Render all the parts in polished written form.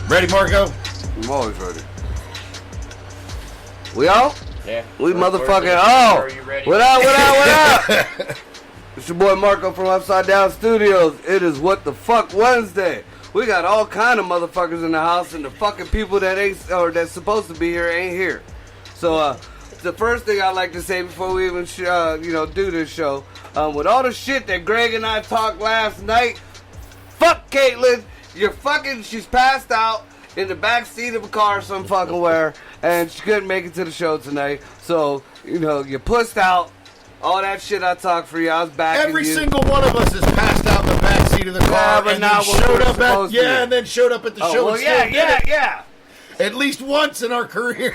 Ready, Marco? I'm always ready. We out? Yeah. We motherfucking out. Are you ready? What up? It's your boy Marco from Upside Down Studios. It is What the Fuck Wednesday. We got all kind of motherfuckers in the house, and the fucking people that ain't or that's supposed to be here ain't here. So the first thing I'd like to say before we even do this show, with all the shit that Greg and I talked last night, fuck Caitlin. She's passed out in the back seat of a car some fucking where, and she couldn't make it to the show tonight. So, you pussed out. All that shit I talked for you, I was backing Every you. single one of us is passed out in the backseat of the car, but and not then what showed we're up supposed to do. and then showed up at the show. Well, and still did it. yeah. At least once in our career.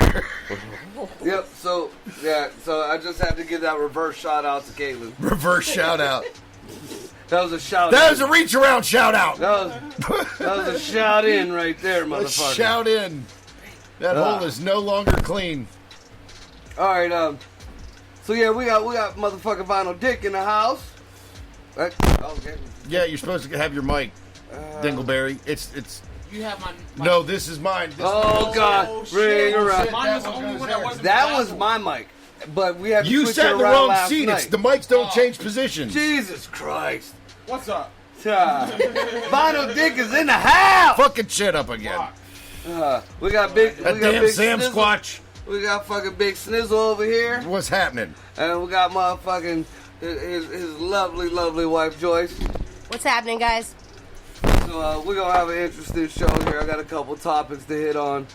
Yep. So I just had to give that reverse shout out to Caitlin. Reverse shout out. That was a shout. That was a reach around shout out. That was a shout in right there, motherfucker. Shout in. That hole is no longer clean. All right. So yeah, we got motherfucking Vinyl Dick in the house. Okay. Yeah, you're supposed to have your mic, Dingleberry. It's. You have my No, this is mine. This God, ring around. Mine was the only one that wasn't. That was my mic, but we had to You switch sat it in the around wrong last seat. night. The mics don't change positions. Jesus Christ. What's up? Vinyl Dick is in the house. Fucking shit up again. We got big. That we got damn big Sam Snizzle. Squatch. We got fucking Big Snizzle over here, What's happening? and we got motherfucking his lovely, lovely wife Joyce. What's happening, guys? So we're gonna have an interesting show here. I got a couple topics to hit on.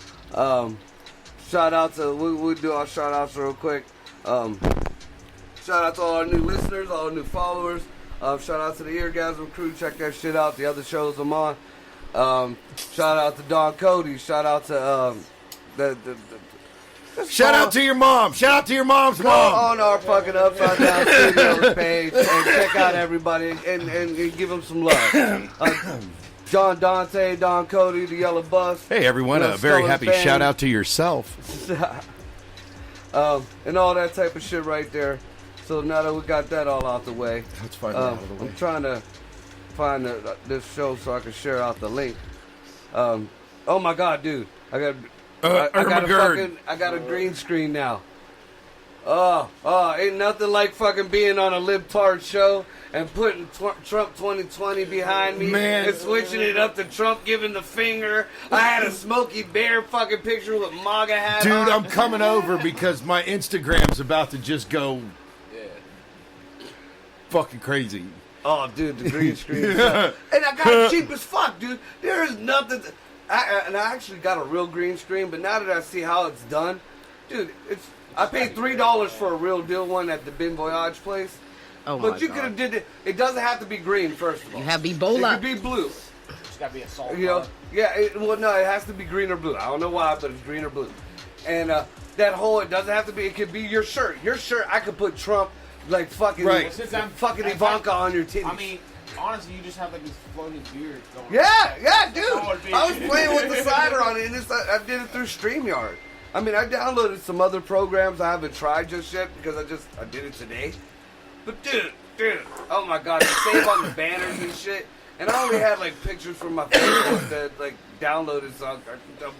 Shout out to we'll do our shout outs real quick. Shout out to all our new listeners, all our new followers. Shout out to the Eargasm crew. Check that shit out. The other shows I'm on. Shout out to Don Cody. Shout out to Shout out to your mom. Shout out to your mom's Go mom. on our fucking Upside Down Studios page and check out everybody and give them some love. John Dante, Don Cody, the Yellow Bus. Hey everyone, a very happy shout out to yourself. And all that type of shit right there. So now that we got that all out the way, Let's find that out of the way. I'm trying to find this show so I can share out the link. Oh my God, dude! I got a green screen now. Ain't nothing like fucking being on a libtard show and putting Trump 2020 behind me, Man. and switching it up to Trump giving the finger. I had a Smokey Bear fucking picture with MAGA hat Dude, on. I'm coming over because my Instagram's about to just go fucking crazy. Oh, dude, the green screen. And I got it cheap as fuck, dude. There is nothing. I actually got a real green screen, but now that I see how it's done, dude, I paid $3 for a real deal one at the Ben Voyage place. Oh my But you could have did it. It doesn't have to be green, first of all. You have It Ebola. could be blue. It's gotta be a salt. Yeah. No, it has to be green or blue. I don't know why, but it's green or blue. And that whole, it doesn't have to be. It could be your shirt. Your shirt, I could put Trump like fucking Ivanka on your titties. I mean, honestly, you just have like this floating beard going. Yeah, dude. Oh, big. I was playing with the cider on it, and I did it through StreamYard. I mean, I downloaded some other programs I haven't tried just yet because I did it today. But dude, oh my God, to save on the banners and shit. And I only had like pictures from my Facebook that like downloaded, so I'm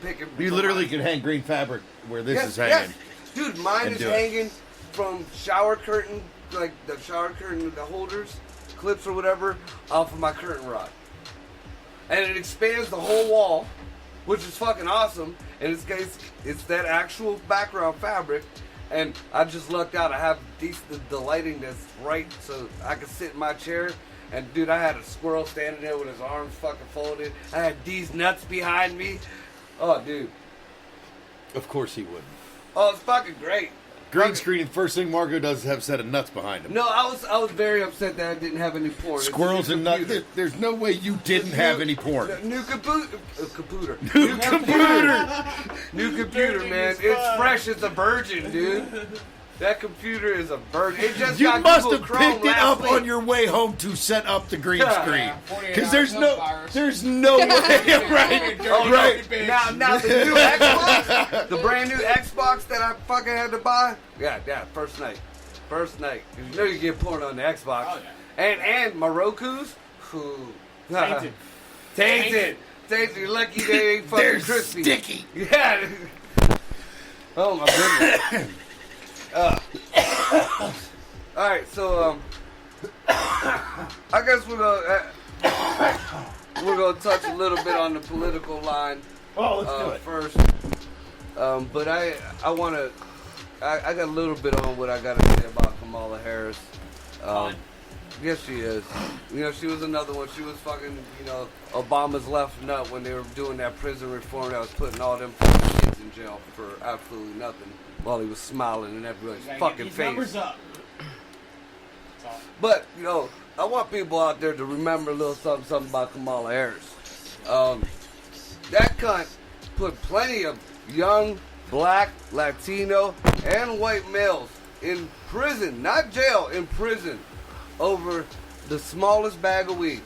picking. You literally can hang green fabric where this is hanging. Yes. Dude, mine And is do it. hanging from shower curtain, like the shower curtain, the holders, clips or whatever, off of my curtain rod. And it expands the whole wall, which is fucking awesome. And it's that actual background fabric. And I just lucked out. I have the lighting that's right so I can sit in my chair. And dude, I had a squirrel standing there with his arms fucking folded. I had these nuts behind me. Oh, dude. Of course he would. Oh, it's fucking great. Green screen, first thing Margo does is have a set of nuts behind him. No, I was very upset that I didn't have any porn. It's a Squirrels new and nuts. computer. There's no way you didn't have any porn. New computer. New computer. New computer, man. It's fresh as a virgin, dude. That computer is a virgin. It just You got must Google have Chrome picked it last up week. on your way home to set up the green Yeah. screen. 48 Because hours, no virus. there's no way. Right. Oh, Right. Now the new Xbox, the brand new Xbox that I fucking had to buy. Yeah, first night. 'Cause you know you get porn on the Xbox. Oh, yeah. And my Roku's. Whew. Tainted. Tainted. States. You're lucky they ain't fucking They're crispy. sticky. Yeah. Oh my goodness. All right, so I guess we're gonna touch a little bit on the political line. Oh, let's do it. First. But I got a little bit on what I gotta say about Kamala Harris. Yes, she is. You know, she was another one. She was fucking, Obama's left nut when they were doing that prison reform that was putting all them fucking kids in jail for absolutely nothing while he was smiling in everybody's fucking face. Numbers up. But, I want people out there to remember a little something about Kamala Harris. That cunt put plenty of young, black, Latino, and white males in prison, not jail, in prison, over the smallest bag of weed.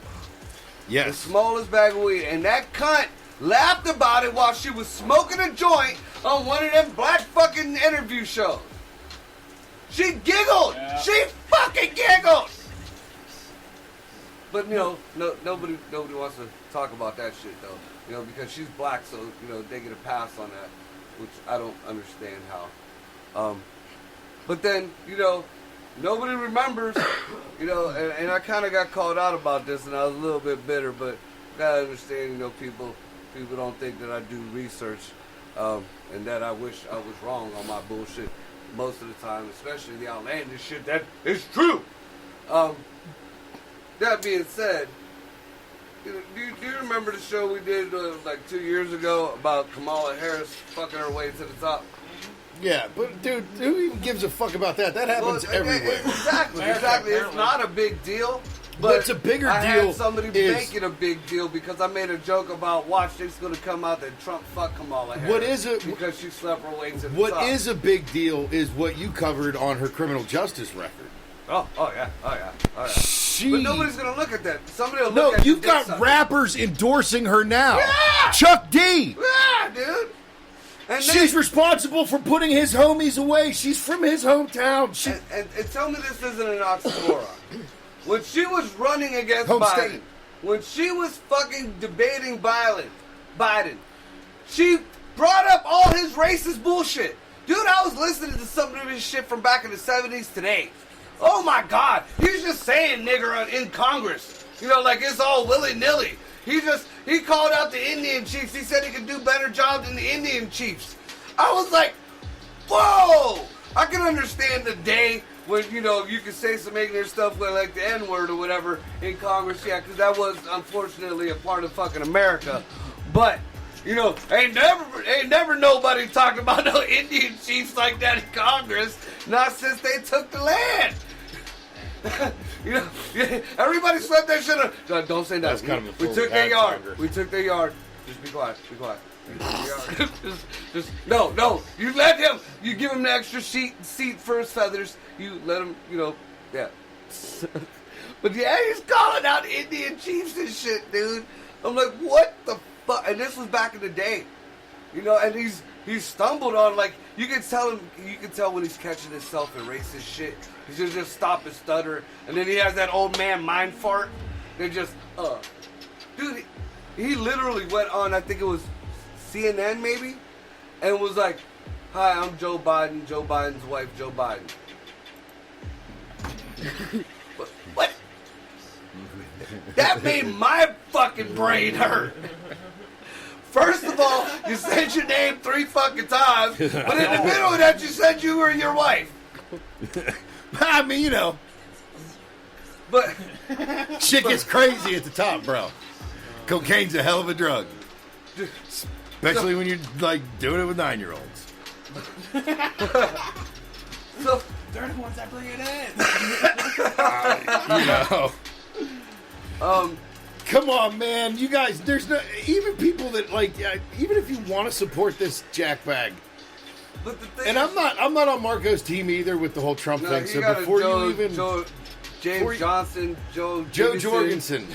Yes. The smallest bag of weed. And that cunt laughed about it while she was smoking a joint on one of them black fucking interview shows. She giggled. Yeah. She fucking giggled. But, nobody wants to talk about that shit, though. Because she's black, so, they get a pass on that, which I don't understand how. But then, nobody remembers, and I kind of got called out about this, and I was a little bit bitter, but you gotta understand, people don't think that I do research, and that I wish I was wrong on my bullshit most of the time, especially the outlandish shit that is true. That being said, do you remember the show we did like 2 years ago about Kamala Harris fucking her way to the top? Yeah, but dude, who even gives a fuck about that? That happens everywhere. Exactly. It's not a big deal. But What's a bigger I deal had somebody is- make it a big deal because I made a joke about watch it's going to come out that Trump fucked Kamala Harris. What is it? Because she slept her way to the top. What is a big deal is what you covered on her criminal justice record. Oh yeah. She. But nobody's going to look at that. Somebody will No, look at you've the got dick sucker. rappers endorsing her now. Yeah! Chuck D. Yeah, dude. And She's responsible for putting his homies away. She's from his hometown. She, And tell me this isn't an oxymoron. When she was running against Home Biden, state. when she was fucking debating Biden, she brought up all his racist bullshit. Dude, I was listening to some of his shit from back in the 70s today. Oh my God, he's just saying nigger in Congress. Like it's all willy-nilly. He called out the Indian chiefs. He said he could do better job than the Indian chiefs. I was like, whoa! I can understand the day when, you can say some ignorant stuff like the N-word or whatever in Congress. Yeah, because that was, unfortunately, a part of fucking America. But, ain't never nobody talked about no Indian chiefs like that in Congress. Not since they took the land. Everybody slept that shit up. No, don't say that. That's kind of a We full took their ad yard. Congress. We took their yard. Just be quiet. Be quiet. No. You let him. You give him the extra seat for his feathers. You let him. Yeah. But yeah, he's calling out Indian chiefs and shit, dude. I'm like, what the fuck? And this was back in the day, And he's stumbled on you can tell when he's catching himself in racist shit. He should just stop and stutter, and then he has that old man mind fart. They just dude. He literally went on, I think it was CNN maybe, and was like, "Hi, I'm Joe Biden, Joe Biden's wife, Joe Biden." What? That made my fucking brain hurt. First of all, you said your name 3 fucking times, but in the middle of that, you said you were your wife. I mean, But shit gets crazy at the top, bro. Cocaine's a hell of a drug. Especially when you're, doing it with 9-year-olds. so, They're the ones that bring it in. Come on, man. You guys, there's no... Even people that, even if you want to support this jackbag... but the thing And I'm not on Marco's team either with the whole Trump thing. he So got before Joe, you even... James Johnson, Joe Jorgensen.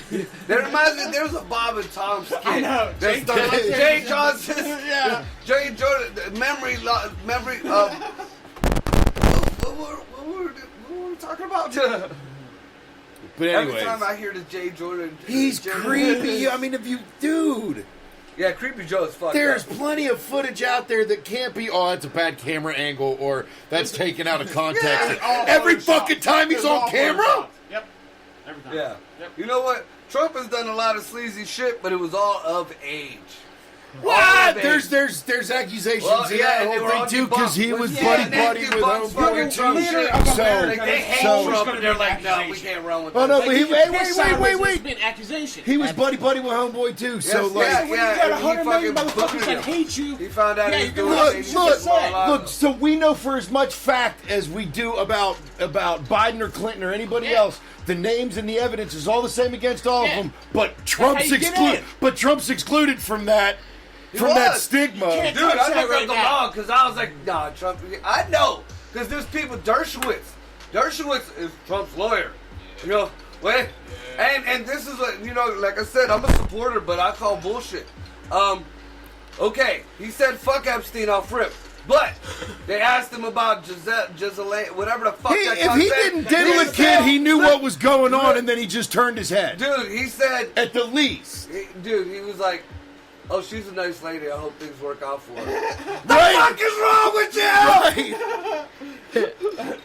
That reminds me, there was a Bob and Tom skit. I know. Jay Johnson. Yeah. Jay Jordan. Memory. What were we talking about? But Every anyways, time I hear the Jay Jordan. he's Jay- creepy. I mean, dude. Yeah, Creepy Joe is fucked There's up. plenty of footage out there that can't be, oh, that's a bad camera angle, or that's taken out of context. Every fucking time he's on camera? Yep. Every time. Yeah. Yep. You know what? Trump has done a lot of sleazy shit, but it was all of age. What? There's accusations Well, in yeah, that and they whole were thing all too, because he debunked. was Yeah, buddy and they buddy with debunked fucking Homeboy Trump too. shit. So, They hate so, Trump, and they're like, no, we can't run with oh that. no, but he, It's wait. been accusation. He was buddy buddy with Homeboy too. So Yes, like, yeah, When you got and he 100 million fucking motherfuckers booted that him. hate you, He found out yeah, he was you're doing gonna it. look, He look, just won't allow look, it. so we know for as much fact as we do about Biden or Clinton or anybody else. The names and the evidence is all the same against all of them. But Trump's how you get excluded. in. But Trump's excluded from that. From that was. stigma. can't Dude, I touch that never right got the now. law because I was like, nah, Trump. I know because there's people. Dershowitz is Trump's lawyer. You know, wait, and this is what like I said, I'm a supporter, but I call bullshit. Okay, he said fuck Epstein off rip. But they asked him about Giselle, whatever the fuck that If cunt he said. didn't diddle a kid, he knew what was going on, and then he just turned his head. Dude, he said, At the least. he was like, oh, she's a nice lady. I hope things work out for her. Right? What is wrong with you?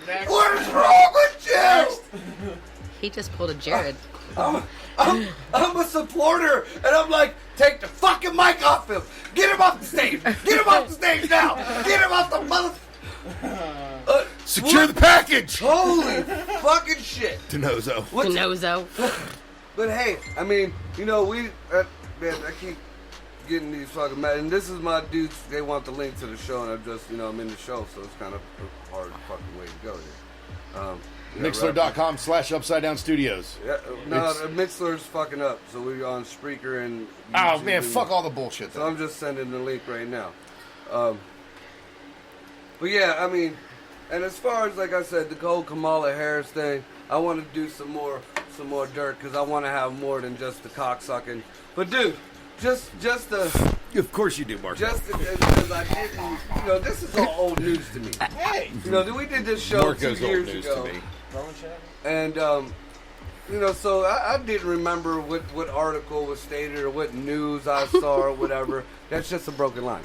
Right. What is wrong with you? He just pulled a Jared. I'm a supporter, and I'm like, take the fucking mic off him. Get him off the stage. Get him off the stage now. Get him off the mother. Secure the package. Holy fucking shit. Denozo. Pinozo. But hey, I mean, we, man, I keep getting these fucking mad, and this is my dudes. They want the link to the show, and I'm just, I'm in the show, so it's kind of a hard fucking way to go here. Mixler.com/Upside Down Studios. Yeah, no, the Mixler's fucking up, so we're on Spreaker and Oh YouTube man, and- fuck all the bullshit. So I'm just sending the link right now. But yeah, I mean, and as far as like I said, the whole Kamala Harris thing, I want to do some more dirt because I want to have more than just the cocksucking. But dude, just the. Of course you do, Mark. Just because I didn't, this is all old news to me. Hey, We did this show Marco's 2 old years news ago, to me. throwing shit at me? and so I didn't remember what article was stated or what news I saw or whatever. That's just a broken line.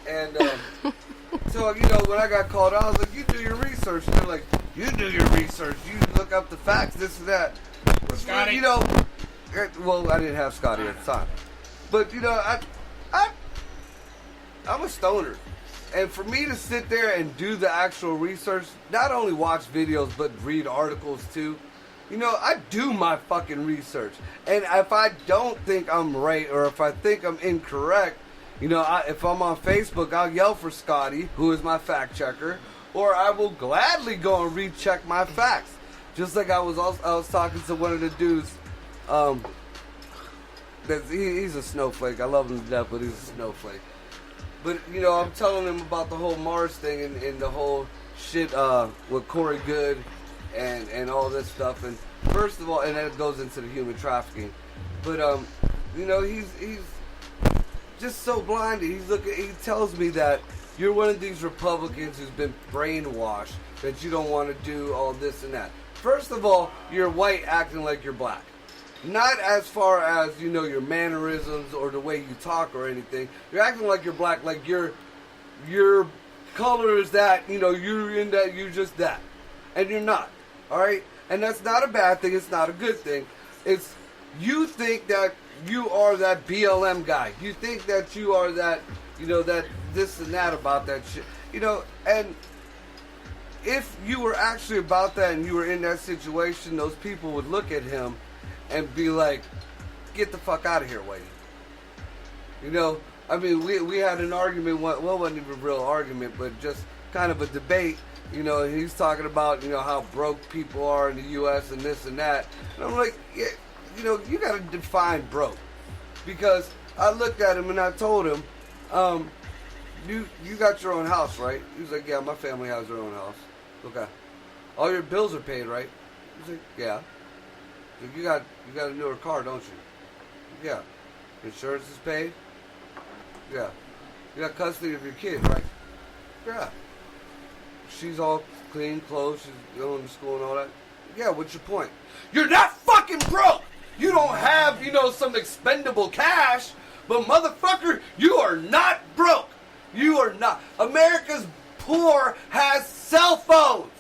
And so when I got called out, I was like, "You do your research." And they're like, "You do your research. You look up the facts, this and that." Scotty. Well, I didn't have Scotty at the time, but I'm a stoner. And for me to sit there and do the actual research, not only watch videos, but read articles too, I do my fucking research. And if I don't think I'm right or if I think I'm incorrect, if I'm on Facebook, I'll yell for Scotty, who is my fact checker, or I will gladly go and recheck my facts. Just like I was talking to one of the dudes, he's a snowflake. I love him to death, but he's a snowflake. But, I'm telling him about the whole Mars thing and the whole shit with Corey Good and all this stuff. And first of all, and then it goes into the human trafficking. But, he's just so blinded. He tells me that you're one of these Republicans who's been brainwashed, that you don't want to do all this and that. First of all, you're white acting like you're black. Not as far as, your mannerisms or the way you talk or anything. You're acting like you're black, like your color is that, you're in that, you're just that. And you're not. Alright? And that's not a bad thing, it's not a good thing. It's, you think that you are that BLM guy. You think that you are that, that this and that about that shit. And if you were actually about that and you were in that situation, those people would look at him and be like, get the fuck out of here, Whitey. We had an argument, well, it wasn't even a real argument, but just kind of a debate. He's talking about, how broke people are in the U.S. and this and that. And I'm like, yeah, you got to define broke. Because I looked at him and I told him, you got your own house, right? He was like, yeah, my family has their own house. Okay. All your bills are paid, right? He was like, yeah. You got a newer car, don't you? Yeah. Insurance is paid? Yeah. You got custody of your kid, right? Yeah. She's all clean, clothes, she's going to school and all that. Yeah, what's your point? You're not fucking broke! You don't have, some expendable cash, But motherfucker, you are not broke. You are not. America's poor has cell phones.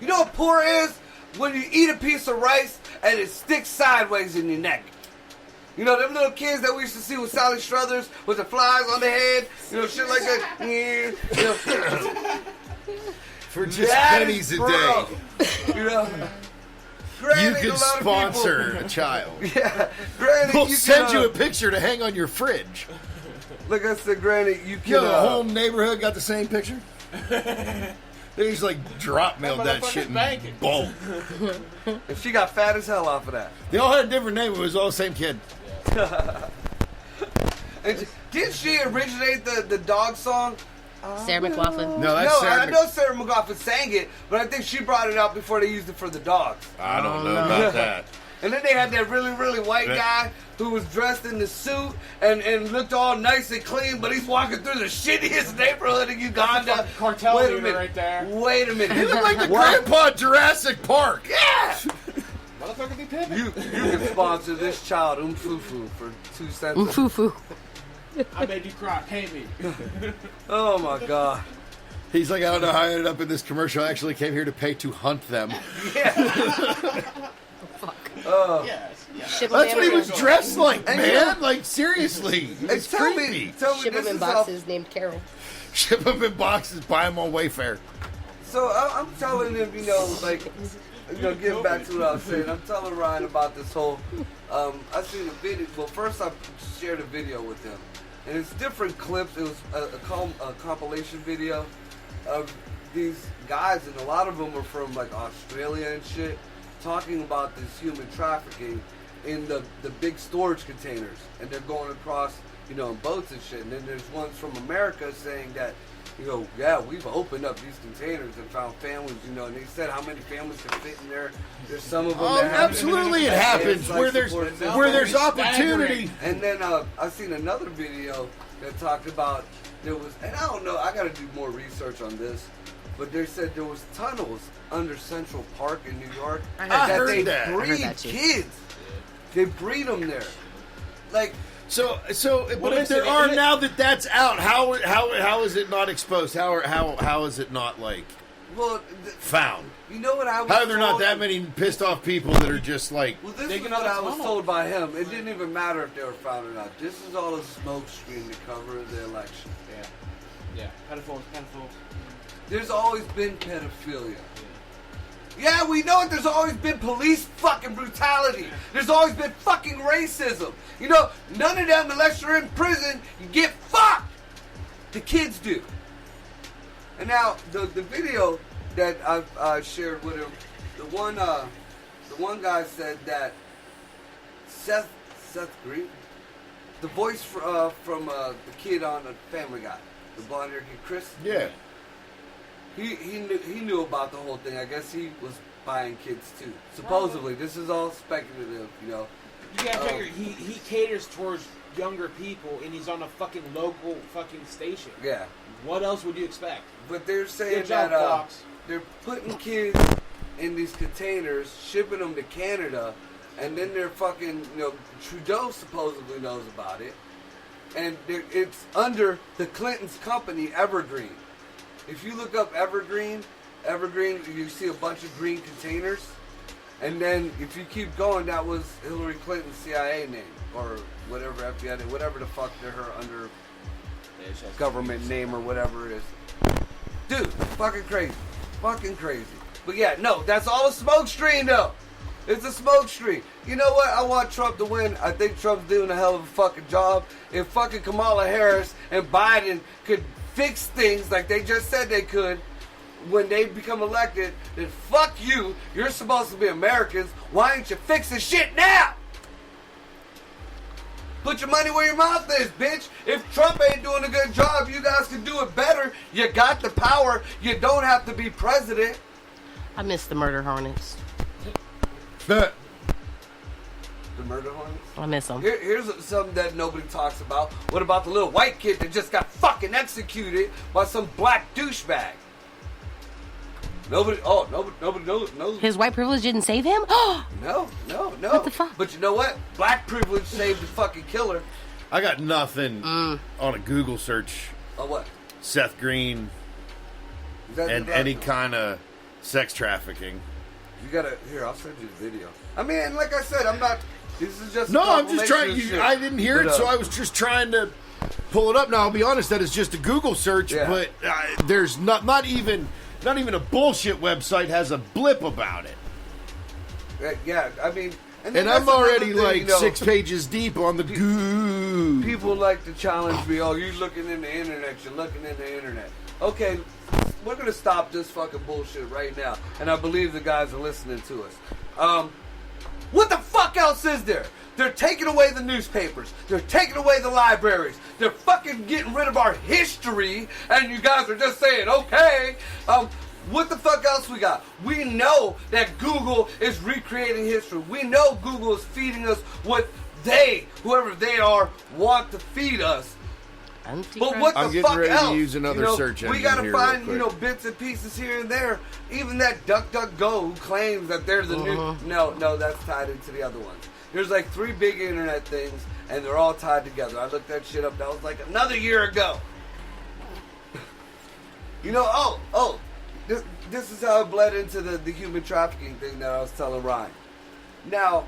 You know what poor is? When you eat a piece of rice and it sticks sideways in your neck. You know, them little kids that we used to see with Sally Struthers with the flies on their head, you know, shit like that. You know, For just that pennies is a day, You know, you granted, could a lot of sponsor people- a child. Yeah, granted, We'll you send can, you a picture to hang on your fridge. like I said, granted, you can. You know, the whole neighborhood got the same picture. They just like drop mailed that motherfucker's shit in banking. bulk. and she got fat as hell off of that. They all had a different name. It was all the same kid. And did she originate the dog song? Sarah McLaughlin. No, that's Sarah. I know Sarah McLaughlin sang it, but I think she brought it out before they used it for the dogs. I don't know about that. And then they had that really, really white guy who was dressed in the suit and looked all nice and clean, but he's walking through the shittiest neighborhood in Uganda. Cartel Wait a leader minute. right there. Wait a minute. He looked like the What? grandpa Jurassic Park. Yeah! Motherfucker be pimping. You can sponsor this child, Fufu, for 2 cents. Foo-foo. I made you cry. Pay me. Oh my god. He's like, I don't know how I ended up in this commercial. I actually came here to pay to hunt them. Yeah. Yes. Ship That's what he them was dressed like, And man. Like, seriously. And It's tell creepy. me, Ship this them in is how- boxes named Carol. Ship them in boxes, buy them on Wayfair. So I'm telling him, you know, like, you know, getting back to what I was saying, I'm telling Ryan about this whole, I seen a video, well, first I shared a video with him, and it's different clips. It was a compilation video of these guys, and a lot of them are from, like, Australia and shit, talking about this human trafficking in the big storage containers, and they're going across, you know, in boats and shit, and then there's ones from America saying that, you know, yeah, we've opened up these containers and found families, you know, and they said how many families can fit in there. There's some of them that have Absolutely, it happens like where there's support system. opportunity. And then I seen another video that talked about there was, and I don't know, I got to do more research on this, but they said there was tunnels under Central Park in New York I heard they that. I heard breed that too. kids. They breed them there, like. So, but Well, if there listen, are now that that's out, how is it not exposed? How is it not like Well, found? you know what I was How are there not told? that many pissed off people that are just like? Well, this Dig is what another I was tunnel. told by him. It didn't even matter if they were found or not. This is all a smoke screen to cover the election. Yeah. Pedophiles. There's always been pedophilia. Yeah, we know it. There's always been police fucking brutality. There's always been fucking racism. You know, none of them, unless you're in prison, you get fucked. The kids do. And now, the video that I shared with him, the one guy said that Seth Green, the voice from the kid on the Family Guy, the blonde-haired kid, Chris. Yeah. He knew about the whole thing. I guess he was buying kids too. Supposedly, this is all speculative, you know. You gotta figure he caters towards younger people, and he's on a fucking local fucking station. Yeah, What else would you expect? but they're saying Good job, that Fox. they're putting kids in these containers, shipping them to Canada, and then they're fucking, you know, Trudeau supposedly knows about it, and it's under the Clintons' company, Evergreen. If you look up Evergreen, you see a bunch of green containers. And then if you keep going, that was Hillary Clinton's CIA name. Or whatever FBI name, whatever the fuck they're her under government name or whatever it is. Dude, fucking crazy. Fucking crazy. But yeah, no, that's all a smoke screen though. It's a smoke screen. You know what? I want Trump to win. I think Trump's doing a hell of a fucking job. If fucking Kamala Harris and Biden could fix things like they just said they could when they become elected, then fuck you. You're supposed to be Americans. Why ain't you fixing shit now? Put your money where your mouth is, bitch. If Trump ain't doing a good job, you guys can do it better. You got the power. You don't have to be president. I miss the murder hornets. The murder hornets? I miss them. Here's something that nobody talks about. What about the little white kid that just got fucking executed by some black douchebag? Nobody knows. His white privilege didn't save him? No. What the fuck? But you know what? Black privilege saved the fucking killer. I got nothing on a Google search. Oh, what? Seth Green Is that and the any doctor? kind of sex trafficking. You gotta. Here, I'll send you the video. I mean, like I said, I'm not. This is just. No, a I'm just trying. compilation of shit. I didn't hear it, so I was just trying to pull it up. Now, I'll be honest, that is just a Google search, Yeah. but there's not even a bullshit website has a blip about it. Yeah, I mean. And that's I'm another already thing, like you know, 6 pages deep on the goo. People like to challenge me. Oh, you're looking in the internet. You're looking in the internet. Okay, we're gonna stop this fucking bullshit right now. And I believe the guys are listening to us. What the fuck else is there? They're taking away the newspapers. They're taking away the libraries. They're fucking getting rid of our history. And you guys are just saying, okay. What the fuck else we got? We know that Google is recreating history. We know Google is feeding us what they, whoever they are, want to feed us. But what I'm the getting fuck ready else? to use another search We engine gotta here find, real you quick. know, bits and pieces here and there. Even that DuckDuckGo who claims that they're the new. No, that's tied into the other ones. There's like 3 big internet things, and they're all tied together. I looked that shit up. That was like another year ago. You know, this is how it bled into the human trafficking thing that I was telling Ryan. Now,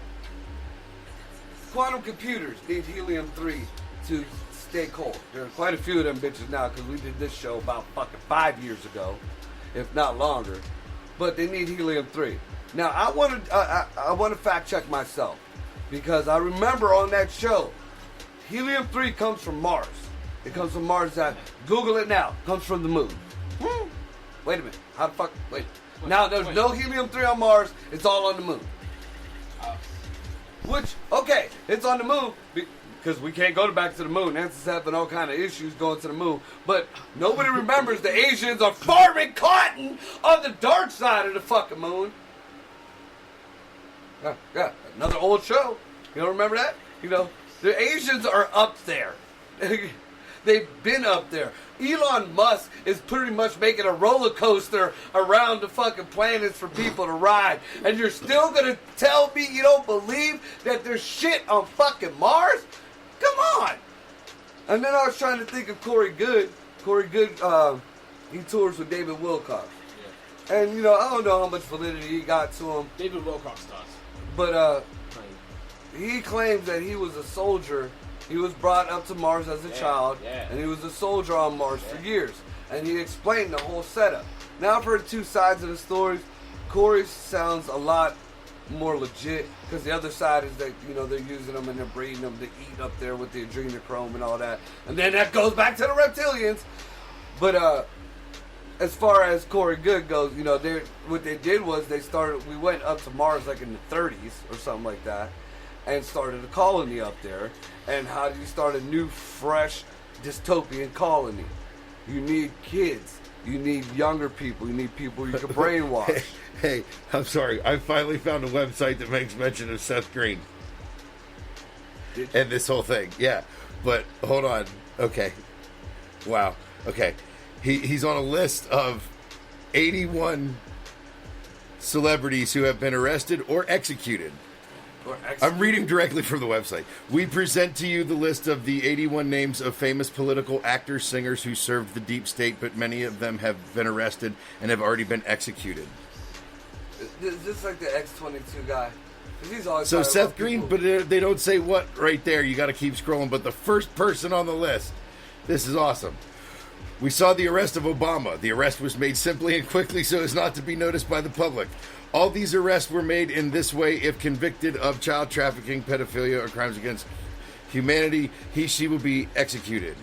quantum computers need helium-3 to stay cold. There are quite a few of them bitches now because we did this show about fucking 5 years ago, if not longer. But they need helium-3. Now, I want to fact check myself because I remember on that show, helium-3 comes from Mars. It comes from Mars. Google it now. Comes from the moon. Wait a minute. How the fuck? Wait. Now there's no helium-3 on Mars. It's all on the moon. Which, okay, it's on the moon because we can't go back to the moon. NASA's having all kind of issues going to the moon. But nobody remembers the Asians are farming cotton on the dark side of the fucking moon. Yeah, another old show. You don't remember that? You know, the Asians are up there. They've been up there. Elon Musk is pretty much making a roller coaster around the fucking planets for people to ride. And you're still going to tell me you don't believe that there's shit on fucking Mars? Come on. And then I was trying to think of Corey Good. Corey Good, he tours with David Wilcox. Yeah. And, you know, I don't know how much validity he got to him. David Wilcox does. But he claims that he was a soldier. He was brought up to Mars as a child, and he was a soldier on Mars for years. And he explained the whole setup. Now I've heard 2 sides of the stories. Corey sounds a lot more legit because the other side is that, you know, they're using them and they're breeding them to eat up there with the adrenochrome and all that. And then that goes back to the reptilians. But as far as Corey Good goes, you know, what they did was we went up to Mars like in the 30s or something like that. And started a colony up there. And how do you start a new, fresh, dystopian colony? You need kids. You need younger people. You need people you can brainwash. Hey, I'm sorry. I finally found a website that makes mention of Seth Green. And this whole thing. Yeah. But hold on. Okay. Wow. Okay. He's on a list of 81 celebrities who have been arrested or executed. I'm reading directly from the website. We present to you the list of the 81 names of famous political actors, singers who served the deep state, but many of them have been arrested and have already been executed. Is this like the X-22 guy? He's always So talking Seth about Green, people. but they don't say what right there. You got to keep scrolling. But the first person on the list, this is awesome. We saw the arrest of Obama. The arrest was made simply and quickly so as not to be noticed by the public. All these arrests were made in this way. If convicted of child trafficking, pedophilia, or crimes against humanity, she will be executed.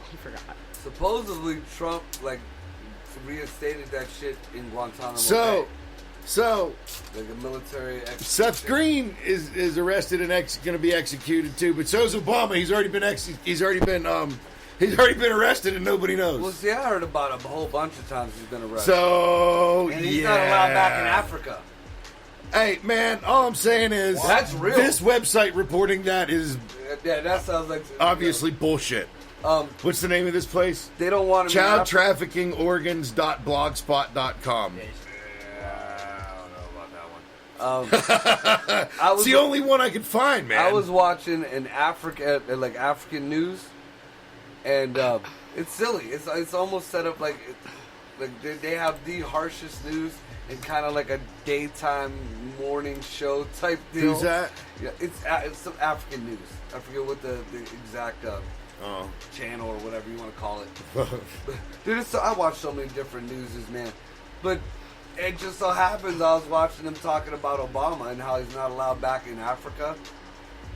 He forgot. Supposedly Trump reinstated that shit in Guantanamo So Bay. Like a military execution. Seth Green is arrested and going to be executed too. But so is Obama. He's already been arrested and nobody knows. Well, see, I heard about him a whole bunch of times he's been arrested. So, and he's not allowed back in Africa. Hey, man, all I'm saying is That's real. This website reporting that is Yeah, that sounds like obviously bullshit. What's the name of this place? They don't want him in Africa. Childtraffickingorgans.blogspot.com. Yeah, I don't know about that one. It's the only one I could find, man. I was watching an African news, and it's silly. It's almost set up like they have the harshest news in kind of like a daytime morning show type deal. Who's that? Yeah, it's some African news. I forget what the exact channel or whatever you want to call it. Dude, I watch so many different newses, man. But it just so happens I was watching them talking about Obama and how he's not allowed back in Africa.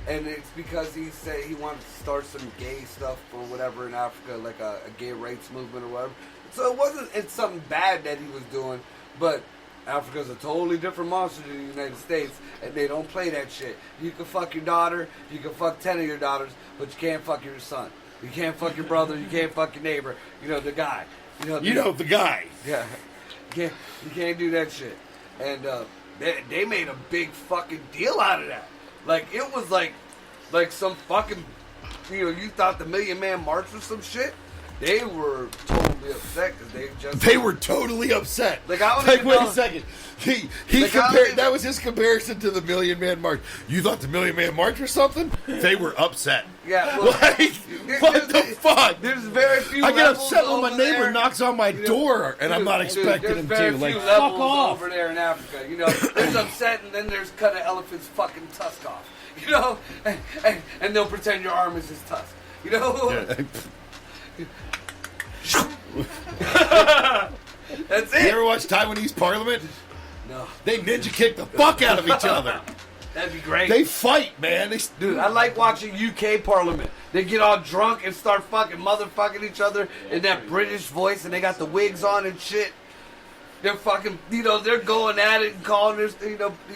And it's because he said he wanted to start some gay stuff or whatever in Africa, like a gay rights movement or whatever. So it's something bad that he was doing, but Africa's a totally different monster than the United States, and they don't play that shit. You can fuck your daughter, you can fuck 10 of your daughters, but you can't fuck your son. You can't fuck your brother, you can't fuck your neighbor, the guy. The guy. Yeah. You can't do that shit. And they made a big fucking deal out of that. Like, it was like some fucking, you thought the Million Man March was some shit? They were totally upset because They were totally upset. Like, I don't even wait know. A second. He Like, compared. That was his comparison to the Million Man March. You thought the Million Man March was something? They were upset. Yeah. Well, Like, what the fuck? There's very few I get levels upset when my over neighbor there. knocks on my door and I'm not expecting him there's to. very Like, few fuck levels off. over there in Africa. There's upset, and then there's cut an elephant's fucking tusk off. And they'll pretend your arm is his tusk. Yeah. That's You it. ever watch Taiwanese Parliament? No, They ninja kick the fuck out of each other. that'd be great. They fight, man. Dude, I like watching UK Parliament. They get all drunk and start fucking motherfucking each other in that British voice, and they got the wigs on and shit. They're fucking, they're going at it and calling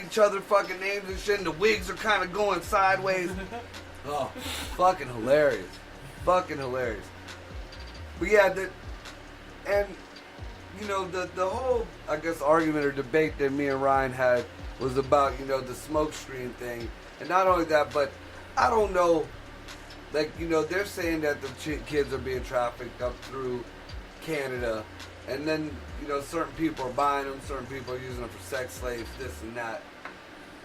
each other fucking names and shit, and the wigs are kind of going sideways. Oh, fucking hilarious. Fucking hilarious. But yeah, the whole, I guess, argument or debate that me and Ryan had was about, the smoke screen thing. And not only that, but I don't know, they're saying that the kids are being trafficked up through Canada. And then, certain people are buying them, certain people are using them for sex slaves, this and that.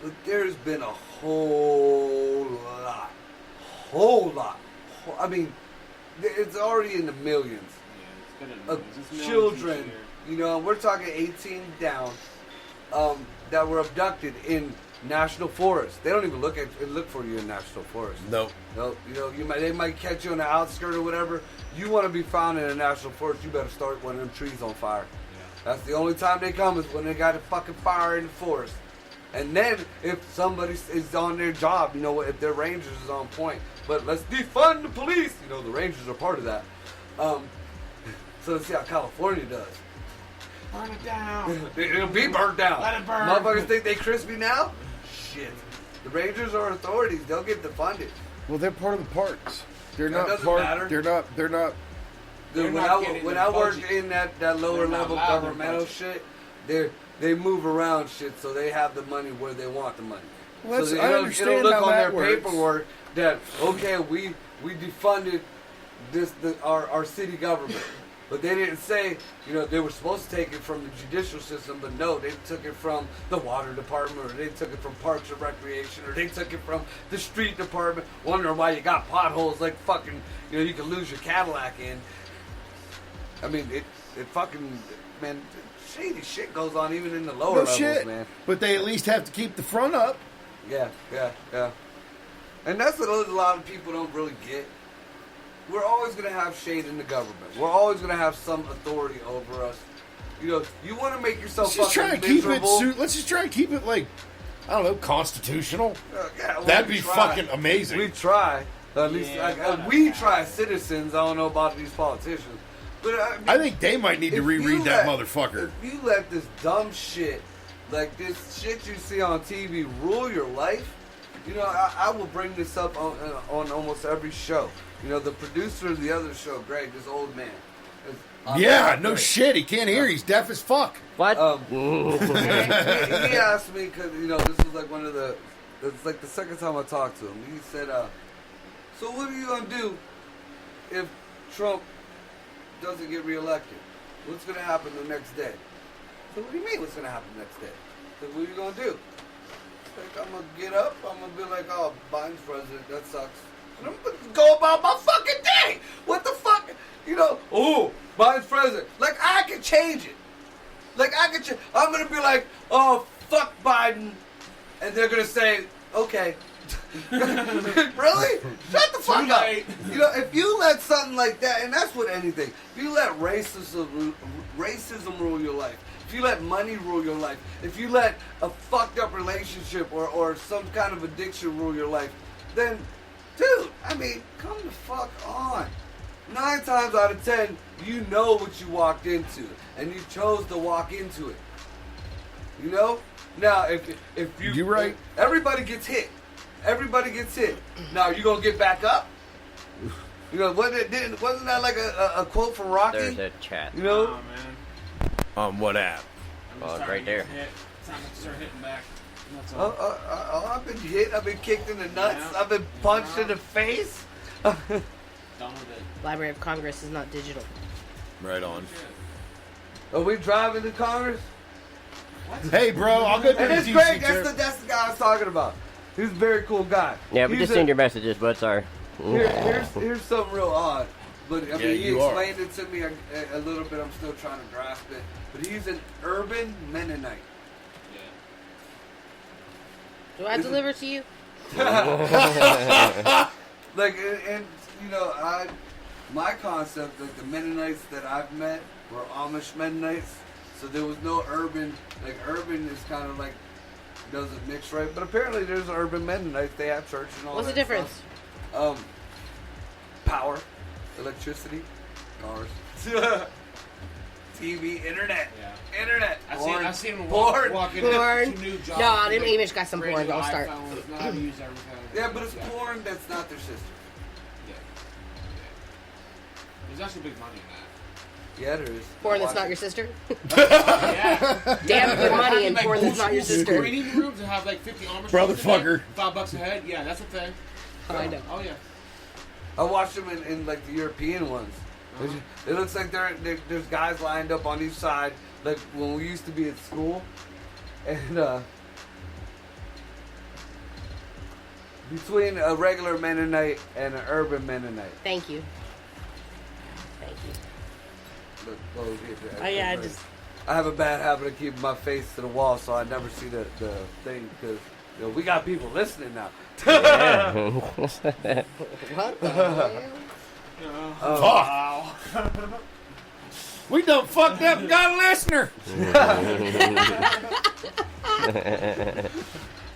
But there's been a whole lot. I mean, it's already in the millions of children, and we're talking 18 down, that were abducted in national forests. They don't even look for you in national forests. No. No, they might catch you on the outskirts or whatever. You want to be found in a national forest, you better start one of them trees on fire. That's the only time they come is when they got a fucking fire in the forest. And then if somebody is on their job, if their rangers is on point. But let's defund the police. The rangers are part of that. So let's see how California does. Burn it down. It'll be burnt down. Let it burn. Motherfuckers think they crispy now? Shit. The rangers are authorities. They'll get defunded. Well, they're part of the parks. They're That not doesn't part. matter. They're not. Dude, They're when not I worked getting in that lower They're not level allowed their governmental budget. shit, they move around shit so they have the money where they want the money. Well, so I it'll understand look how on that their works. paperwork that we defunded our city government. But they didn't say, they were supposed to take it from the judicial system, but no, they took it from the water department, or they took it from Parks and Recreation, or they took it from the street department, wondering why you got potholes like fucking, you can lose your Cadillac in. I mean, it fucking, man, shady shit goes on even in the lower No levels, shit. man. But they at least have to keep the front up. Yeah. And that's what a lot of people don't really get. We're always going to have shade in the government. We're always going to have some authority over us. You want to make yourself Let's just try fucking and keep miserable. it. Let's just try and keep it like, I don't know, constitutional. Yeah, well, That'd we be try. fucking amazing. We try. At least Yeah, we try, citizens. I don't know about these politicians. But I think they might need to if reread you that let- motherfucker. If you let this dumb shit, like this shit you see on TV, rule your life, I will bring this up on almost every show. The producer of the other show, Greg, this old man. Yeah, no shit. He can't hear. He's deaf as fuck. What? He asked me because this is like it's like the second time I talked to him. He said, "So what are you gonna do if Trump doesn't get reelected? What's gonna happen the next day?" So what do you mean? What's gonna happen the next day? So what are you gonna do? Like, I'm gonna get up, I'm gonna be like, oh, Biden's president, that sucks. And I'm gonna go about my fucking day. What the fuck? You know, oh, Biden's president. Like, I can change it. Like, I'm gonna be like, oh, fuck Biden. And they're gonna say, okay. Really? Shut the fuck up. You know, if you let something like that, and that's with anything, if you let racism rule your life, if you let money rule your life, if you let a fucked up relationship or some kind of addiction rule your life, then, dude, I mean, come the fuck on. 9 times out of 10, you know what you walked into, and you chose to walk into it. You know? Now, if you... You're right. Everybody gets hit. Everybody gets hit. Now, you gonna get back up? You know, wasn't that like a quote from Rocky? There's a chat. You know? Oh, man. What app? I'm just right there. It's time to start hitting back. That's all. I've been hit. I've been kicked in the nuts. Yeah. I've been punched in the face. Done with it. Library of Congress is not digital. Right on. Are we driving to Congress? Hey, bro, I'll go do And the it's DC great. trip. That's the guy I was talking about. He's a very cool guy. Yeah, we He's just seen your messages, but sorry. Here's something real odd. But I mean, he you are. explained it to me a little bit. I'm still trying to grasp it. But he's an urban Mennonite. Do I deliver to you? Like, and you know, my concept, like the Mennonites that I've met were Amish Mennonites. So there was no urban. Like urban is kind of like doesn't mix right. But apparently there's urban Mennonites. They have church and all What's that the difference? stuff. Power, electricity, cars, TV, internet, internet. I've seen him porn. walk into Porn. two new jobs. No, them Amish got some Brand porn. new Don't start. iPhones, know how to use everything. Yeah, but it's porn that's not their sister. Yeah. There's actually big money in that. Yeah, there is. Porn that's not your sister? Yeah. Damn good money in Like porn that's not your school sister. Screening rooms that have like 50 Amish Brotherfucker. $5 a head. Yeah, that's a thing. Oh, I know. Oh yeah. I watched them in like the European ones. It looks like there's guys lined up on each side, like when we used to be at school, and between a regular Mennonite and an urban Mennonite. Thank you. Thank you. Look, over here. Oh, yeah, I just... I have a bad habit of keeping my face to the wall, so I never see the thing because we got people listening now. Yeah. What the hell? Wow. We done fucked up and got a listener.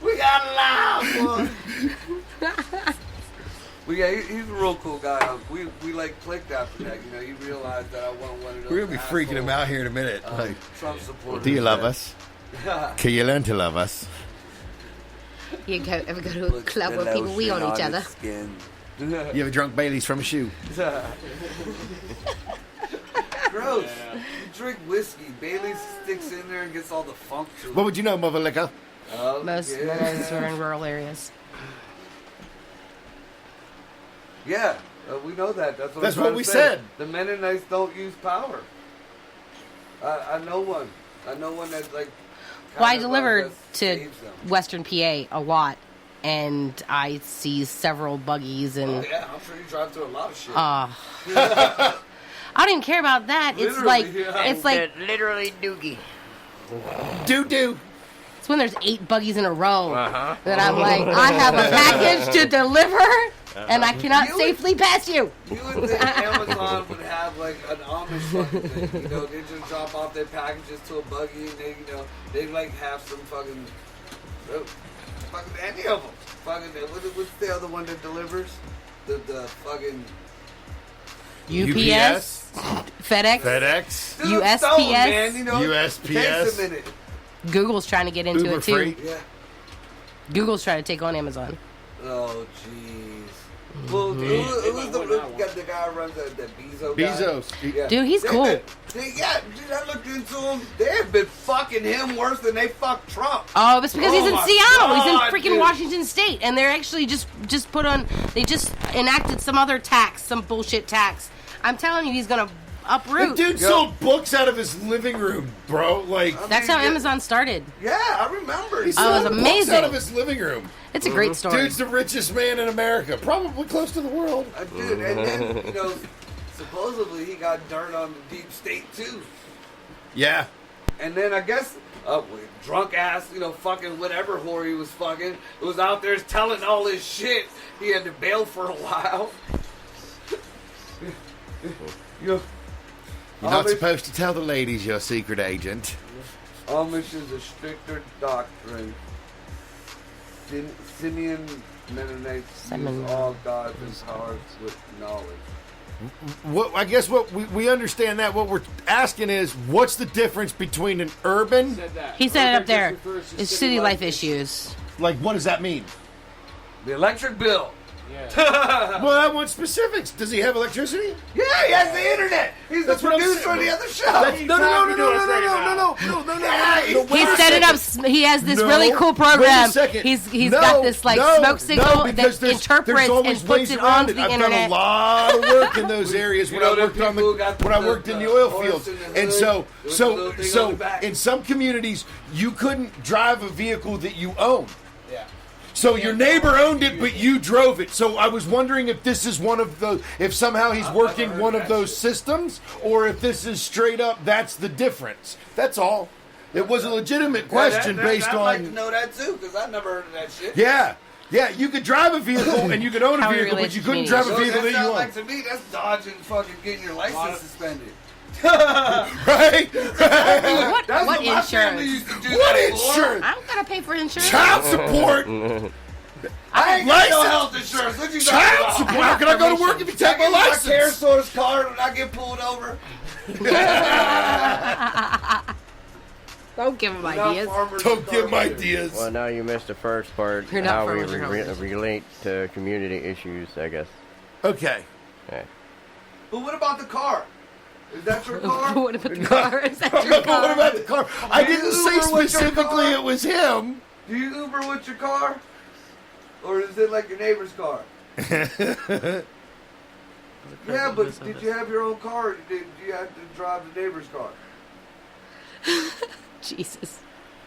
We got loud, boy. Well, yeah, he's a real cool guy. We like clicked after that. You know, he realized that I wasn't one of those. We're gonna be freaking him out here in a minute. Like, Trump supporters. do you love us? Can you learn to love us? You ever go to a club where people wee on each other? You ever drunk Bailey's from a shoe? Gross. Yeah. You drink whiskey. Bailey sticks in there and gets all the funk to it. What would you know, mother liquor? Most Mennonites are in rural areas. Yeah, we know that. That's That's I'm what trying we to say. said. The Mennonites don't use power. I know one. I know one that's like. Well, I kind of, delivered that to saves them. Western PA a lot, and I see several buggies Oh and... yeah, I'm sure you drive through a lot of shit. I don't even care about that. It's Literally, like yeah. it's like Literally doogie. Do. it's when there's 8 buggies in a row Uh-huh. that I'm like, I have a package to deliver, and I cannot You- safely pass you. You would think Amazon would have like an Amish fucking thing, you know? They just drop off their packages to a buggy and they, they like have some fucking any of them. Fucking, what's the other one that delivers? The fucking UPS, FedEx, FedEx, Dude, USPS. stone, man, you know? USPS. Takes a minute. Google's trying to get into Uber it too. Freight. Yeah. Google's trying to take on Amazon. Oh, jeez. Well, who's the guy who runs the Bezos? Bezos. Yeah. Dude, he's cool. Dude, I looked into him. They have been fucking him worse than they fucked Trump. Oh, it's because he's in my Seattle. He's in God, freaking dude. Washington State, and they're actually just put on. They just enacted some other tax, some bullshit tax. I'm telling you, he's gonna uproot. The dude sold books out of his living room, bro. Like, That's how Amazon started. Yeah, I remember. he Oh, sold it was books amazing. out of his living room. It's a great story. Dude's the richest man in America, probably close to the world. Dude, and then, supposedly he got dirt on the deep state, too. Yeah. And then I guess, drunk ass, fucking whatever whore he was fucking, was out there telling all his shit. He had to bail for a while. You're not supposed to tell the ladies you're a secret agent. Amish is a stricter doctrine. Simeon Mennonites use all gods and powers with knowledge. I guess what we understand that. What we're asking is, what's the difference between an urban? He said it up there. It's city life issues. Like, what does that mean? The electric bill. Yeah. Well, I want specifics. Does he have electricity? Yeah, he has the internet. He's That's the what I'm producer saying. of the other show. No. He set it up. He has this really cool program. He's got this smoke signal that interprets and puts it onto the I've internet. done a lot of work in those areas when I worked in the oil fields, and so in some communities you couldn't drive a vehicle that you own. So your neighbor owned it, but you drove it. So I was wondering if this is one of those, if somehow he's working one of those systems, or if this is straight up, that's the difference. That's all. It was a legitimate question based on... I'd like to know that too, because I've never heard of that shit. Yeah, you could drive a vehicle and you could own a vehicle, but you couldn't drive a vehicle that you own. Like to me, that's dodging fucking getting your license suspended. Right? What insurance? What insurance? I'm gonna pay for insurance. Child support. I ain't got no health insurance. What you talking Child about? support. How can I go to work if you take my My care license? source card when I get pulled over. Don't give him ideas. Don't give him ideas. Well, now you missed the first part. You're not How we farmers, you're farmers. relate to community issues, I guess. Okay. Yeah. But what about the car? Is that your car? What about the car? Is that your But what car? about the car? I didn't say Uber with your specifically car? it was him. Do you Uber with your car? Or is it like your neighbor's car? Yeah, but did you have your own car or did you have to drive the neighbor's car? Jesus.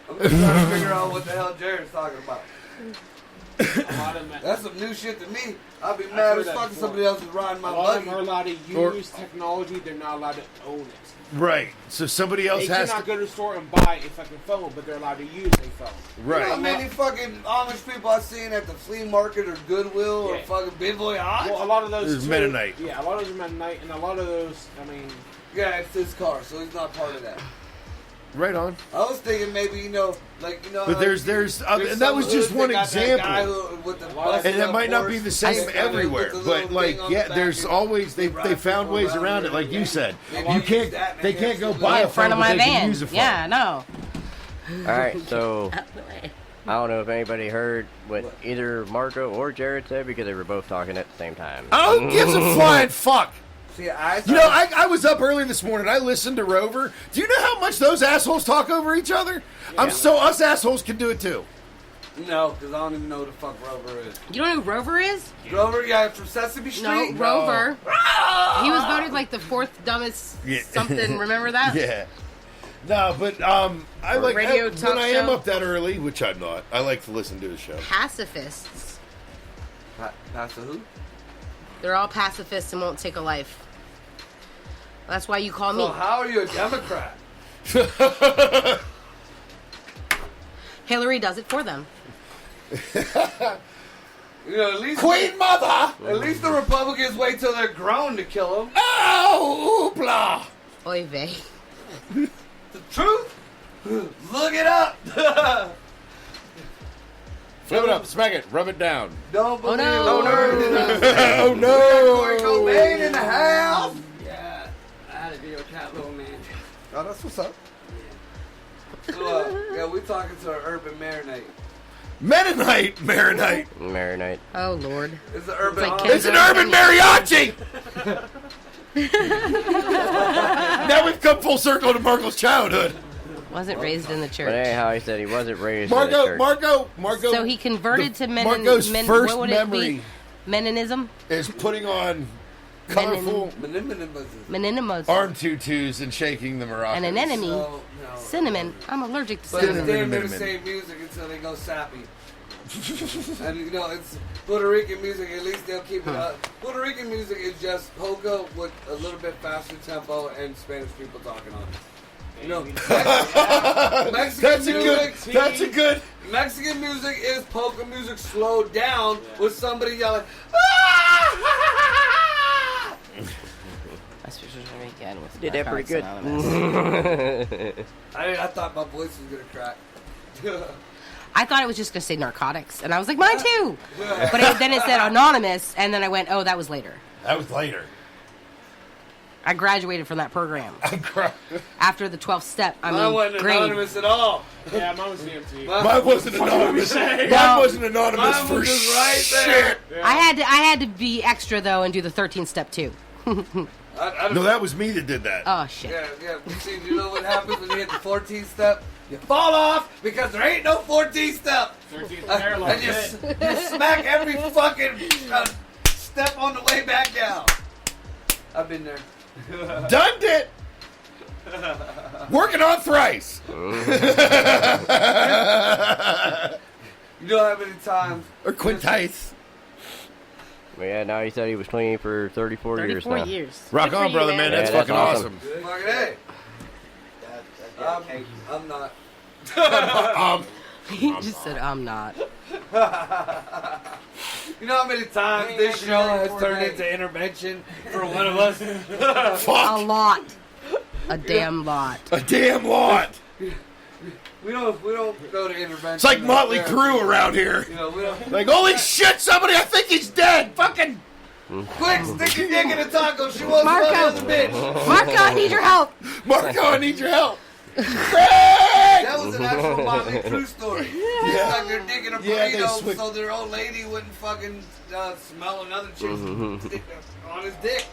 I'm just trying to figure out what the hell Jared's talking about. A lot of men, That's some new shit to me. I'd be I've mad heard as that fuck if before. somebody else is riding my a lot of them buggy. are allowed to use technology. They're not allowed to own it. Right. So somebody else They has cannot to. go to the store and buy a fucking phone, but they're allowed to use a phone. You know how Right. many fucking Amish people I've seen at the flea market or Goodwill or Yeah. fucking Big Boy Well, a lot of those This is too- Mennonite. Yeah, a lot of those are Mennonite, and a lot of those, I mean, Yeah, it's his car, so he's not part of that. Right on. I was thinking maybe, But there's and that was just one example. And that might not be the same everywhere, but like, yeah, there's always they found ways around it. Like you said, they can't go buy a In front phone, of but my they can van. use a phone. Yeah, no. All right, so I don't know if anybody heard what either Marco or Jared said because they were both talking at the same time. Oh, gives a flying fuck. See, I was up early this morning. I listened to Rover. Do you know how much those assholes talk over each other? Us assholes can do it too. No, because I don't even know who the fuck Rover is. You don't know who Rover is? Rover, yeah, from Sesame No, Street? Rover. He was voted like the fourth dumbest something. Remember that? Yeah. No, but I like Radio when talk I am show? up that early, which I'm not. I like to listen to the show. Pacifists. Pastor who? They're all pacifists and won't take a life. That's why you call me. So how are you a Democrat? Hillary does it for them. At least Queen Mother! At least the Republicans wait till they're grown to kill them. Oh, hoopla! Oy vey. The truth? Look it up. Flip it up, smack it, rub it down. Don't believe no. a word in a Oh no! Corey Cobain in the house. Yeah, I had a video chat, little man. Oh, that's what's up. So, yeah, we talking to an urban marinate. Mennonite, Maronite. Marinite. Oh Lord. It's an urban. It's like Amish. It's an urban mariachi. Now we've come full circle to Marco's childhood. Wasn't raised in the But church. anyhow, he said he wasn't raised in the church. Marco. So he converted to Marco's first what would memory it be? Mennonism? is putting on colorful Minimums. arm tutus and shaking the maracas. And an enemy, No. cinnamon. I'm allergic to But it's cinnamon. damn near the same music until they go sappy. And you know, it's Puerto Rican music, at least they'll keep it up. Puerto Rican music is just polka with a little bit faster tempo and Spanish people talking on it. You know, That's a good. Mexican music is polka music slowed down with somebody yelling, That's what you're again with Did that pretty good. I thought my voice was gonna crack. I thought it was just going to say narcotics, and I was like, mine too. But then it said anonymous, and then I went, oh, that was later. That was later. I graduated from that program. After the 12th step, Mine wasn't grade. anonymous at all. Yeah, mine was DMT. Mine wasn't anonymous. Mine wasn't anonymous Mine for was just right there. shit. Yeah. I had to be extra, though, and do the 13th step, too. No, that was me that did that. Oh, shit. Yeah. See, you know what happens when you hit the 14th step? You fall off because there ain't no 14th step. 13th And paralyzed. you smack every fucking step on the way back down. I've been there. Done it. Working on thrice. You know how many times? Or quintice. Well, yeah, now he said he was clean for 34 years 34 now. years. Rock Good on, for you, brother, man. Yeah, That's that's fucking awesome. Fucking hey. I'm not. He just said, I'm not. You know how many times this show has turned into intervention for one of us? A Fuck. lot. A damn lot. A damn lot. We don't go to intervention. It's like Motley Yeah. Crue around here. You know, we don't. Like, holy shit, somebody, I think he's dead. Fucking. Quick, stick your dick in a taco. She wants Marco. the other bitch. Marco, I need your help. Marco, I need your help. That was an actual Motley Crue story. They stuck their dick in a Yeah, they burrito switched. so their old lady wouldn't fucking smell another chick's dick on his dick.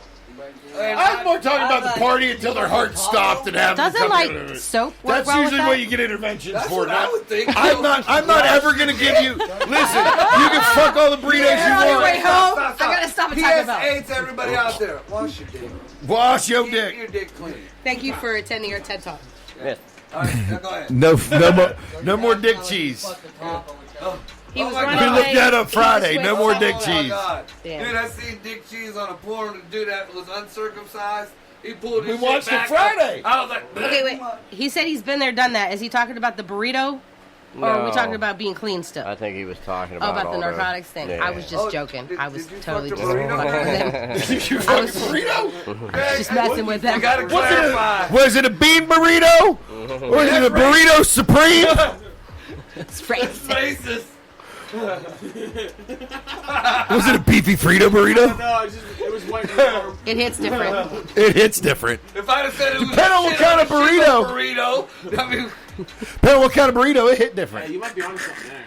And I'm more talking about the party until their heart stopped and have them Doesn't, come like, in. soap work That's well with usually that? what you get interventions That's for. what I would think. I'm not ever gonna give you. Listen, you can fuck all the burritos You're on you your way want. home. I gotta stop at Taco Bell. PSA to everybody out there. Wash your dick. Wash your Keep dick. your dick clean. Thank you for attending our TED Talk. Yes. All right, now go ahead. No more dick cheese. He was my running God. We looked away. that up Friday. No more dick Oh my cheese. God. Damn. Dude, I seen dick cheese on a porn. The dude that was uncircumcised. He pulled his We shit watched it back Friday. up. I was like, Okay, wait. He said he's been there, done that. Is he talking about the burrito? Or are we No. talking about being clean still? I think he was talking Oh, about about all the narcotics thing. Yeah. I was just Oh, joking. did- I was did you totally fuck just the fucking burrito? with him. You fucking burrito? Just messing with You them. gotta clarify. Was it a bean burrito? Or is it a burrito supreme? It's racist. Racist. Was it a beefy Frito burrito? No, it was white uniform. It hits different. It hits different. If I'd have said it was Depending on what shit kind on of a shit burrito. burrito, I mean, Depending on what kind of burrito, it hit Yeah, different. you might be onto something there.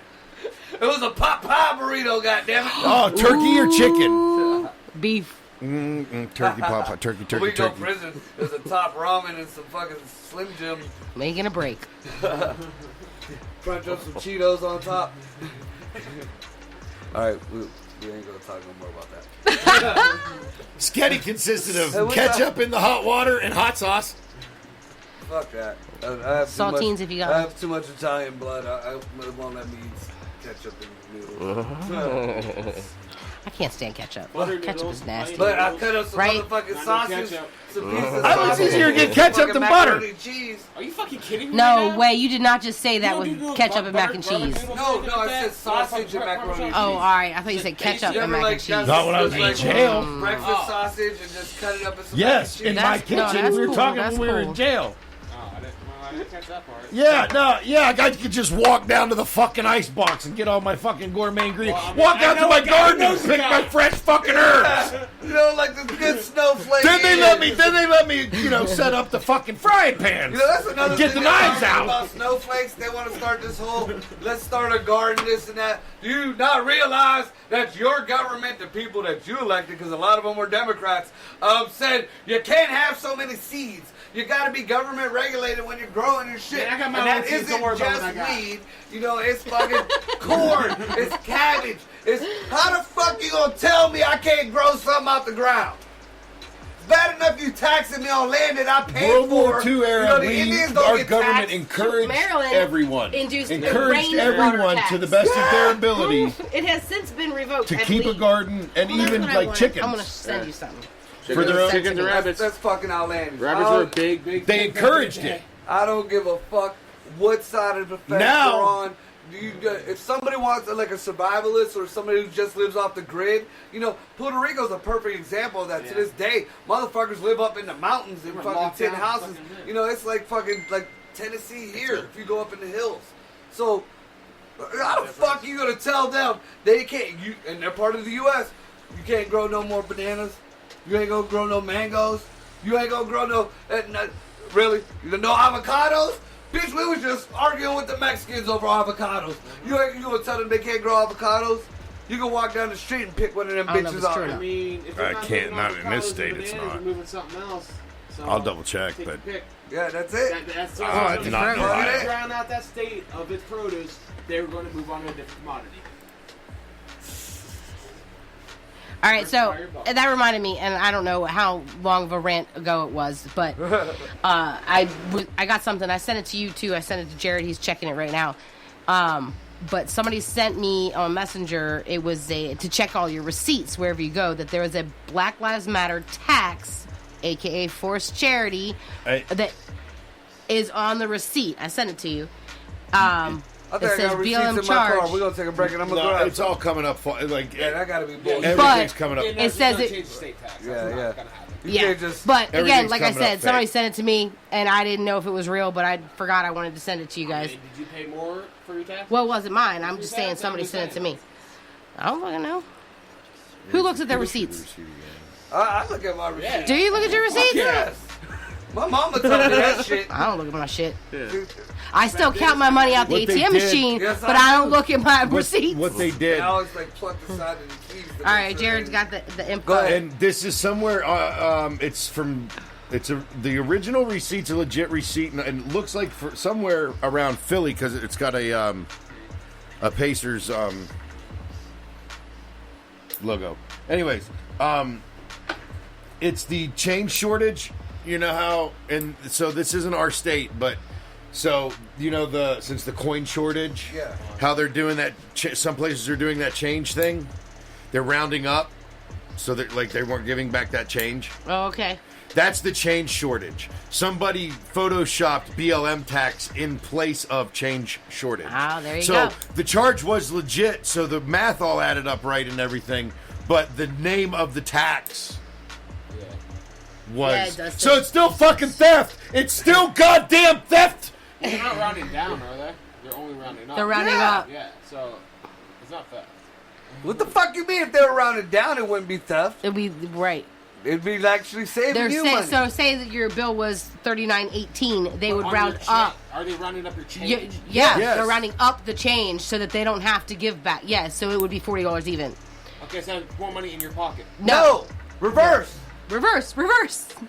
it was a pot pie burrito, goddammit. Oh, turkey or chicken? Beef. Turkey, pop, turkey, we turkey, go turkey. prison. There's a top ramen and some fucking Slim Jim. Making a break. Crunch up some Cheetos on top. All right, we ain't gonna talk no more about that. Sketty consisted Hey, of what's ketchup in the hot water and hot sauce. Fuck that. I have too Saltines much, if you got I them. have too much Italian blood. It won't let me eat ketchup and noodles. I can't stand ketchup. Butter Ketchup noodles, is nasty. But I cut up some Right. motherfucking I sausage, know ketchup. some pieces of I think it's sausage, easier to get and ketchup fucking than butter. macaroni and cheese. Are you fucking kidding me? No right now? way, you did not just say that You with don't do ketchup and mac butter- and garlic cheese. noodles No, and I that? said sausage and macaroni and cheese. Oh, alright. I thought you said ketchup You and ever mac and cheese. Not when I was in jail. Breakfast sausage and just cut it up in some Yes, mac in and my cheese. That's- no, kitchen. that's We were cool, talking that's when we were cool. in jail. Oh, I didn't catch that part. Yeah, no, yeah, I could just walk down to the fucking ice box and get all my fucking gourmet ingredients. Well, I mean, walk I out to know my a guy garden who and knows a pick guy. my fresh fucking herbs. You know, like the good snowflake. Then they let me, set up the fucking frying pans. You know, that's another Get thing the they're knives talking out. about snowflakes. They want to start this whole, let's start a garden, this and that. Do you not realize that your government, the people that you elected, because a lot of them were Democrats, said you can't have so many seeds. You got to be government regulated when you're growing your shit. Man, I got my and own that seeds. Don't isn't worry about just what I got. weed. You know, it's fucking corn. It's cabbage. It's how the fuck you gonna tell me I can't grow something out the ground? bad enough you taxing me on land that I paid World War for. II era, You know, the Indians don't our get government taxed. encouraged Maryland everyone. encouraged everyone rainwater to the tax. best of their ability It has since been revoked. to I keep a believe. garden and Well, that's even what I like want. chickens. I'm gonna send you something. For their own chickens and rabbits. That's fucking outlandish. Rabbits are big. They encouraged it. I don't give a fuck what side of the fence Now- you're on. If somebody wants like a survivalist or somebody who just lives off the grid, you know, Puerto Rico's a perfect example of that. Yeah. To this day, motherfuckers live up in the mountains in We're fucking locked tin down, houses. fucking live. You know, it's like fucking like Tennessee here if you go up in the hills. So how the fuck you gonna tell them they can't? And they're part of the U.S. You can't grow no more bananas. You ain't gonna grow no mangoes. You ain't gonna grow no really. You know, no avocados. Bitch, we was just arguing with the Mexicans over avocados. You ain't gonna tell them they can't grow avocados? You can walk down the street and pick one of them I don't know if bitches it's off. true or I not. mean, if I they're not can't- moving not in this avocados state, and it's bananas, not. they're moving something else. So I'll double check, take but your pick. Yeah, that's it. That's I did not know If that. they drown out that state of its produce, they're going to move on to a different commodity. All right, so that reminded me, and I don't know how long of a rant ago it was, but I got something. I sent it to you too. I sent it to Jared. He's checking it right now. But somebody sent me on Messenger. It was to check all your receipts wherever you go. That there was a Black Lives Matter tax, aka forced charity, that is on the receipt. I sent it to you. I think I got receipts in my car. We're gonna take a break and I'm gonna grab it's all coming up. Like Yeah, that gotta be bullshit. everything's But coming up. it says it. Change the state tax. Yeah, That's yeah. not gonna happen. You Yeah, can't just. but again, Everything's like I coming up said, somebody fake. sent it to me, and I didn't know if it was real, but I forgot I wanted to send it to you guys. Did you pay more for your tax? Well, it wasn't mine. I'm just saying somebody sent it to me. I don't fucking know. Who looks at their receipts? I look at my receipts. Do you look at your receipts? Yes. My mama told me that shit. I don't look at my shit. I still count my money out the What they ATM did- machine, Yes, but I I don't do. look at my receipts. What they did. I always like pluck the side of the keys. All right, Jared's got the info. Go ahead. And this is somewhere. It's from. The original receipt's a legit receipt, and it looks like for somewhere around Philly because it's got a Pacers logo. Anyways, it's the change shortage. You know how, and so this isn't our state, but so you know since the coin shortage, Yeah. how they're doing that. Some places are doing that change thing. They're rounding up, so that like they weren't giving back that change. Oh, okay. That's the change shortage. Somebody photoshopped BLM tax in place of change shortage. Ah, there you so go. the charge was legit, so the math all added up right and everything, but the name of the tax was. Yeah, it does so say- it's still fucking theft. It's still goddamn theft. They're not rounding down, are they? They're only rounding up. They're rounding Yeah. up. Yeah, so it's not theft. What the fuck you mean if they were rounded down it wouldn't be theft? It'd be right. It'd be actually saving They're you say, money. so say that your bill was $39.18, they would On round your up. Are they rounding up your Yeah, change? Yes. they're rounding up the change so that they don't have to give back. Yes, so it would be $40 even. Okay, so more money in your pocket. No, reverse. Reverse.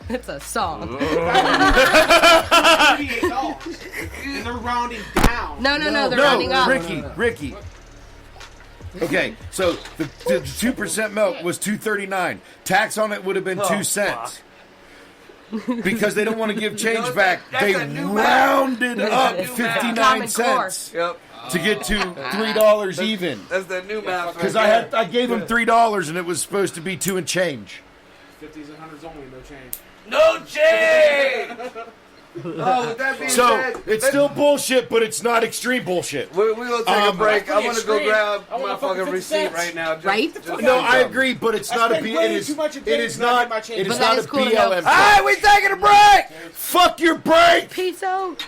It's a song. $38. And they're rounding down. No, they're rounding up. Ricky. Okay, so the 2% milk was $2.39. Tax on it would have been 2 cents. Because they don't want to give change back, that's they a new math. rounded up new math. 59 Common Core. cents Yep. to get to $3 even. That's the new math. Because right I gave them $3 and it was supposed to be 2 and change. 50s and 100s only, no change. No change. Oh, with that being So said, it's still bullshit, but it's not extreme bullshit. we're gonna take a break. that's I'm gonna go pretty grab extreme. I my want fucking fucking 50 receipt cents. right now. Just, Right? just No, do I something. agree, but it's I not a spend B. way It is. too much in It is things not not. get my change. It is But that not is a cool to BLM. know. All right, we taking a break. Fuck your break. Peace out.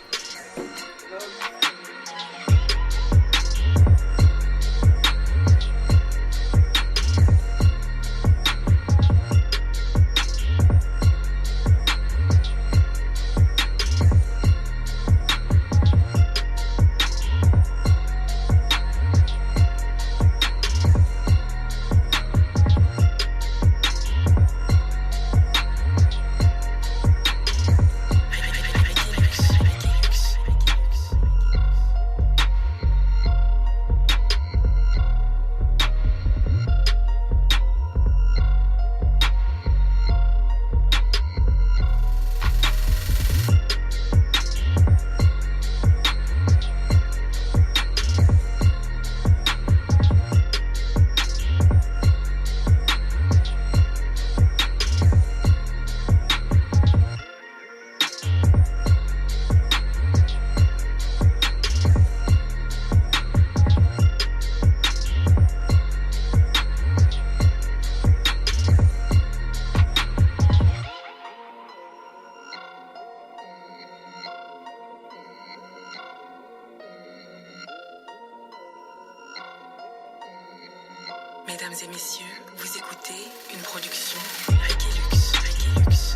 Mesdames et messieurs, vous écoutez une production Requilux. Requilux.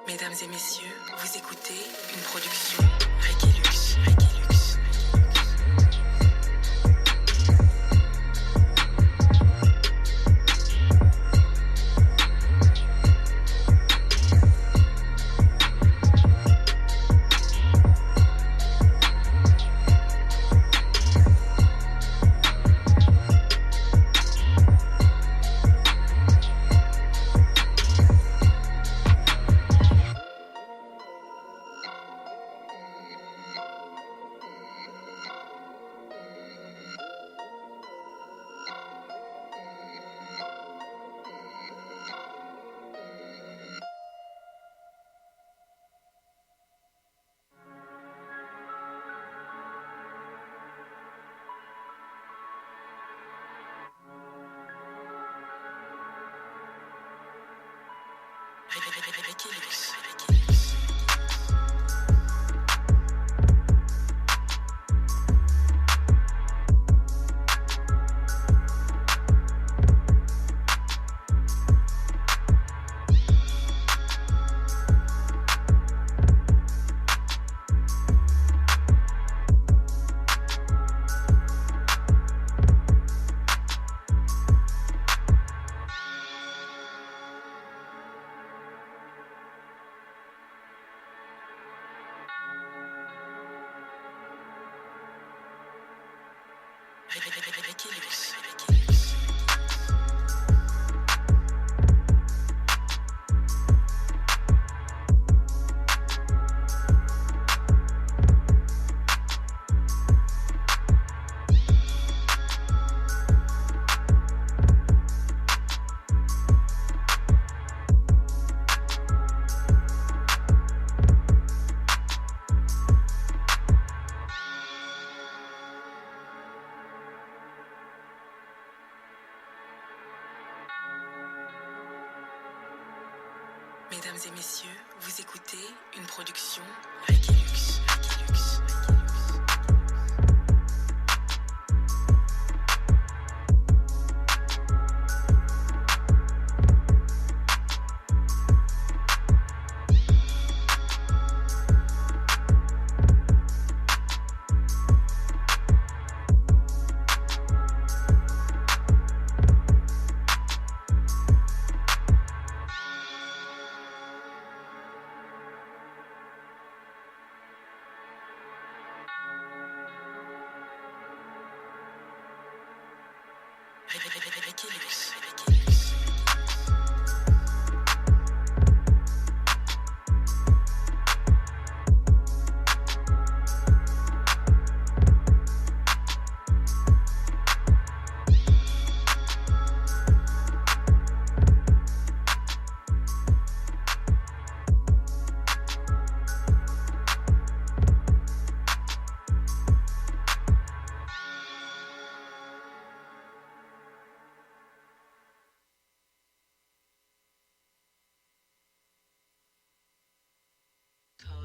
Mesdames et messieurs, vous écoutez une production Requilux. Requilux. Requilux. Requilux. Mesdames et messieurs, vous écoutez une production Requilux. Requilux. Requilux.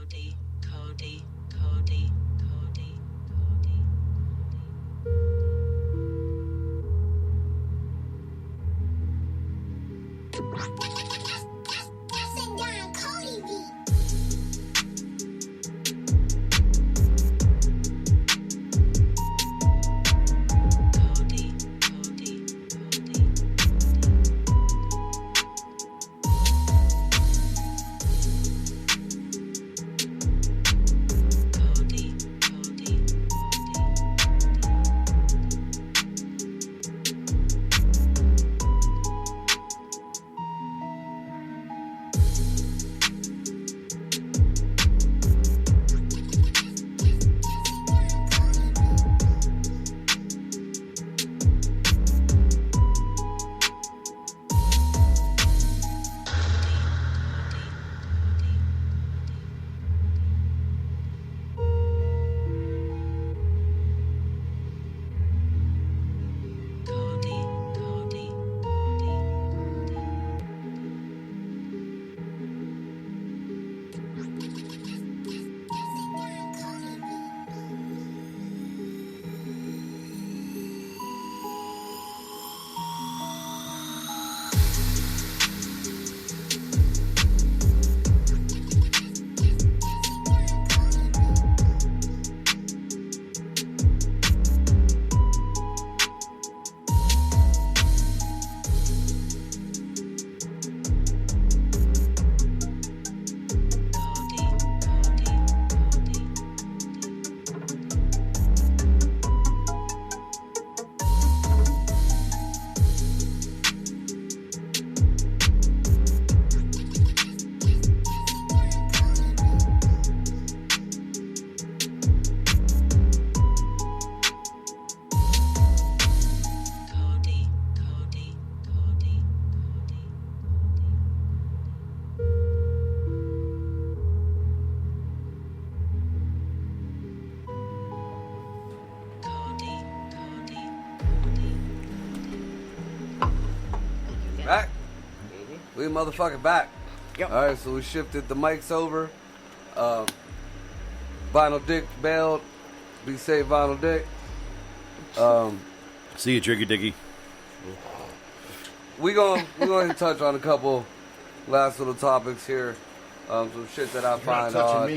Cody, Cody, Cody, Cody, Cody. Back? We motherfucking back. Yep. All right, so we shifted the mics over. Vinyl Dick bailed. Be safe, Vinyl Dick. See you, Trigger Diggy. We're going to touch on a couple last little topics here. Some shit that I find odd.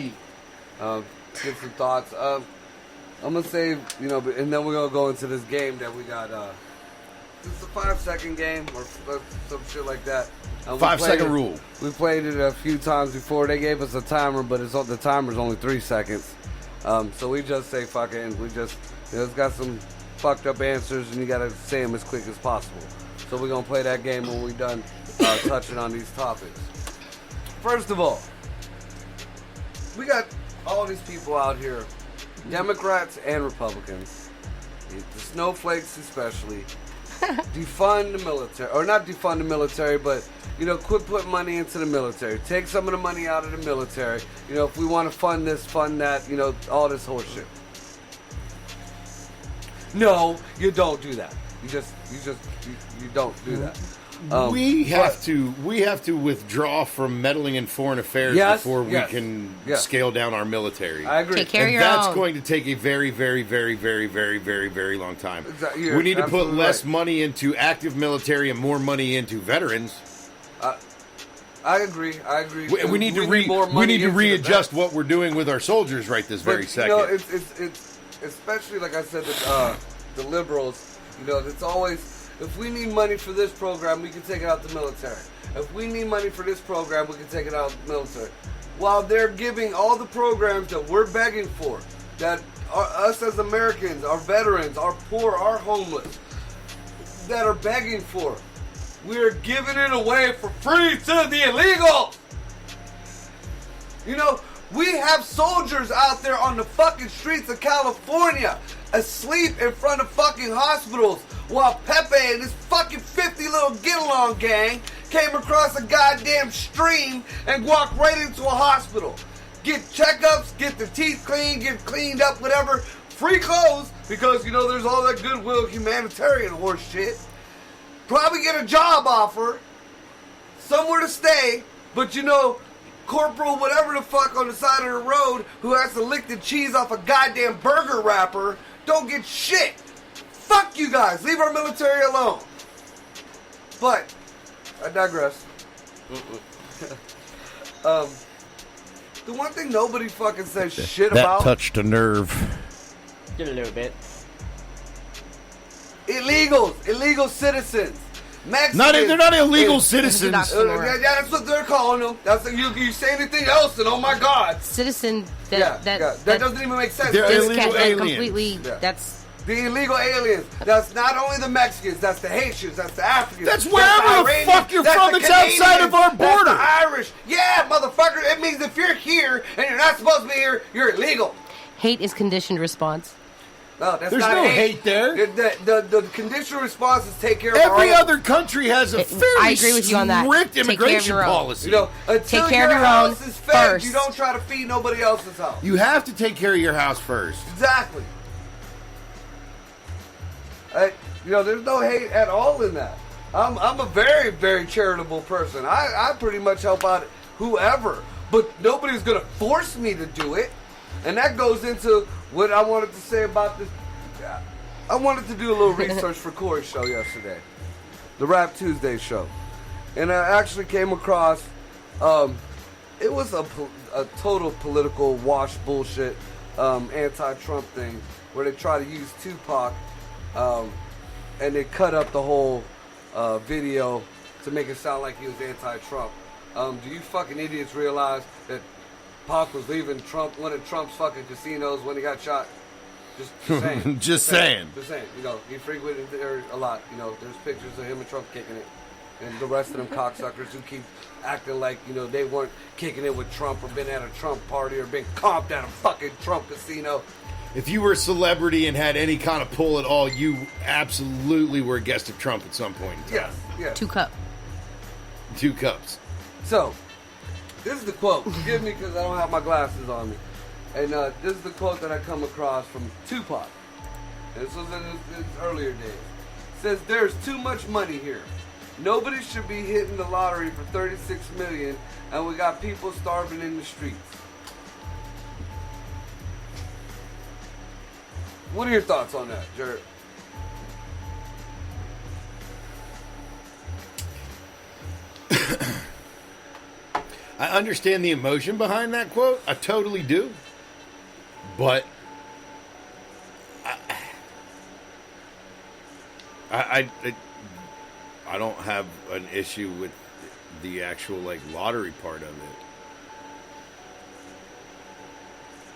Get some thoughts. I'm going to say, and then we're going to go into this game that we got. It's a 5-second game or some shit like that. 5-second rule. We played it a few times before. They gave us a timer, but the timer's only 3 seconds. So we just say fuck it, and we just, it's got some fucked up answers, and you got to say them as quick as possible. So we're going to play that game when we're done touching on these topics. First of all, we got all these people out here, Democrats and Republicans, the snowflakes especially, defund the military, or not defund the military, but, quit putting money into the military. Take some of the money out of the military. If we want to fund this, fund that, all this horse shit. No, you don't do that. You don't do that. We have to withdraw from meddling in foreign affairs before we can scale down our military. I agree. Take care of your that's own. going to take a very, very, very, very, very, very, very long time. You're We need to put absolutely less right. money into active military and more money into veterans. I agree. We need to more money into the readjust vets. what we're doing with our soldiers right this very But, second. it's especially like I said, the liberals. It's always, if we need money for this program, we can take it out the military. If we need money for this program, we can take it out the military. While they're giving all the programs that we're begging for, that us as Americans, our veterans, our poor, our homeless, that are begging for, we're giving it away for free to the illegals. We have soldiers out there on the fucking streets of California asleep in front of fucking hospitals while Pepe and his fucking 50 little get-along gang came across a goddamn stream and walked right into a hospital. Get checkups, get their teeth cleaned, get cleaned up, whatever. Free clothes, because, there's all that goodwill humanitarian horse shit. Probably get a job offer, somewhere to stay, but Corporal whatever the fuck on the side of the road who has to lick the cheese off a goddamn burger wrapper don't get shit. Fuck you guys. Leave our military alone. But I digress. The one thing nobody fucking says shit about. touched a nerve. Get a little bit. Illegal citizens. Mexicans. They're not illegal citizens. That's what they're calling them. That's you say anything else, and oh my god. Citizen That doesn't even make sense. They're illegal discount- aliens. completely. Yeah. That's The illegal aliens. That's not only the Mexicans. That's the Haitians. That's the Africans. That's wherever the Iranians, fuck you're from. the It's outside of our Canadians, border. That's the Irish. Yeah, motherfucker. It means if you're here and you're not supposed to be here, you're illegal. hate is conditioned response. No, that's There's not no hate there. The conditional response is take care of Every our own. other country has a fairly I agree with you on that. strict Take care of immigration your own. policy. Until Take care of your your own house is fed, first. you don't try to feed nobody else's house. You have to take care of your house first. Exactly. There's no hate at all in that. I'm a very, very charitable person. I pretty much help out whoever, but nobody's gonna force me to do it. And that goes into what I wanted to say about this. I wanted to do a little research for Corey's show yesterday, the Rap Tuesday show, and I actually came across. It was a total political wash bullshit, anti-Trump thing where they try to use Tupac. And they cut up the whole video to make it sound like he was anti-Trump. Do you fucking idiots realize that Pac was leaving one of Trump's fucking casinos when he got shot? Just saying. Just saying. Just saying. He frequented there a lot. There's pictures of him and Trump kicking it. And the rest of them cocksuckers who keep acting like, they weren't kicking it with Trump or been at a Trump party or been comped at a fucking Trump casino. If you were a celebrity and had any kind of pull at all, you absolutely were a guest of Trump at some point in time. Yeah. 2 cup. 2 cups. So, this is the quote. Forgive me because I don't have my glasses on me. And this is the quote that I come across from Tupac. And this was in his earlier days. It says, "There's too much money here. Nobody should be hitting the lottery for $36 million, and we got people starving in the streets. What are your thoughts on that, Jared? I understand the emotion behind that quote. I totally do. But I don't have an issue with the actual like lottery part of it.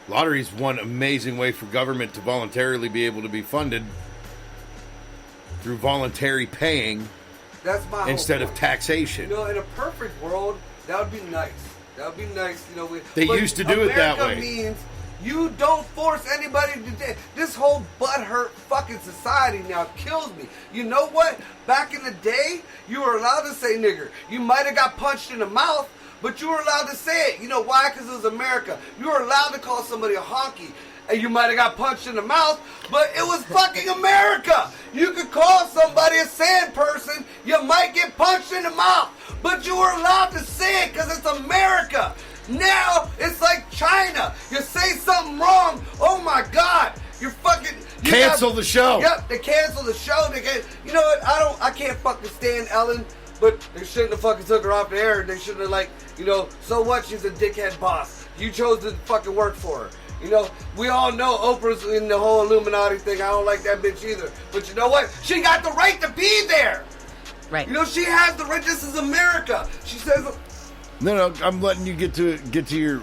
Lottery is one amazing way for government to voluntarily be able to be funded through voluntary paying. That's my instead whole of point. taxation. You know, in a perfect world, that would be nice. That would be nice. You know, They used to do it that way. America means you don't force anybody to do. This whole butthurt fucking society now kills me. You know what? Back in the day, you were allowed to say nigger. You might have got punched in the mouth, but you were allowed to say it. You know why? Because it was America. You were allowed to call somebody a honky. And you might have got punched in the mouth, but it was fucking America. You could call somebody a sand person, you might get punched in the mouth, but you were allowed to say it because it's America. Now it's like China. You say something wrong, oh my God, you're fucking cancel the show. Yep, they cancel the show. You know what? I can't fucking stand Ellen. But they shouldn't have fucking took her off the air. They shouldn't have, like, you know, so what? She's a dickhead boss. You chose to fucking work for her. You know, we all know Oprah's in the whole Illuminati thing. I don't like that bitch either. But you know what? She got the right to be there. Right. You know, she has the right. This is America. She says... No, I'm letting you get to your...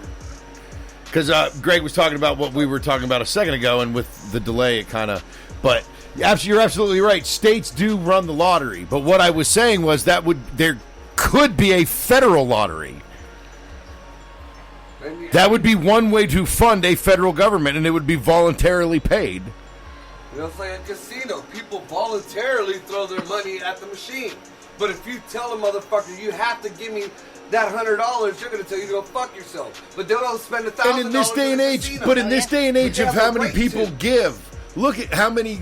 Because Greg was talking about what we were talking about a second ago, and with the delay, it kind of... But you're absolutely right. States do run the lottery. But what I was saying was there could be a federal lottery. That would be one way to fund a federal government, and it would be voluntarily paid. You know, it's like a casino. People voluntarily throw their money at the machine. But if you tell a motherfucker you have to give me that $100, you're going to tell you to go fuck yourself. But they don't spend $1,000. And in this day and age, of how many people give, look at how many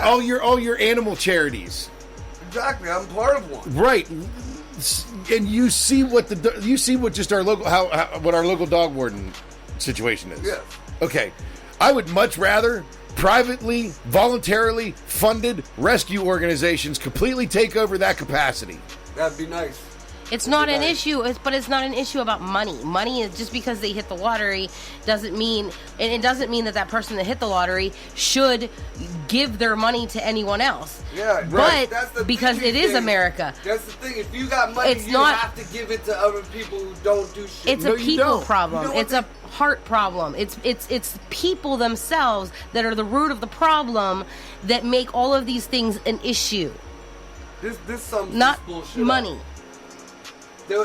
all your animal charities. Exactly, I'm part of one. Right. And you see what just our local what our local dog warden situation is. Yeah. Okay. I would much rather privately, voluntarily funded rescue organizations completely take over that capacity. That'd be nice. It's not an issue, but it's not an issue about money. Money is just because they hit the lottery doesn't mean, and it doesn't mean that person that hit the lottery should give their money to anyone else. Yeah, right. But because it is America. That's the thing. If you got money, you have to give it to other people who don't do shit. It's a people problem. It's a heart problem. It's people themselves that are the root of the problem that make all of these things an issue. This sums not this bullshit money. Up.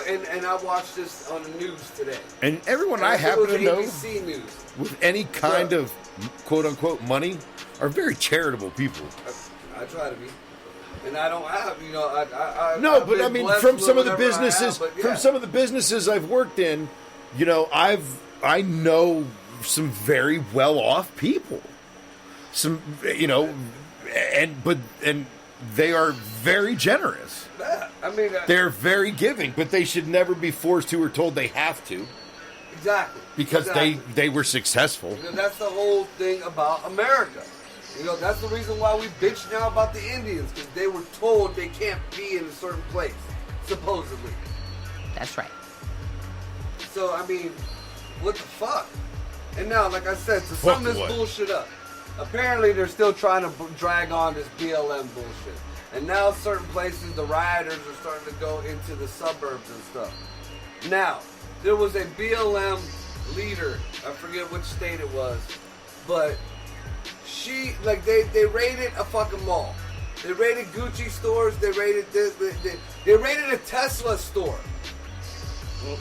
And I watched this on the news today. And everyone I happen to know ABC News. with any kind of quote-unquote money are very charitable people. I try to be. And I don't have, I mean, from some of the businesses I've worked in, you know, I know some very well-off people. Some, you know, and they are very generous. I mean, they're very giving, but they should never be forced to or told they have to. Exactly. Because they were successful. You know, that's the whole thing about America. You know, that's the reason why we bitch now about the Indians, because they were told they can't be in a certain place, supposedly. That's right. So, I mean, what the fuck? And now, like I said, to sum this bullshit up, apparently they're still trying to drag on this BLM bullshit. And now certain places, the rioters are starting to go into the suburbs and stuff. Now, there was a BLM leader, I forget which state it was, but she, they raided a fucking mall. They raided Gucci stores, they raided they raided a Tesla store.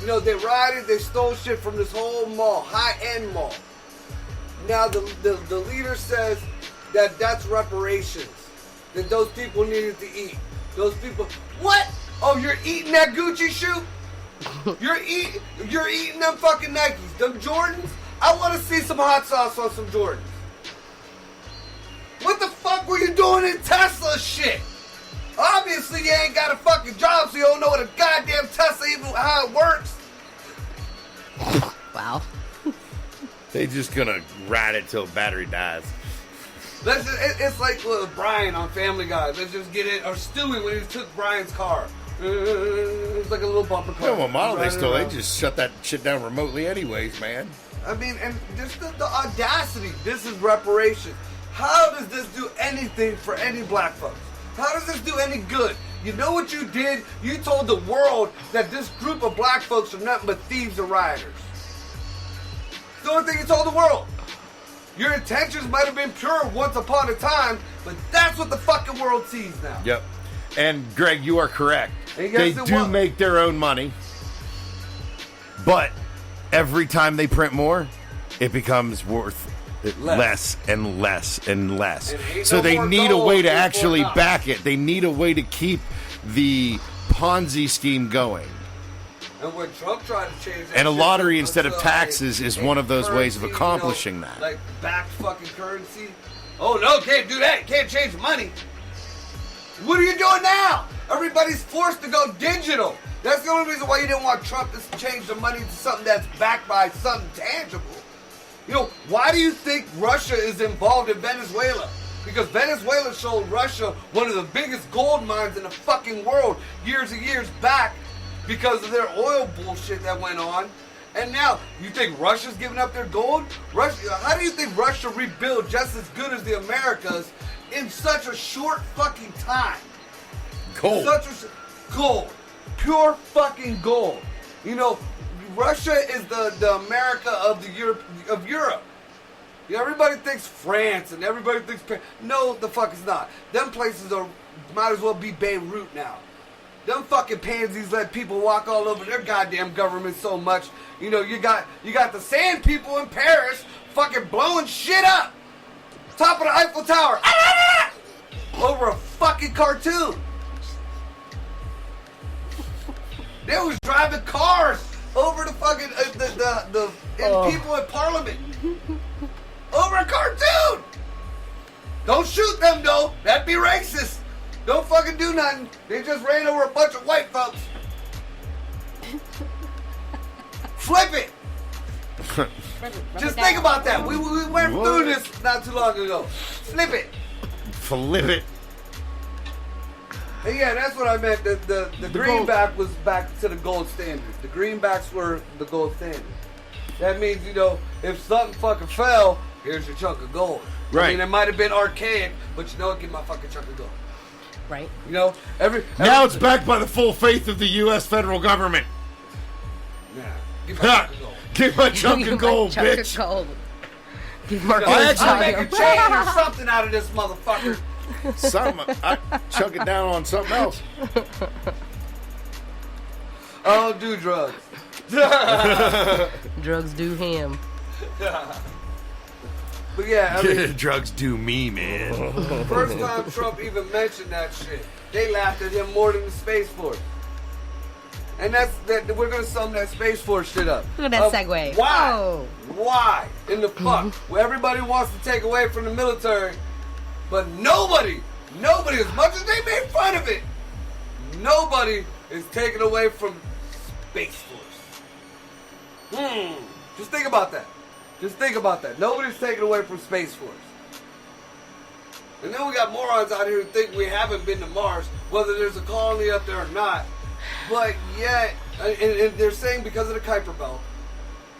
You know, they rioted, they stole shit from this whole mall, high-end mall. Now, the leader says that that's reparations. That those people needed to eat. Those people... What? Oh, you're eating that Gucci shoe? You're eating them fucking Nikes. Them Jordans? I want to see some hot sauce on some Jordans. What the fuck were you doing in Tesla shit? Obviously, you ain't got a fucking job, so you don't know what a goddamn Tesla even how it works. Wow. They just gonna ride it till battery dies. It's like Brian on Family Guy. Let's just get it. Or Stewie when he took Brian's car. It's like a little bumper car. Yeah, well, model they just shut that shit down remotely anyways, man. I mean, and just the audacity. This is reparations. How does this do anything for any black folks? How does this do any good? You know what you did? You told the world that this group of black folks are nothing but thieves and rioters. It's the only thing you told the world. Your intentions might have been pure once upon a time, but that's what the fucking world sees now. Yep. And Greg, you are correct. And They guess do what? make their own money, but every time they print more, it becomes worth less and less and less. And ain't So no they more need a gold way to before actually now. back it. They need a way to keep the Ponzi scheme going. And when Trump tried to change that And a shit, lottery it instead was, of taxes is one of those ways of currency, accomplishing that. Like backed fucking currency. Oh no, can't do that. Can't change money. What are you doing now? Everybody's forced to go digital. That's the only reason why you didn't want Trump to change the money to something that's backed by something tangible. You know, why do you think Russia is involved in Venezuela? Because Venezuela showed Russia one of the biggest gold mines in the fucking world years and years back because of their oil bullshit that went on. And now, you think Russia's giving up their gold? How do you think Russia rebuilt just as good as the Americas in such a short fucking time? Gold. Gold. Pure fucking gold. You know, Russia is the America of Europe. You know, everybody thinks France and everybody thinks no, the fuck it's not. Them places might as well be Beirut now. Them fucking pansies let people walk all over their goddamn government so much. You know, you got the sand people in Paris fucking blowing shit up. Top of the Eiffel Tower. Over a fucking cartoon. They was driving cars over the fucking people in Parliament. Over a cartoon. Don't shoot them though. That'd be racist. Don't fucking do nothing. They just ran over a bunch of white folks. Flip it. Just think about that. We went through this not too long ago. Flip it. Flip it. And yeah, that's what I meant. The greenback was back to the gold standard. The greenbacks were the gold standard. That means, you know, if something fucking fell, here's your chunk of gold. Right. I mean, it might have been archaic, but you know what? Give my fucking chunk of gold. Right. You know, Now it's backed by the full faith of the U.S. federal government. Nah, give my chunk of gold. Give my chunk of gold, Chunk of bitch. gold. Give Mark I'll make a chain or something out of this motherfucker. I chunk it down on something else. I don't do drugs. Drugs do him. But yeah, I mean, Drugs do me, man. first time Trump even mentioned that shit, they laughed at him more than the Space Force. And we're gonna sum that Space Force shit up. Look at that segue. Why? Oh. Why in the fuck? Where everybody wants to take away from the military, but nobody, as much as they made fun of it, nobody is taking away from Space Force. Just think about that. Just think about that. Nobody's taking away from Space Force. And then we got morons out here who think we haven't been to Mars, whether there's a colony up there or not. But yet, and they're saying because of the Kuiper Belt,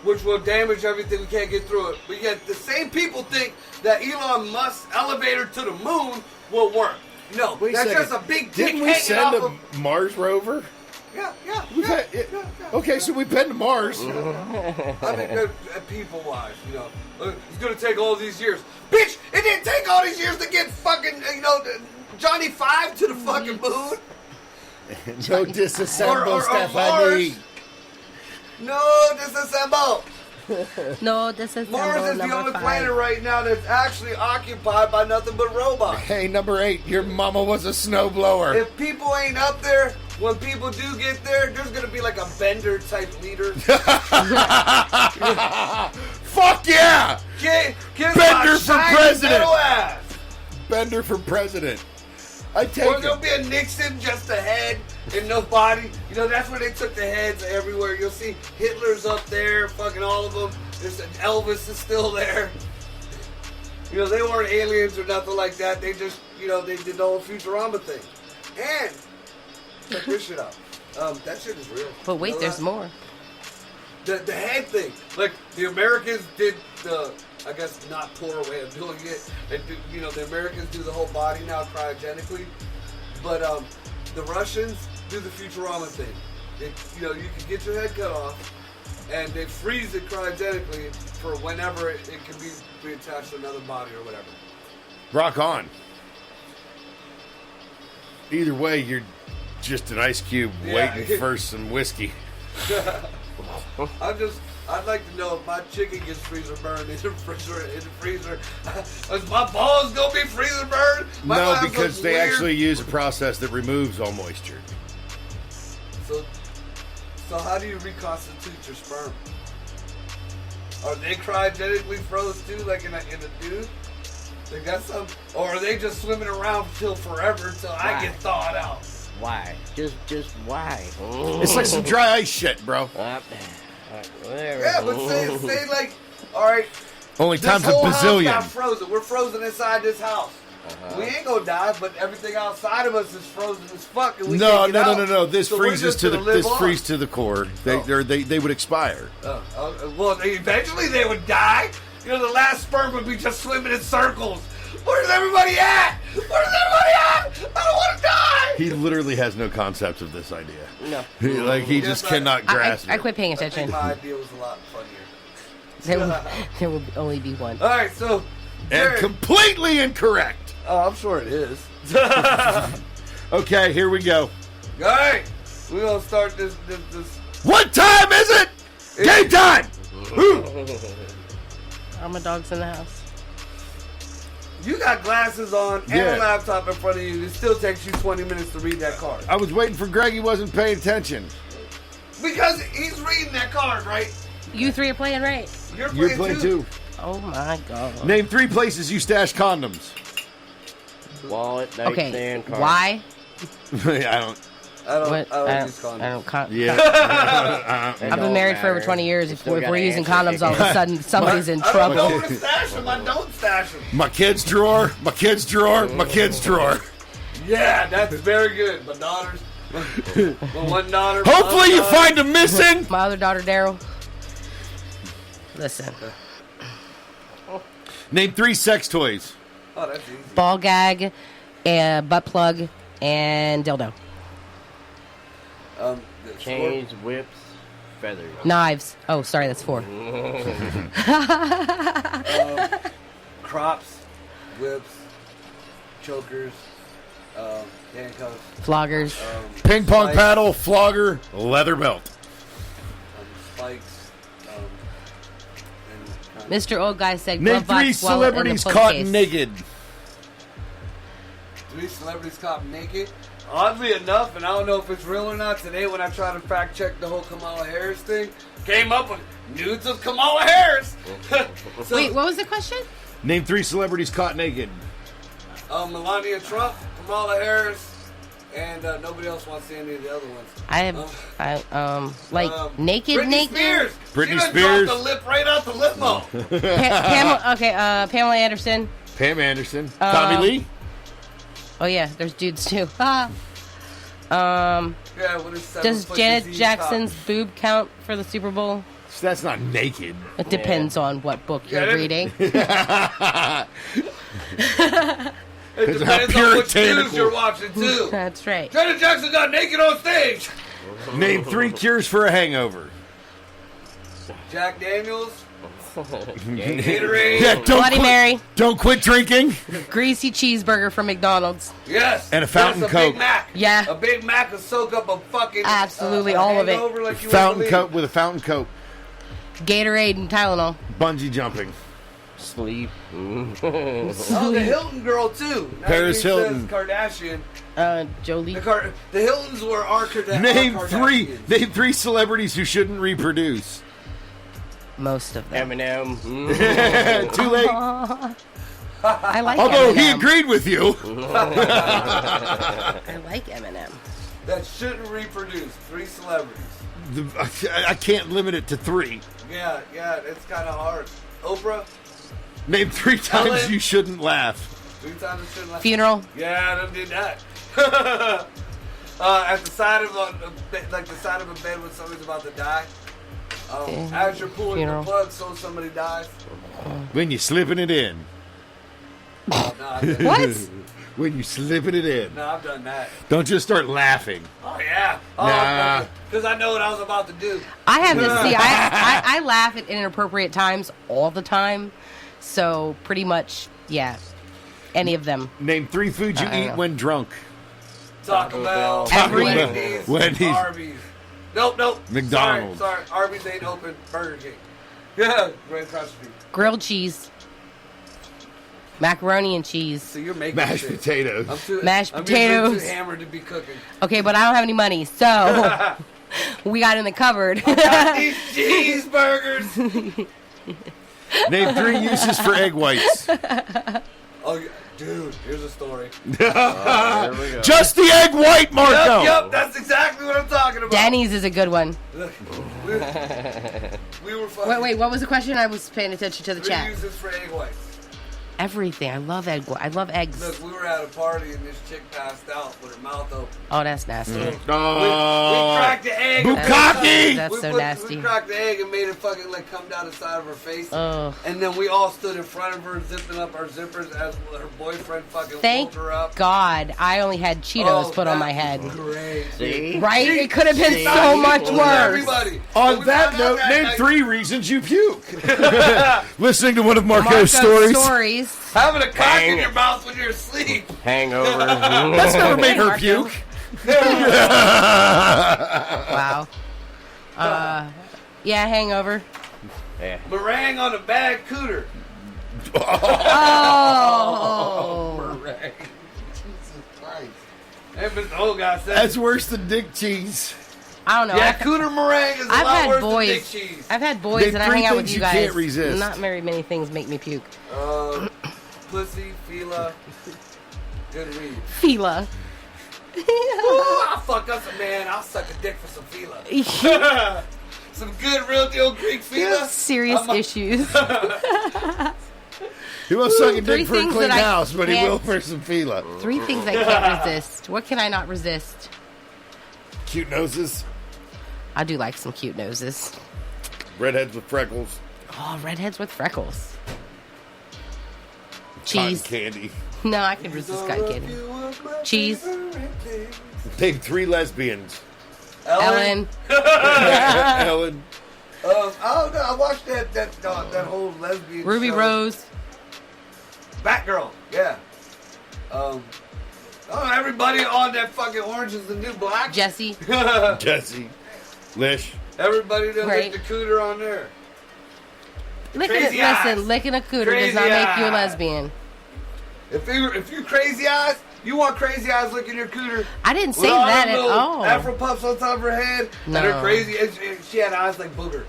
which will damage everything, we can't get through it. But yet, the same people think that Elon Musk's elevator to the moon will work. No, Wait a that's second. just a big dick Didn't we hanging send off a of... Mars rover? Yeah. Okay, so we've been to Mars. I mean, people-wise, you know, it's gonna take all these years. Bitch, it didn't take all these years to get fucking, you know, Johnny Five to the fucking moon. No disassemble, Or Stephanie. No disassemble. No, this is Mars is the number only 5. planet right now that's actually occupied by nothing but robots. Hey, number 8, your mama was a snowblower. If people ain't up there, when people do get there, there's gonna be like a Bender type leader. Fuck yeah! Kiss Bender my for shiny president. metal ass. Bender for president. I take Or there'll it. be a Nixon, just a head and no body. You know, that's where they took the heads everywhere. You'll see Hitler's up there, fucking all of them. There's Elvis is still there. You know, they weren't aliens or nothing like that. They just, you know, they did the whole Futurama thing. And check this shit out. That shit is real. But wait, You know there's that? more. The head thing. Like, the Americans did the, I guess, not poor way of doing it. And, you know, the Americans do the whole body now cryogenically. But the Russians do the Futurama thing. You know, you can get your head cut off, and they freeze it cryogenically for whenever it can be attached to another body or whatever. Rock on. Either way, you're just an ice cube Yeah. waiting for some whiskey. I'd like to know if my chicken gets freezer burned in the freezer. Is my balls gonna be freezer burned? My No, balls because look they weird. actually use a process that removes all moisture. So how do you reconstitute your sperm? Are they cryogenically froze too, like in a dude? They got some, or are they just swimming around till forever till I get thawed out? Why? Just why? It's like some dry ice shit, bro. Whatever. Yeah, but say like, all right, Only this times a whole house bazillion. got frozen. We're frozen inside this house. We ain't gonna die, but everything outside of us is frozen as fuck. And we No, can't get no, out. no, no, no. This So we're freezes just to the gonna live this on. freeze to the core. They would expire. Well, eventually they would die. You know, the last sperm would be just swimming in circles. Where's everybody at? Where's everybody at? I don't want to die. He literally has no concept of this idea. No. He Yes, just I- cannot grasp I it. quit paying I think attention. my idea was a lot funnier. There will only be one. All right, so And Jared- completely incorrect. oh, I'm sure it is. Okay, here we go. All right, we're gonna start this. What time is it? Game time! All my dogs in the house. You got glasses on and Yeah. a laptop in front of you. It still takes you 20 minutes to read that card I was waiting for Greg. He wasn't paying attention. because he's reading that card, right? You three are playing right. You're You're playing too. Oh my god. Name 3 places you stash condoms. Wallet, Okay, nightstand, car. why? I don't. I don't. What? I don't use condoms. I don't. Yeah. It I've been don't married for over matter. 20 years. You If still we're gotta using answer condoms, all of a it. sudden somebody's in I don't know trouble. where to stash them. I don't stash them. My kid's drawer. My kid's drawer. My kid's drawer. Yeah, that's very good. My daughter's. My one daughter. my Hopefully other you daughter. find them missing. My other daughter, Daryl. Listen, Name 3 sex toys. Oh, that's easy. ball gag, butt plug, and dildo. The Chains, whips, feathers. Knives. Oh, sorry, that's 4. crops, whips, chokers, handcuffs, Floggers. Ping pong Spikes. paddle, flogger, leather belt. spikes, and Mr. Old Guy said Name glove box, 3 wallet, and celebrities the phone caught case. naked. 3 celebrities caught naked. Oddly enough, and I don't know if it's real or not, today when I tried to fact check the whole Kamala Harris thing, came up with nudes of Kamala Harris. So, Wait, what was the question? Name 3 celebrities caught naked. Melania Trump, Kamala Harris, and nobody else wants to see any of the other ones. Naked, Britney naked. Spears. Britney She done Spears. dropped the lip right out the limo. Pamela Anderson. Pam Anderson. Tommy Lee. Oh yeah, there's dudes too. Yeah, with his 7 Does foot Janet disease Jackson's boob count for the Super Bowl? So that's not naked. It depends on what book you're Yeah, reading. It It's depends how on which puritanical. news you're watching too. That's right. Janet Jackson got naked on stage. Name 3 cures for a hangover. Jack Daniels, Gatorade. Gatorade. Yeah, don't Bloody quit, Mary. Don't quit drinking. Greasy cheeseburger from McDonald's. Yes. And a Fountain Yes, Coke. Big Mac. Yeah. A Big Mac will soak up a fucking Absolutely, all of it. hangover like you Fountain wouldn't coat with a fountain coat. Gatorade and Tylenol. Bungee jumping. Sleep. believe. Oh, the Hilton girl too. Now Paris he says Hilton. Kardashian. Jolie. The Hiltons were our Name our 3. Kardashians. Name 3 celebrities who shouldn't reproduce. Most of them. Eminem. Too late. I like Although Eminem. he agreed with you. I like Eminem. That shouldn't reproduce 3 celebrities. I can't limit it to 3. Yeah, it's kind of hard. Oprah, Name 3 times Ellen. you shouldn't laugh. 3 times it shouldn't laugh. Funeral. Yeah, I done did that. At the side of the side of a bed when somebody's about to die. As you're pulling Funeral. the plug, so somebody dies. When you're slipping it in. Oh, no, I've done What? When you're slipping it in. No, I've done that. Don't just start laughing. Oh yeah. Oh, Nah. because I know what I was about to do. I have this. See, I laugh at inappropriate times all the time. So pretty much, yeah. Any of them. Name 3 foods you I don't eat know. when drunk. Taco Bell, Every- Wendy's. Arby's. Nope. McDonald's. Sorry. Arby's ain't open. Burger King. Yeah, right across the street. Grilled cheese. Macaroni and cheese. So you're making Mashed shit. potatoes. Mashed I'm potatoes. too hammered to be cooking. Okay, but I don't have any money, so we got in the cupboard. Got these cheeseburgers. Name 3 uses for egg whites. Oh, yeah. Dude, here's a story. There we go. Just the egg white, Marco. Yep, that's exactly what I'm talking about. Danny's is a good one. Look, we were fucking. Wait, what was the question? I was paying attention to the 3 chat. uses for egg whites. Everything. I love egg. I love eggs. Look, we were at a party and this chick passed out with her mouth open. Oh, that's nasty. We cracked the egg. Bukkake! That's so We nasty. cracked the egg and made it fucking like come down the side of her face. Oh. And then we all stood in front of her, zipping up our zippers as her boyfriend fucking Thank woke her up. God, I only had Cheetos Oh, put on that my head. was Great. See? Right? It could have been See? so much Told worse. Everybody. On And we that found out note, that name night, 3 reasons you puke. Listening to one of Marco's Marco's stories. stories. Having a cock in Hang- your mouth when you're asleep. Hangover. That's never made her Marco. puke. Wow. Yeah, hangover. Yeah. Meringue on a bad cooter. Oh. And Mr. Old guy said, That's worse than dick cheese. I don't know. yeah, cooter meringue is a I've lot had worse than dick boys. cheese. I've had boys Name and I 3 hang out with things you you guys. can't resist. Not very many things make me puke. Pussy, fila, good read. Fila. I'll fuck up some man. I'll suck a dick for some fila. Some good real deal Greek fila. Serious issues. He won't suck a 3 dick for a things clean that I house, but he can't- will for some fila. 3 things I can't resist. What can I not resist? Cute noses, I do like some cute noses. redheads with freckles, Oh, redheads with freckles. cotton Cheese. candy. No, I can resist cotton candy. Cheese. Name 3 lesbians. Ellen. Ellen. I don't know. I watched that whole lesbian Ruby show. Rose. Batgirl. Yeah. Everybody on that fucking Orange is the New Black. Jesse. Jesse. Lish. Everybody that Right. licked the cooter on there. Listen, eyes. licking a cooter Crazy does not make you a eyes. lesbian. If you crazy eyes, you want crazy eyes licking your cooter. I didn't say With all that them at little all. Afro puffs on top of her head. No. And her crazy. And she had eyes like booger.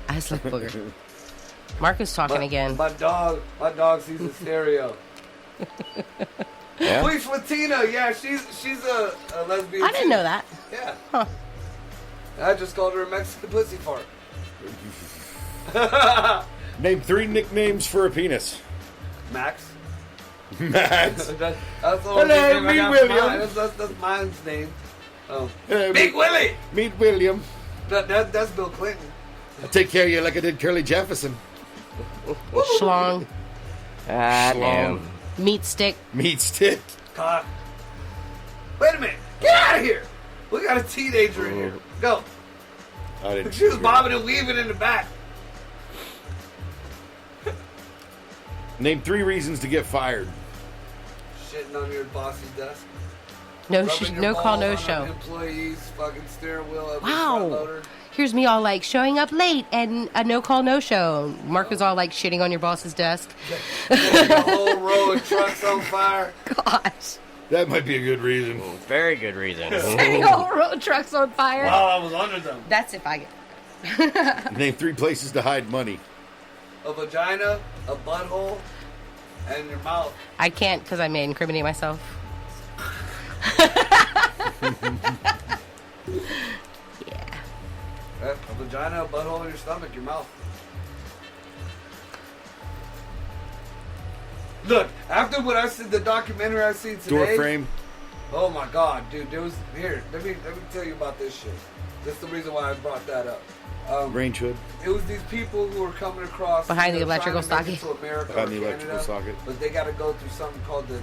Eyes like booger. Marcus talking again. My dog sees a stereo. Yeah. Please Latina, yeah, she's a lesbian. I didn't know that. Yeah. Huh. I just called her a Mexican pussy fart. Name 3 nicknames for a penis. Max. Max. That's the only Hello, name I me, got for William. mine. That's mine's name. Oh. Big Big Willie. Meet William. That's Bill Clinton. I'll take care of you like I did Curly Jefferson. Schlong. Ah, damn. Meat stick. Meat stick. Cock. Wait a minute. Get out of here. We got a teenager in here. Go. I didn't. She was bobbing and weaving in the back. Name 3 reasons to get fired. Shitting on your boss's desk. No, Rubbing your no call, balls no on show. an employee's fucking steering wheel of his front Wow. loader. Here's me all like showing up late and a no call, no show. Mark is all like shitting on your boss's desk. A whole row of trucks on fire. Gosh. That might be a good reason. Very good reason. Setting a whole row of trucks on fire. While I was under them. That's if I get. Name 3 places to hide money. A vagina, a butthole, and your mouth. I can't because I may incriminate myself. Yeah. A vagina, a butthole in your stomach, your mouth. Look, after what I said, the documentary I seen today. Door frame. Oh my God, dude! There was here. Let me tell you about this shit. That's the reason why I brought that up. Range hood. It was these people who were coming across Behind the electrical trying to make it socket. to America Behind or the electrical Canada, socket. but they got to go through something called the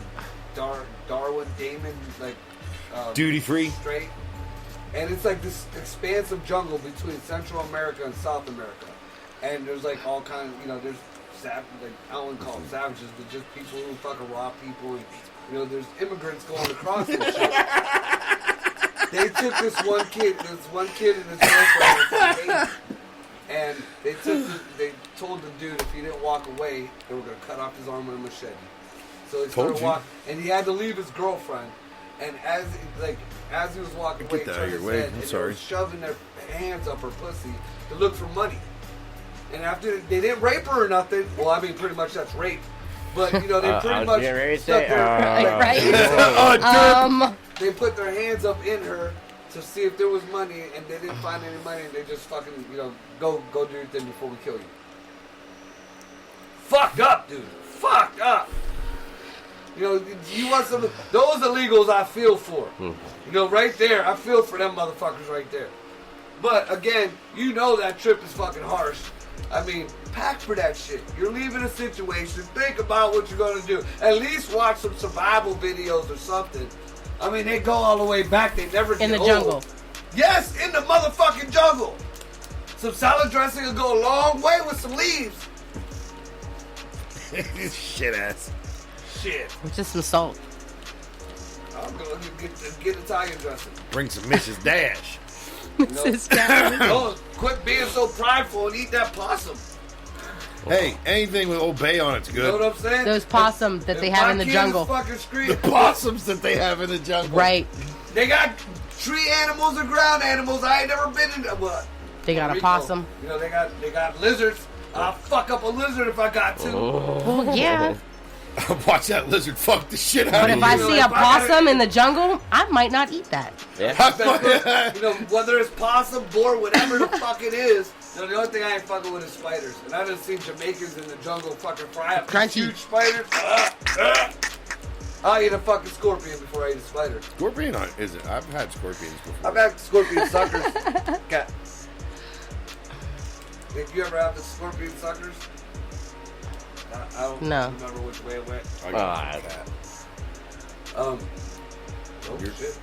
Darwin Damon Duty free. Strait, and it's like this expansive jungle between Central America and South America, and there's like all kinds. There's like I don't want to call them savages, but just people who fucking rob people, and there's immigrants going across and shit. They took this one kid and his girlfriend, and they told the dude if he didn't walk away, they were gonna cut off his arm with a machete. So he started walking, and he had to leave his girlfriend. And as he was walking away, he that out turned of your his way. head, I'm and they sorry. were shoving their hands up her pussy to look for money. And after they didn't rape her or nothing, well, I mean, pretty much that's rape. But they pretty much stuck they put their hands up in her to see if there was money, and they didn't find any money, and they just fucking go do your thing before we kill you. Fucked up, dude. Fucked up. You want some those illegals? I feel for. Right there, I feel for them motherfuckers right there. But again, that trip is fucking harsh. I mean, pack for that shit. You're leaving a situation. Think about what you're gonna do. At least watch some survival videos or something. I mean, they go all the way back. They never get In the old. jungle. Yes, in the motherfucking jungle. Some salad dressing will go a long way with some leaves. Shit ass. Shit. Just some salt. I'm gonna get Italian dressing. Bring some Mrs. Dash. Don't quit being so prideful and eat that possum. Hey, anything with Old Bay on it's good. You know what I'm saying? Those possums that they have in the jungle. The possums that they have in the jungle. Right. They got tree animals and ground animals. I ain't never been in what? They got a possum. They got lizards. I'll fuck up a lizard if I got to. Well, yeah. Watch that lizard fuck the shit out But of if you. I see a possum in the jungle, I might not eat that. Whether it's possum, boar, whatever the fuck it is. The only thing I ain't fucking with is spiders. And I done seen Jamaicans in the jungle fucking fry up Crunchy. huge spiders. I'll eat a fucking scorpion before I eat a spider. Scorpion is it? I've had scorpions before. I've had scorpion suckers. Cat. Did you ever have the scorpion suckers? I don't remember which way it went. I got that. Oh shit.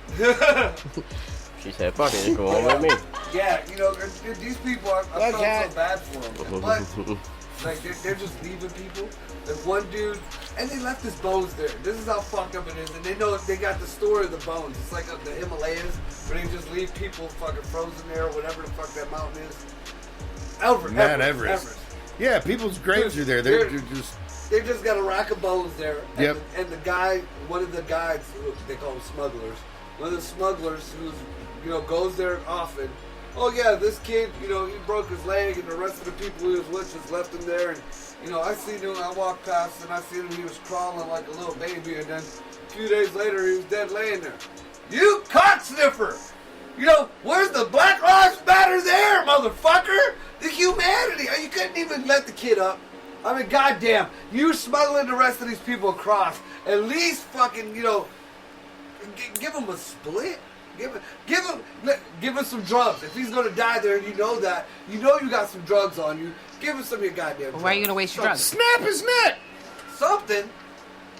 She said, fuck it, just go on with me. Yeah, these people, I felt so bad for them. But, they're just leaving people. There's one dude, and they left his bones there. This is how fucked up it is. And they know they got the story of the bones. It's like up the Himalayas, where they just leave people fucking frozen there, or whatever the fuck that mountain is. Everest. Yeah, people's graves are there. They're just... They just got a rack of bones there. And Yep. The guy, one of the guys, they call them smugglers. One of the smugglers who's, goes there often. Oh yeah, this kid, he broke his leg, and the rest of the people he was with just left him there. And I seen him. I walked past, and I seen him. He was crawling like a little baby, and then a few days later, he was dead laying there. You cock sniffer! Where's the Black Lives Matter there, motherfucker? The humanity. You couldn't even let the kid up. I mean, goddamn, you smuggling the rest of these people across. At least fucking, give him a split. Give him some drugs. If he's gonna die there, and you know that, you got some drugs on you. Give him some of your goddamn drugs. Why are you gonna waste your drugs? Snap his neck. Something.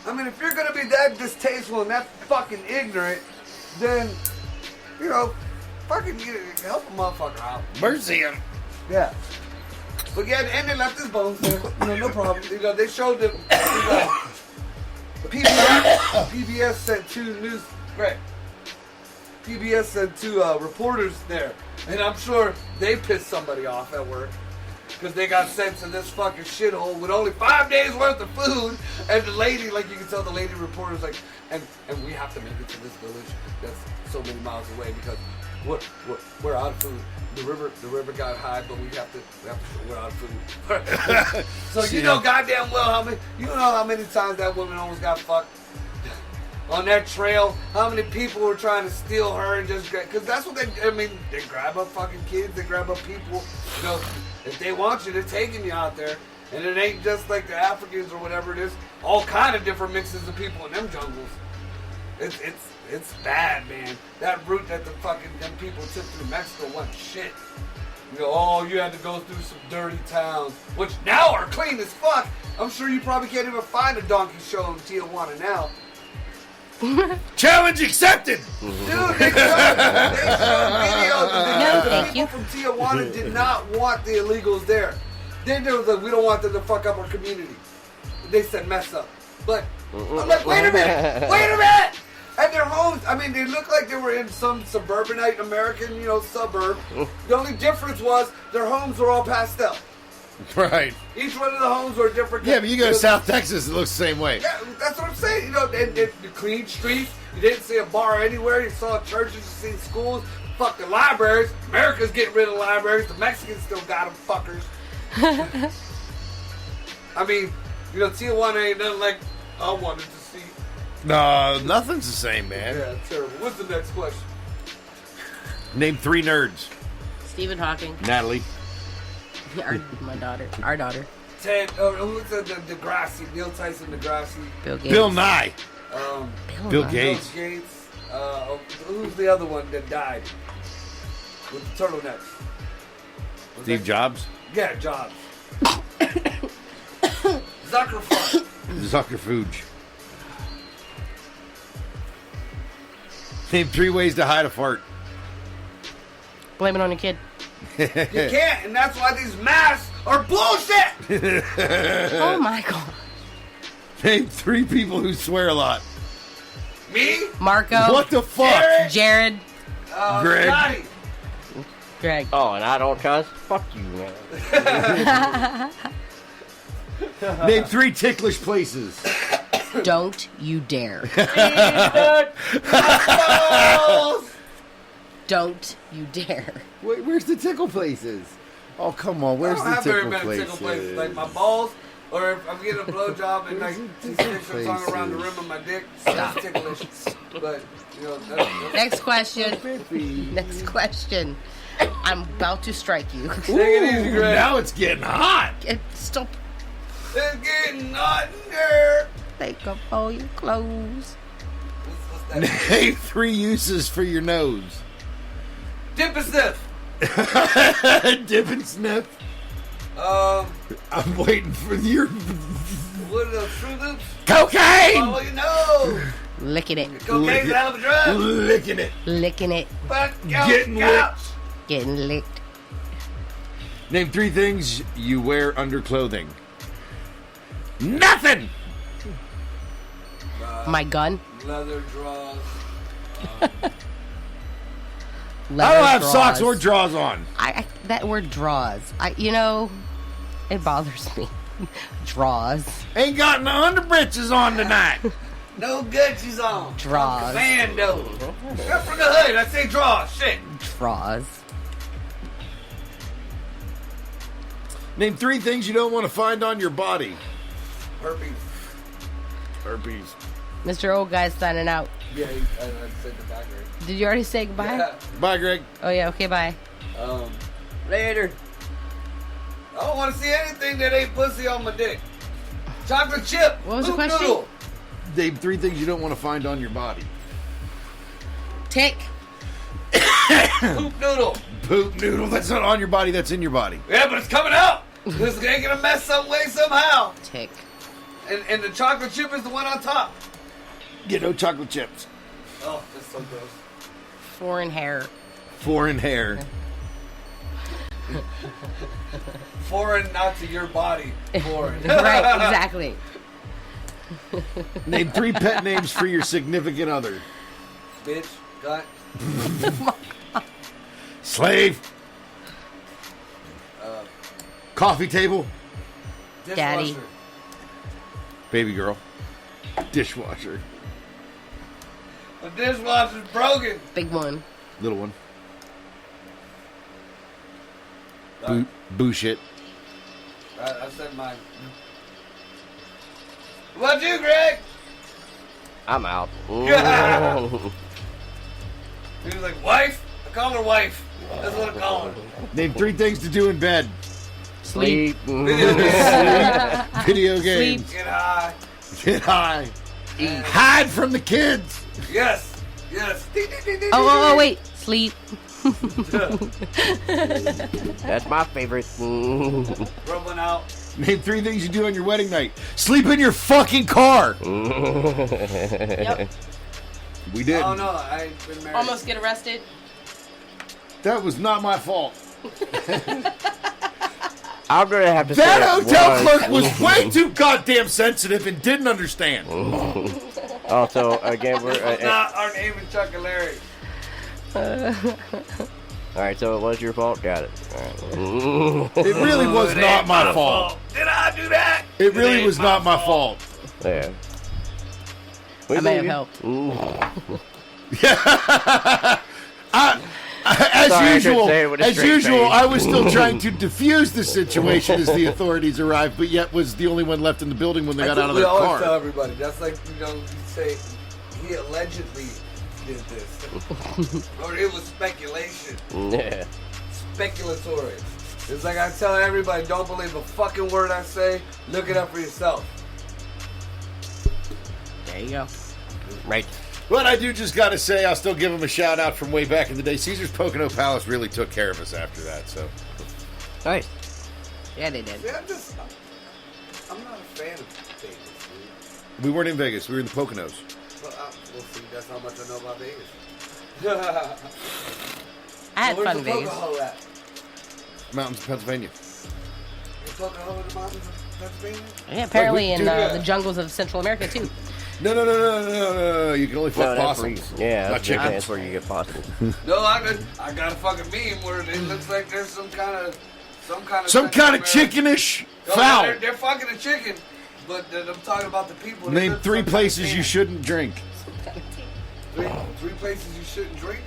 I mean, if you're gonna be that distasteful and that fucking ignorant, then fucking help a motherfucker out. Mercy him. Yeah. But yeah, and they left his bones there. No problem. They showed them. PBS sent two news. Right. PBS sent two reporters there, and I'm sure they pissed somebody off at work because they got sent to this fucking shithole with only 5 days worth of food. And the lady, like you can tell, the lady reporter's like, and we have to make it to this village that's so many miles away because we're out of food. The river got high, but we have to we're out of food. So you know goddamn well how many times that woman almost got fucked on that trail. How many people were trying to steal her and just because that's what they grab up fucking kids, they grab up people. You know, if they want you, they're taking you out there, and it ain't just like the Africans or whatever it is. All kind of different mixes of people in them jungles. It's bad, man. That route that them people took through Mexico wasn't shit. You know, you had to go through some dirty towns, which now are clean as fuck. I'm sure you probably can't even find a donkey show in Tijuana now. Challenge accepted! Dude, they showed videos. The people from Tijuana did not want the illegals there. They was like, we don't want them to fuck up our community. They said mess up. But I'm like, wait a minute! And their homes, they looked like they were in some suburbanite American, suburb. The only difference was their homes were all pastel. Right. Each one of the homes were different. Yeah, but you go to South Texas, it looks the same way. Yeah, that's what I'm saying. The clean streets. You didn't see a bar anywhere. You saw churches, you seen schools. Fuck the libraries. America's getting rid of libraries. The Mexicans still got them fuckers. Tijuana ain't nothing like I wanted to see. No, nothing's the same, man. Yeah, terrible. What's the next question? Name 3 nerds. Stephen Hawking. Natalie. My daughter. Our daughter. Ted. Who's the Degrassi? Neil Tyson Degrassi. Bill Gates. Bill Nye. Bill Nye. Gates. Bill Gates. Who's the other one that died with the turtlenecks? Steve Jobs. Yeah, Jobs. Zuckerfuge. Name 3 ways to hide a fart. Blame it on your kid. You can't, and that's why these masks are bullshit! Oh my god. Name 3 people who swear a lot. Me? Marco. What the fuck? Jared. Greg. Johnny. Greg. Oh, and I don't cuss? Fuck you, man. Name 3 ticklish places. Don't you dare. Don't you dare. Where's the tickle places? Oh, come on. Where's the tickle places? Like my balls, or if I'm getting a blowjob and like she sticks her tongue around the rim of my dick, that's ticklish. But, that's Next question. Next question. I'm about to strike you. Take it easy, Greg. Now it's getting hot. Stop. It's getting hot in there. Take off all your clothes. What's that? Name 3 uses for your nose. Dip and sniff. Dip and sniff. I'm waiting for your What are those Fruit Loops? cocaine. Oh, you know. Licking it. Cocaine's a hell of a drug. Licking it. Licking it. But Getting licked. Getting licked. Name 3 things you wear under clothing. Nothing. My gun. Leather draws. I don't have draws. socks or drawers on. I that word draws. It bothers me. Draws. Ain't got no underbritches on tonight. No Gucci's on. Draws. Commando. You're from the hood. I say draws. Shit. Draws. Name 3 things you don't want to find on your body. Herpes. Herpes. Mr. Old Guy's signing out. Yeah, I said the back right. Did you already say goodbye? Yeah. Bye, Greg. Oh yeah, okay, bye. Later. I don't want to see anything that ain't pussy on my dick. Chocolate chip. What was the Poop question? Noodle. Name 3 things you don't want to find on your body. Tick. Poop noodle. Poop noodle. That's not on your body. That's in your body. Yeah, but it's coming out. This ain't gonna mess some way somehow. Tick. And the chocolate chip is the one on top. Get no chocolate chips. Oh, that's so gross. Foreign hair. Foreign hair. Foreign, not to your body. Foreign. Right, exactly. Name 3 pet names for your significant other. Bitch, gut, Slave. Coffee table. dishwasher. Daddy. Baby girl. Dishwasher. The dishwasher's broken. Big one. Little one. Bullshit. I said mine. What you, Greg? I'm out. He was like, wife? I call her wife. That's what I call her. Name 3 things to do in bed. Sleep. Video games. Get high. Get high. Hide from the kids. Yes. Yes. Oh, wait. Sleep. That's my favorite. Rubbing out. Name 3 things you do on your wedding night. Sleep in your fucking car. Yep. We did. Oh, no. I ain't been married. Almost get arrested. That was not my fault. I'm gonna have to That say hotel clerk was way too goddamn sensitive and didn't understand. Also, again, we're Not our name is Chuck and Larry. all right. So it was your fault. Got it. All right. It really was It not ain't my fault. Did I do that? It really ain't was not my fault. Yeah. I may have helped. As Sorry, I couldn't usual, say it with a straight face. I was still trying to defuse the situation as the authorities arrived, but yet was the only one left in the building when they got out of we their always car. tell everybody. That's like, you say he allegedly did this. Or it was speculation. Yeah. Speculatory. It's like I tell everybody, don't believe a fucking word I say. Look it up for yourself. There you go. Right. But I do just got to say, I'll still give them a shout out from way back in the day. Caesar's Pocono Palace really took care of us after that, so. Nice. Yeah, they did. See, I'm not a fan of Vegas, dude. We weren't in Vegas, we were in the Poconos. Well, see, that's how much I know about Vegas. I had fun in Where's the Vegas. Pocono at? Mountains of Pennsylvania. The Pocono in the mountains of Pennsylvania? Yeah, apparently in Dude, the jungles of Central America, too. No. You can only fuck that's where you, possums. yeah, Not that's chicken. chickens. That's where you get possums. No, I got a fucking meme where it looks like there's some kind of chickenish No, fowl. They're fucking a chicken, but I'm talking about the people. They Name look 3 some places kind you of shouldn't drink. three places you shouldn't drink.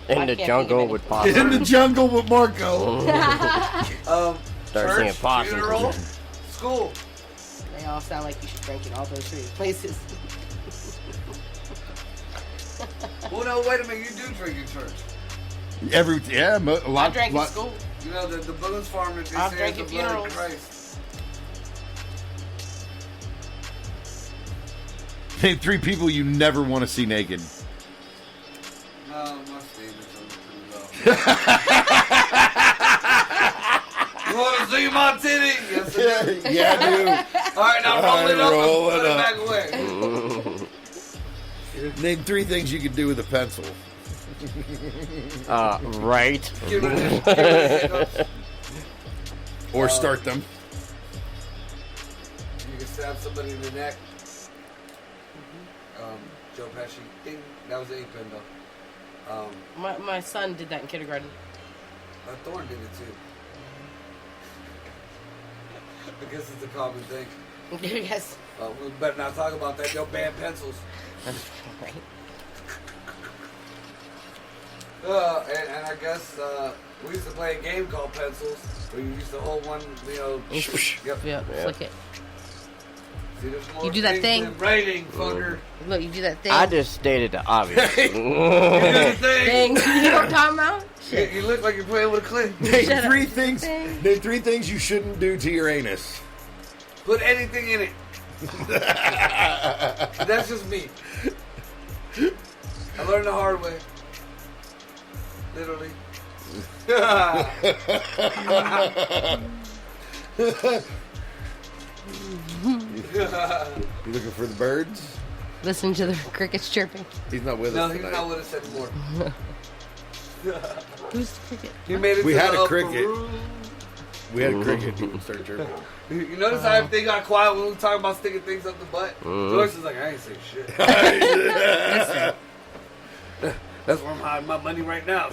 In I the can't jungle think of with In possums. the jungle with Marco. Start seeing Church, possums. funeral, school. They all sound like you should drink in all those 3 places. Well, no, wait a minute. You do drink in church. A lot. I drank in lot- school. You know the Boone's Farm that they I've say drank is the at blood of funerals. Christ. Name 3 people you never want to see naked. No, my standards are pretty low. You want to see my titty? Yes, I do. Yeah, dude. All right, now roll it up Roll and it put up. it back away. Name 3 things you can do with a pencil. Right. Get rid of hiccups. Or start them. You can stab somebody in the neck. Joe Pesci. Ding. That was the ink pen though. My son did that in kindergarten. Thorne did it too. I guess it's a common thing. Yes. We better not talk about that. They'll ban pencils. Right. And I guess we used to play a game called Pencils, where you used to hold one, Yep. Yeah, flick it. See, there's more You do that things thing. than writing, fucker. Look, you do that thing. I just stated the obvious. You do the thing. thing. You know what I'm talking about? You look like you're playing with a clip. Name Shut up. 3 things. Name 3 things you shouldn't do to your anus. Put anything in it. That's just me. I learned the hard way. Literally. You looking for the birds? Listen to the crickets chirping. He's not with No, us he's tonight. not with us anymore. Who's the cricket? He made it We to had the a cricket. Peru. We had a cricket. He started chirping. You notice how everything got quiet when we were talking about sticking things up the butt? Joyce is like, I ain't saying shit. That's where I'm hiding my money right now.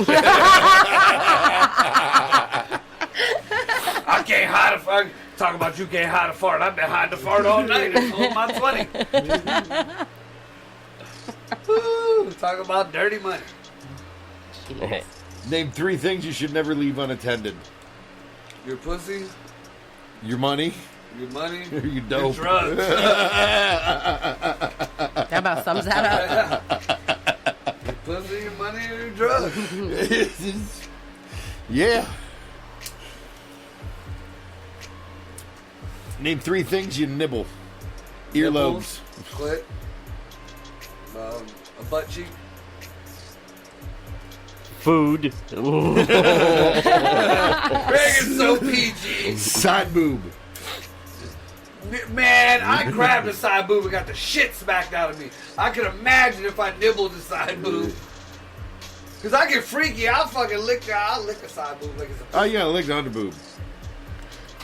I can't hide a fart. Talk about you can't hide a fart. I've been hiding a fart all night. It's holding my 20. Woo, talk about dirty money. Name 3 things you should never leave unattended. Your pussy. Your money. Your money. Your dope. Your drugs. That about sums that up. Your pussy, your money, and your drugs. Yeah. Name 3 things you nibble. Earlobes. Clit. A butt cheek. Food. Reagan's so PG. Side boob. Man, I grabbed a side boob and got the shit smacked out of me. I can imagine if I nibbled the side boob. Cause I get freaky. I'll fucking lick a side boob like it's a. Oh, yeah, lick the under boob.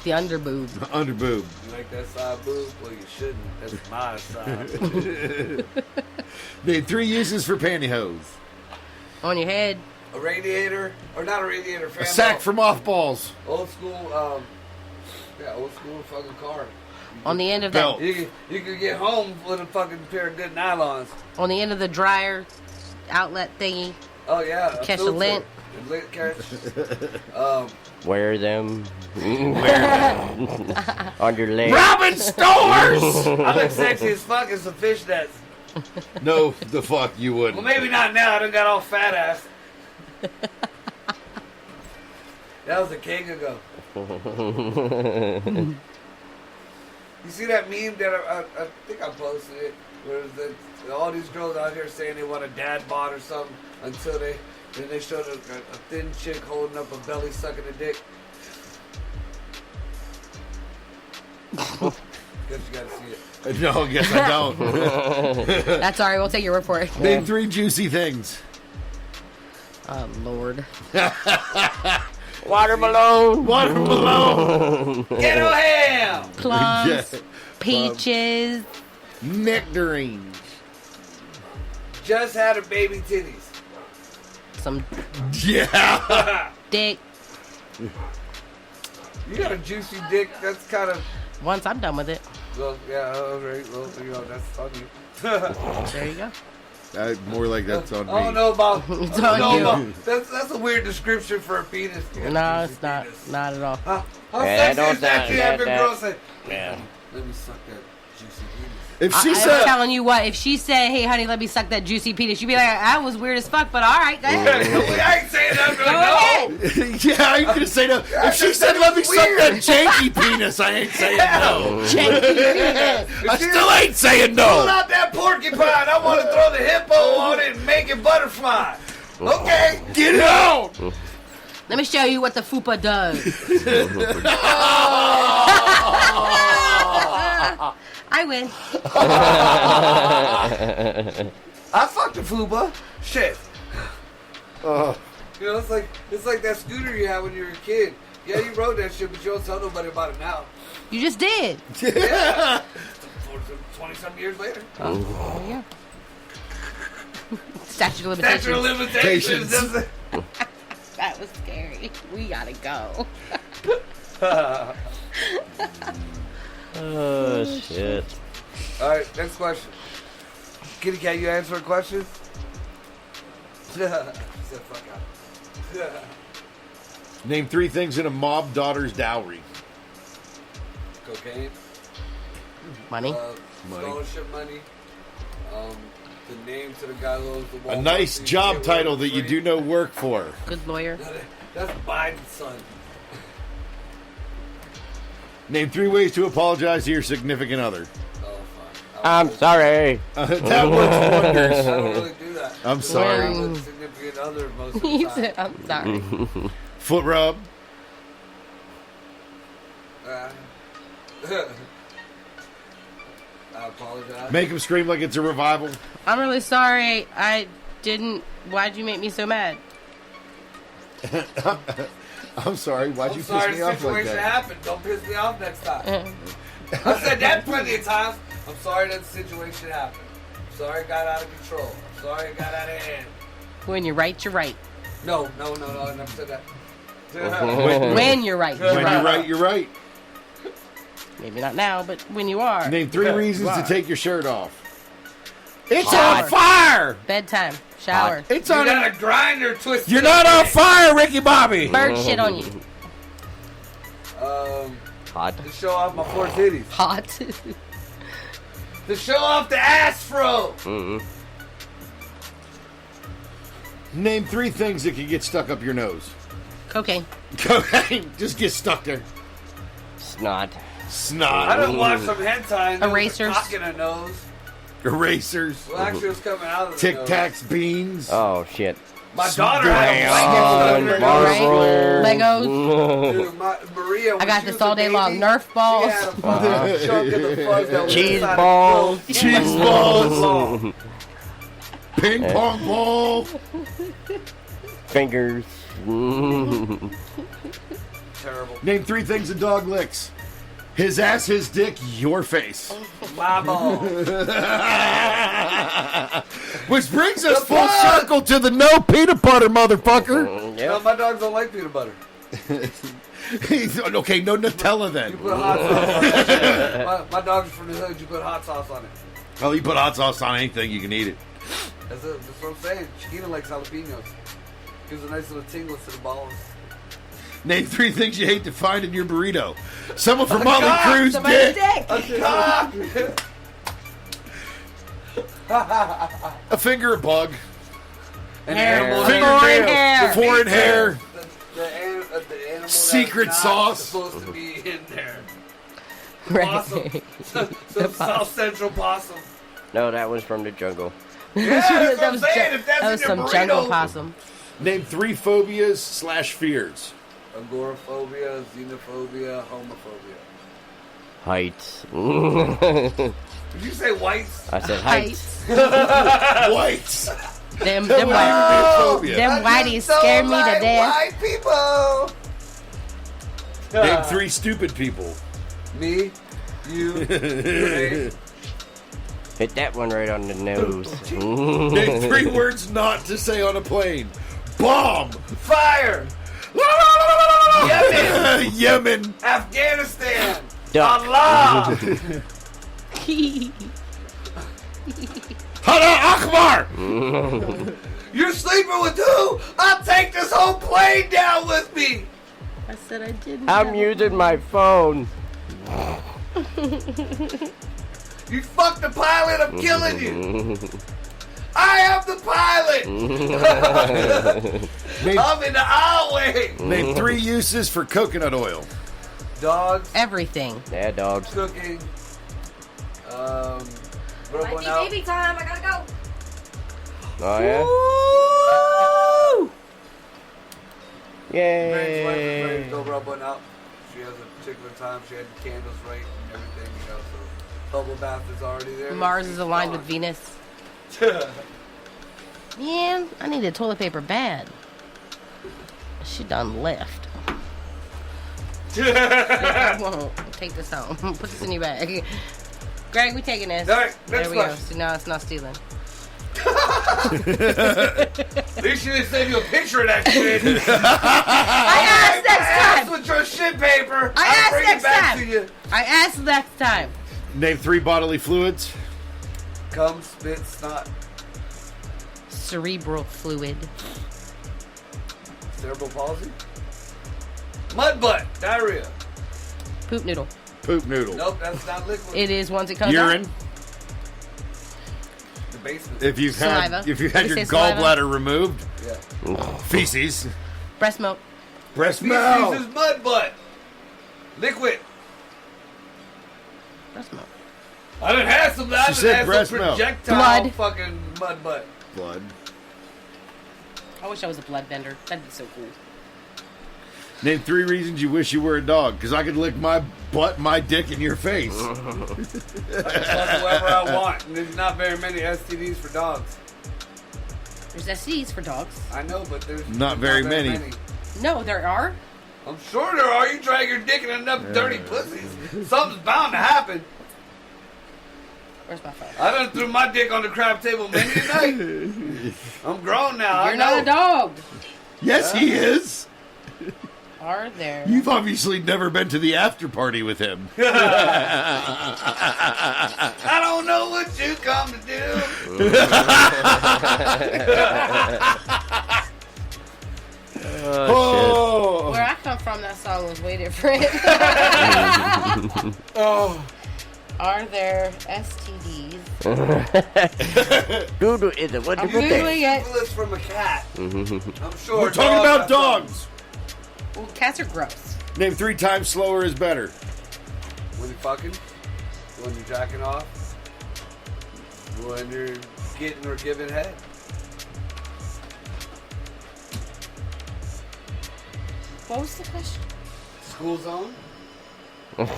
The under boob. Under boob. You like that side boob? Well, you shouldn't. That's my side. Name 3 uses for pantyhose. On your head. A radiator, or not a radiator, fan A sack belt. for mothballs. Old school, old school fucking car. On the end of Belt. You could get home with a fucking pair of good nylons. On the end of the dryer outlet thingy. Oh yeah, Catch the filter. lint. A lint catch. Wear them. On your leg. Robbing stores! I look sexy as fuck in some fishnets. No, the fuck you Well, wouldn't. maybe not now. I done got all fat ass. That was a king ago. You see that meme that I think I posted it, where all these girls out here saying they want a dad bod or something until then they showed a thin chick holding up a belly sucking a dick. Guess you gotta see it. No, I guess I don't. That's all right. We'll take your word for it. Name 3 juicy things. Oh, Lord. Watermelon. Watermelon. Ghetto ham! Plums. Yeah. Peaches. Nectarines. Just had a baby titties. Some Yeah. dick. You got a juicy dick. That's kind of. Once I'm done with it. Well, yeah, alright. Well, that's funny. There you go. More like that's on me. I don't know about. It's I don't on know you. about that's a weird description for a penis. No, it's not. Not at all. How Yeah, sexy is that? You have your girl say, Yeah. "Let me suck that juicy penis." If she I'm said, telling you what, if she said, "Hey, honey, let me suck that juicy penis," you'd be like, "That was weird as fuck," but all right, go ahead. I ain't saying that. Go ahead. yeah, I ain't gonna say no. If she said, let me suck that janky penis, I ain't saying no. Janky penis. I still ain't saying Pull no. out that porcupine. I want to throw the hippo on it and make it butterfly. Okay. Get it out. Let me show you what the fupa does. I win. I fucked a fuba. Shit. You know, it's like that scooter you had when you were a kid. Yeah, you rode that shit, but you don't tell nobody about it now. You just did. Yeah. 20-some years later. Oh, yeah. Statute of limitations. Statute of limitations. That was scary. We gotta go. Oh, shit. Alright, next question. Kitty Cat, you answer a question? She said, fuck out. Name 3 things in a mob daughter's dowry. Cocaine. Money. Money. Scholarship money. The name to the guy who owns the Walmart. A nice so you job can't title work that you free. do no work for. Good lawyer. That's Biden's son. Name 3 ways to apologize to your significant other. Oh, fuck. I'm sorry. That works wonders. I don't really do that. I'm sorry. I'm with a significant other most of the He time. said, "I'm sorry." Foot rub. I apologize. Make him scream like it's a revival. I'm really sorry. I didn't. Why'd you make me so mad? I'm sorry. Why'd you I'm sorry piss me the off like situation that? happened. Don't piss me off next time. I've said that plenty of times. I'm sorry that the situation happened. I'm sorry it got out of control. I'm sorry it got out of hand. When you're right, you're right. No, I never said that. When you're right, you're When right. you're right, you're right. Maybe not now, but when you are. Name 3 Yeah, reasons why? to take your shirt off. It's Shower. on fire! Bedtime. Shower. It's You on. got a grinder twisted. You're not on fire, Ricky Bobby. Bird shit on you. Hot. To show off my four titties. Hot. To show off the ass fro. Mm-hmm. Name 3 things that can get stuck up your nose. Cocaine. Cocaine. Just get stuck there. Snot. Snot. I done watched some hentai and there was a Erasers. cock in her nose. Erasers. Well, actually, it was coming out of the Tic nose. Tacs, beans. Oh shit. My daughter had a Crayon, blanket Marvel. Legos. Dude, Maria, when I got she this was all a day baby, long. Nerf balls. She had a fucking chunk of the fuzz that was Cheese inside balls. the Cheese throat. balls. Ping pong ball. Fingers. Terrible. Name 3 things a dog licks. His ass, his dick, your face. My balls. Which brings us The full plug. circle to the no peanut butter, motherfucker. No, Yep. my dogs don't like peanut butter. Okay, no Nutella You then. put hot sauce on it. My dog's from the hood. You put hot sauce on it. Oh, you put hot sauce on anything, you can eat it. That's what I'm saying. Chiquita likes jalapenos. Gives a nice little tingle to the balls. Name 3 things you hate to find in your burrito. Someone from Motley Crue's Somebody's dick. dick. A finger, a bug. An Hair. animal. Foreign hair. Foreign hair. The animal Secret that's sauce. not supposed to be in there. Right. Possum. Some South Central possum. No, that was from the jungle. Yeah, that's what I'm was saying. ju- If that's that was in your some burrito. jungle possum. Name 3 phobias/fears. Agoraphobia, xenophobia, homophobia. Heights. Did you say whites? I said heights. Whites. Them That would white, be a phobia. them whiteys scare me to death. White people. Name 3 stupid people. Me, you, Ray. Hit that one right on the nose. Name 3 words not to say on a plane. Bomb. Fire, Yemen, Yemen. Afghanistan, Duck. Allah. Hada Akbar. You're sleeping with who? I'll take this whole plane down with me. I said I didn't. I'm using my phone. You fuck the pilot, I'm killing you. I am the pilot. I'm in the aisleway. Name 3 uses for coconut oil. Dogs, Everything. Yeah, dogs. cooking. What Might one be out? baby time. I gotta go. Oh yeah. Mary's wife is ready to Yay. go rub one out. She has a particular time. She had the candles right and everything, you know. So bubble bath is already there. Mars is aligned with Venus. Man, I needed toilet paper bad. She done left. I won't. Take this home. Put this in your bag. Greg, we taking this. All right, There next we go. question. So now it's not stealing. At least you didn't send you a picture of that shit. I asked next Ass time. with your shit paper. I I'll asked bring next it back time. to you. I asked next time. Name 3 bodily fluids. Cum, spit, snot, Cerebral fluid. cerebral palsy, mud butt, diarrhea. Poop noodle. Poop noodle. Nope, that's not liquid. It is once it comes Urine. out. The basement. If you've had Saliva. your Did you say saliva? gallbladder removed. Yeah. Feces. Breast milk. Breast Feces milk. is mud butt. Liquid. Breast milk. I done had some. I She said done had breast some milk. projectile Blood. fucking mud butt. Blood. I wish I was a bloodbender. That'd be so cool. Name 3 reasons you wish you were a dog. Because I could lick my butt, my dick in your face. I can fuck whoever I want. And there's not very many STDs for dogs. There's STDs for dogs. I know, but there's Not very many. No, there are. I'm sure there are. You drag your dick in enough dirty pussies. Something's bound to happen. Where's my phone? I done threw my dick on the crab table many a night. I'm grown now. You're I not know. a dog. Yes, he is. Are there? You've obviously never been to the after party with him. I don't know what you come to do. Oh. Where I come from, from that song was way different. Oh. Are there STDs? Google is a wonderful I'm thing. Googling it. Syphilis from a cat. I'm sure. We're talking about dogs. Well, cats are gross. Name 3 times slower is better. When you're fucking, when you're jacking off, when you're getting or giving head. What was the question? School zone.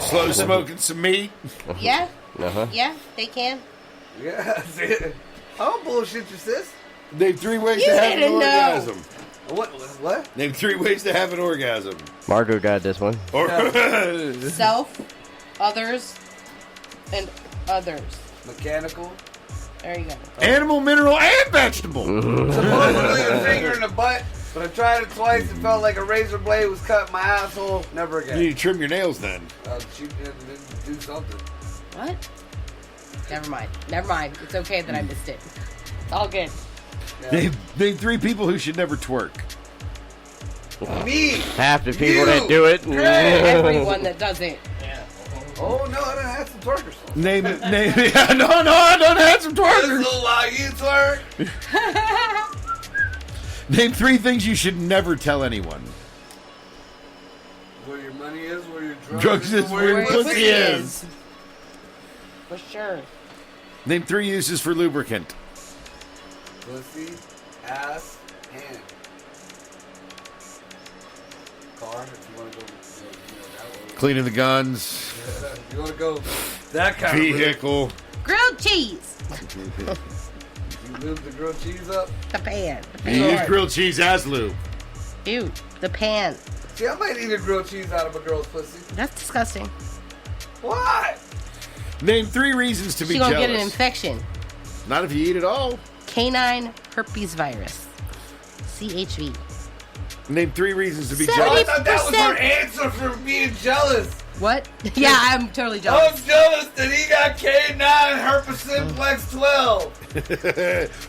Slow smoking some meat. Yeah? Uh-huh. Yeah, they can. Yeah, that's it. I don't bullshit you, sis. Name 3 ways You to have an didn't know. orgasm. What? Name 3 ways to have an orgasm. Margo got this one. Or Self, others, and others. Mechanical. There you go. animal, mineral, and vegetable. Supposedly a finger in the butt, but I tried it twice and felt like a razor blade was cutting my asshole. Never You again. need to trim your nails then. She did do something. What? Never mind. Never mind. It's okay that I missed it. It's all good. Yeah. Name 3 people who should never twerk. Me. Half the people You. that do it. Everyone that doesn't. Oh no, I done had some twerkers. Name. Yeah, no, I don't have some This twerkers. will allow you to twerk. Name 3 things you should never tell anyone. Where your money is, where your drugs, Drugs is where your Where pussy pussy is. For sure. Name 3 uses for lubricant. Pussy, ass, hand. Car, if you want to go that way. Cleaning the guns. If you want to go that kind of route. Vehicle. Grilled cheese. You lube the grilled cheese up. The pan. The You use pan. grilled cheese as lube. Ew. The pan. See, I might eat a grilled cheese out of a girl's pussy. That's disgusting. Why? Name 3 reasons to be She's gonna jealous. get an infection. Not if you eat it all. Canine herpes virus. CHV. Name 3 reasons to be I jealous. thought that was her 70%. answer for being jealous. What? Yeah, I'm totally I'm jealous. jealous that he got K9 herpes simplex 12.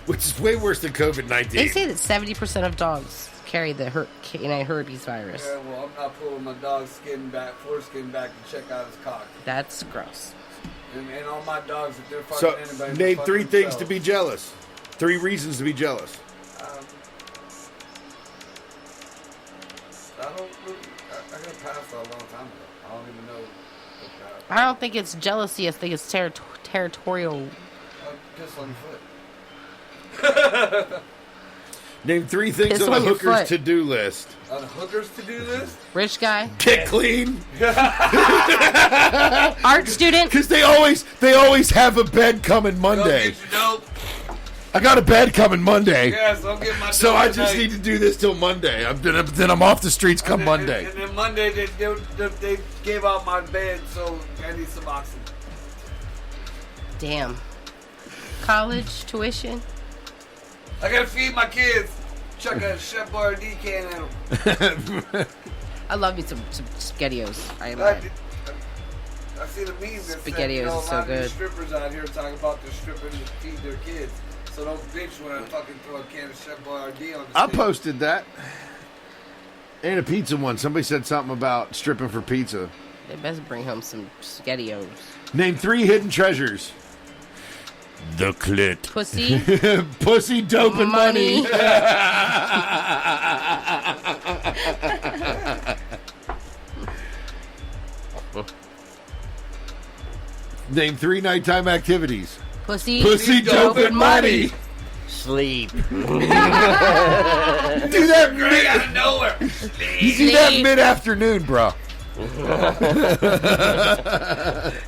Which is way worse than COVID-19. They say that 70% of dogs carry the canine herpes virus. Yeah, well, I'm not pulling my dog's foreskin back to check out his cock. That's gross. And all my dogs, if they're fucking So, anybody, name fuck 3 things to themselves. be jealous. 3 reasons to be jealous. I don't really, I got past that a long time ago. I don't even know what that. I don't think it's jealousy. I think it's territorial. Piss on your foot. Name 3 things Piss on the on your hooker's foot. to-do list. On the hookers to do this? Rich guy. Get clean. Art student. Because they always have a bed coming Go Monday. get your dope. I got a bed coming Monday. Yes, I'll get my dope. So I just tonight. need to do this till Monday. Then I'm off the streets come And Monday. then Monday they gave out my bed, so I need some oxygen. Damn. College tuition. I gotta feed my kids. Chuck a Chef Boyardee can at them. I love me some SpaghettiOs. I see the memes that said, SpaghettiOs you know, is a so lot of these good. strippers out here talking about they're stripping to feed their kids. So don't bitch when I fucking throw a can of Chef Boyardee on the I stick. posted that. And a pizza one. Somebody said something about stripping for pizza. They best bring home some SpaghettiOs. Name 3 hidden treasures. The clit. Pussy. Pussy, dope, and money. Name 3 nighttime activities. Pussy. Dope, and money. Sleep. Do that Right out of nowhere. You do that mid-afternoon, bro.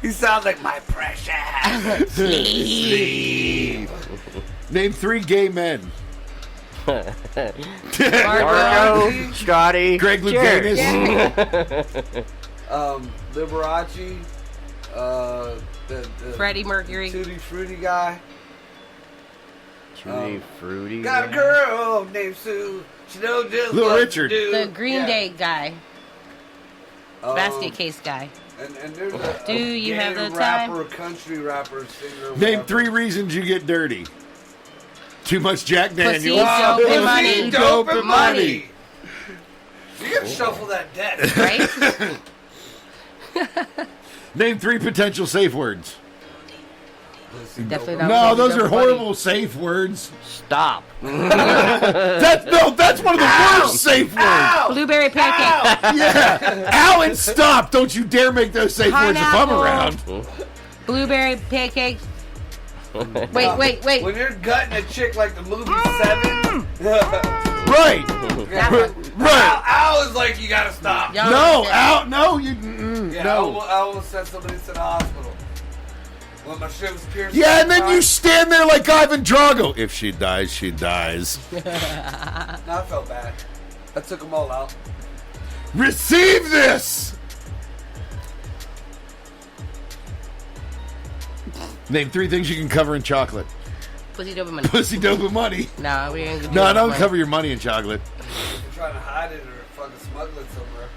He sounds like my precious. Sleep. Name 3 gay men. Margo, Scotty, Greg Jared. Louganis. Liberace, the Freddie Mercury. Tutti Frutti guy. Tutti Fruity. Got a girl named Sue. She knows just Little what Richard. to do. The Green Yeah. Day guy. Basket case guy. And there's a Do you gay have the rapper, time? country rapper, singer. Name whatever. 3 reasons you get dirty. Too much Jack Pussy, Daniels. dope, and money. Dope, and money. You gotta shuffle that deck. Right? Name 3 potential safe words. Definitely not. No, Pussy those Dope are Money. horrible safe words. Stop. That's one of the worst safe words. Blueberry pancake. Yeah. Alan, stop. Don't you dare make those safe words if I'm Pineapple. around. Blueberry pancake. Wait. When you're gutting a chick like the movie 7, Right. That one. Right. Al is like, you gotta stop. Y'all No, understand. out. No, you. Yeah, No. I almost sent somebody to the hospital. When my shit was pierced. Yeah, and then you stand there like Ivan Drago. If she dies, she dies. No, I felt bad. I took them all out. Receive this. Name 3 things you can cover in chocolate. Pussy Dope Money. Pussy, dope, and money. No, we ain't gonna do No, that don't money. cover your money in chocolate. If you're trying to hide it or fucking smuggle it somewhere.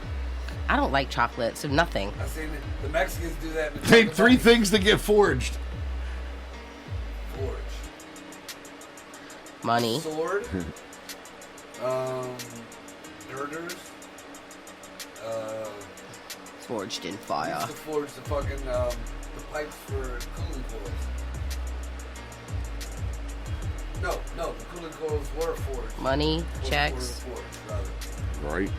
I don't like chocolate, so nothing. I seen it. The Mexicans do that. In the Name chocolate 3 bunny. things that get forged. Forge. Money. Sword. Girders. Forged in Used fire. to forge the fucking the pipes for cooling coils. No, the cooling coils were forged. Money. Were Checks. forged, rather. Right.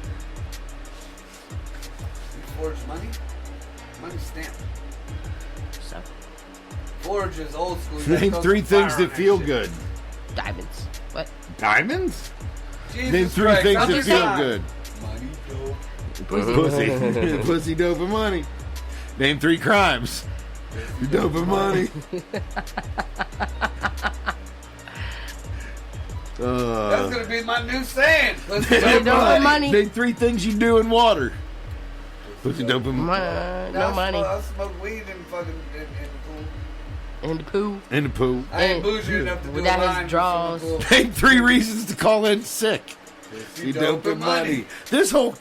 You forge money? Money stamp. So, Forge is old school. You Name gotta 3 throw things fire on that feel shit. good. diamonds. What? Diamonds? Jesus Name 3 Christ, things I'm that just feel saying. good. Money, dope. Pussy. Pussy, dope, and money. Name 3 crimes. Dope and money. That's gonna be my new saying. Pussy, Name dope, dope, money. money. Name 3 things you do in water. Pussy, dope, and No money. I smoke weed and fucking in the pool. In the poo. in the pool. I ain't bougie enough to do a Without his line with draws. some pool. Name 3 reasons to call in sick. You Dope and money. This whole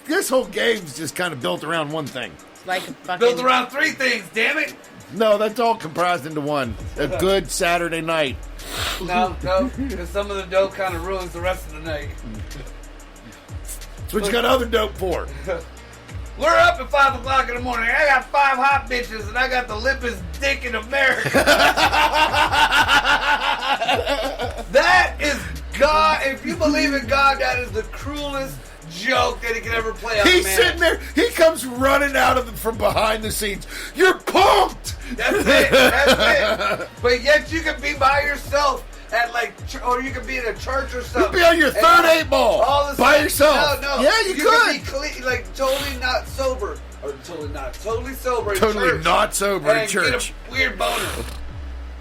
game's just kind of built around one thing. It's like a fucking. Built around 3 things, damn it. No, that's all comprised into one. A good Saturday night. No, because some of the dope kind of ruins the rest of the night. That's what you got other dope for. We're up at 5 o'clock in the morning. I got 5 hot bitches and I got the limpest dick in America. That is God. If you believe in God, that is the cruelest joke that he could ever play on a He's man. sitting there. He comes running out of from behind the scenes. You're pumped. That's it. That's it. But yet you can be by yourself at or you can be in a church or something. You'd be on your third 8 ball all of a by sudden- yourself. No. Yeah, you could. Can be clean, totally not sober. Or totally sober in Totally church. not sober in and church. Get a weird boner.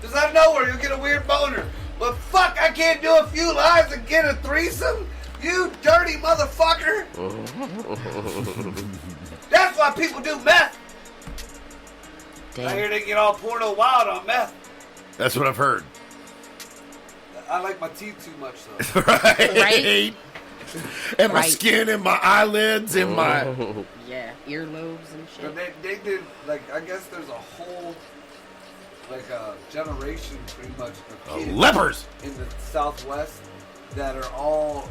Just out of nowhere, you'll get a weird boner. But fuck, I can't do a few lives and get a threesome? You dirty motherfucker. That's why people do meth. I hear Damn. they get all porno wild on meth. That's what I've heard. I like my teeth too much, though. Right. And my Right. skin and my eyelids and my. Yeah, earlobes and But shit. they did, I guess there's a whole, a generation pretty much of kids Lepers. in the Southwest that are all,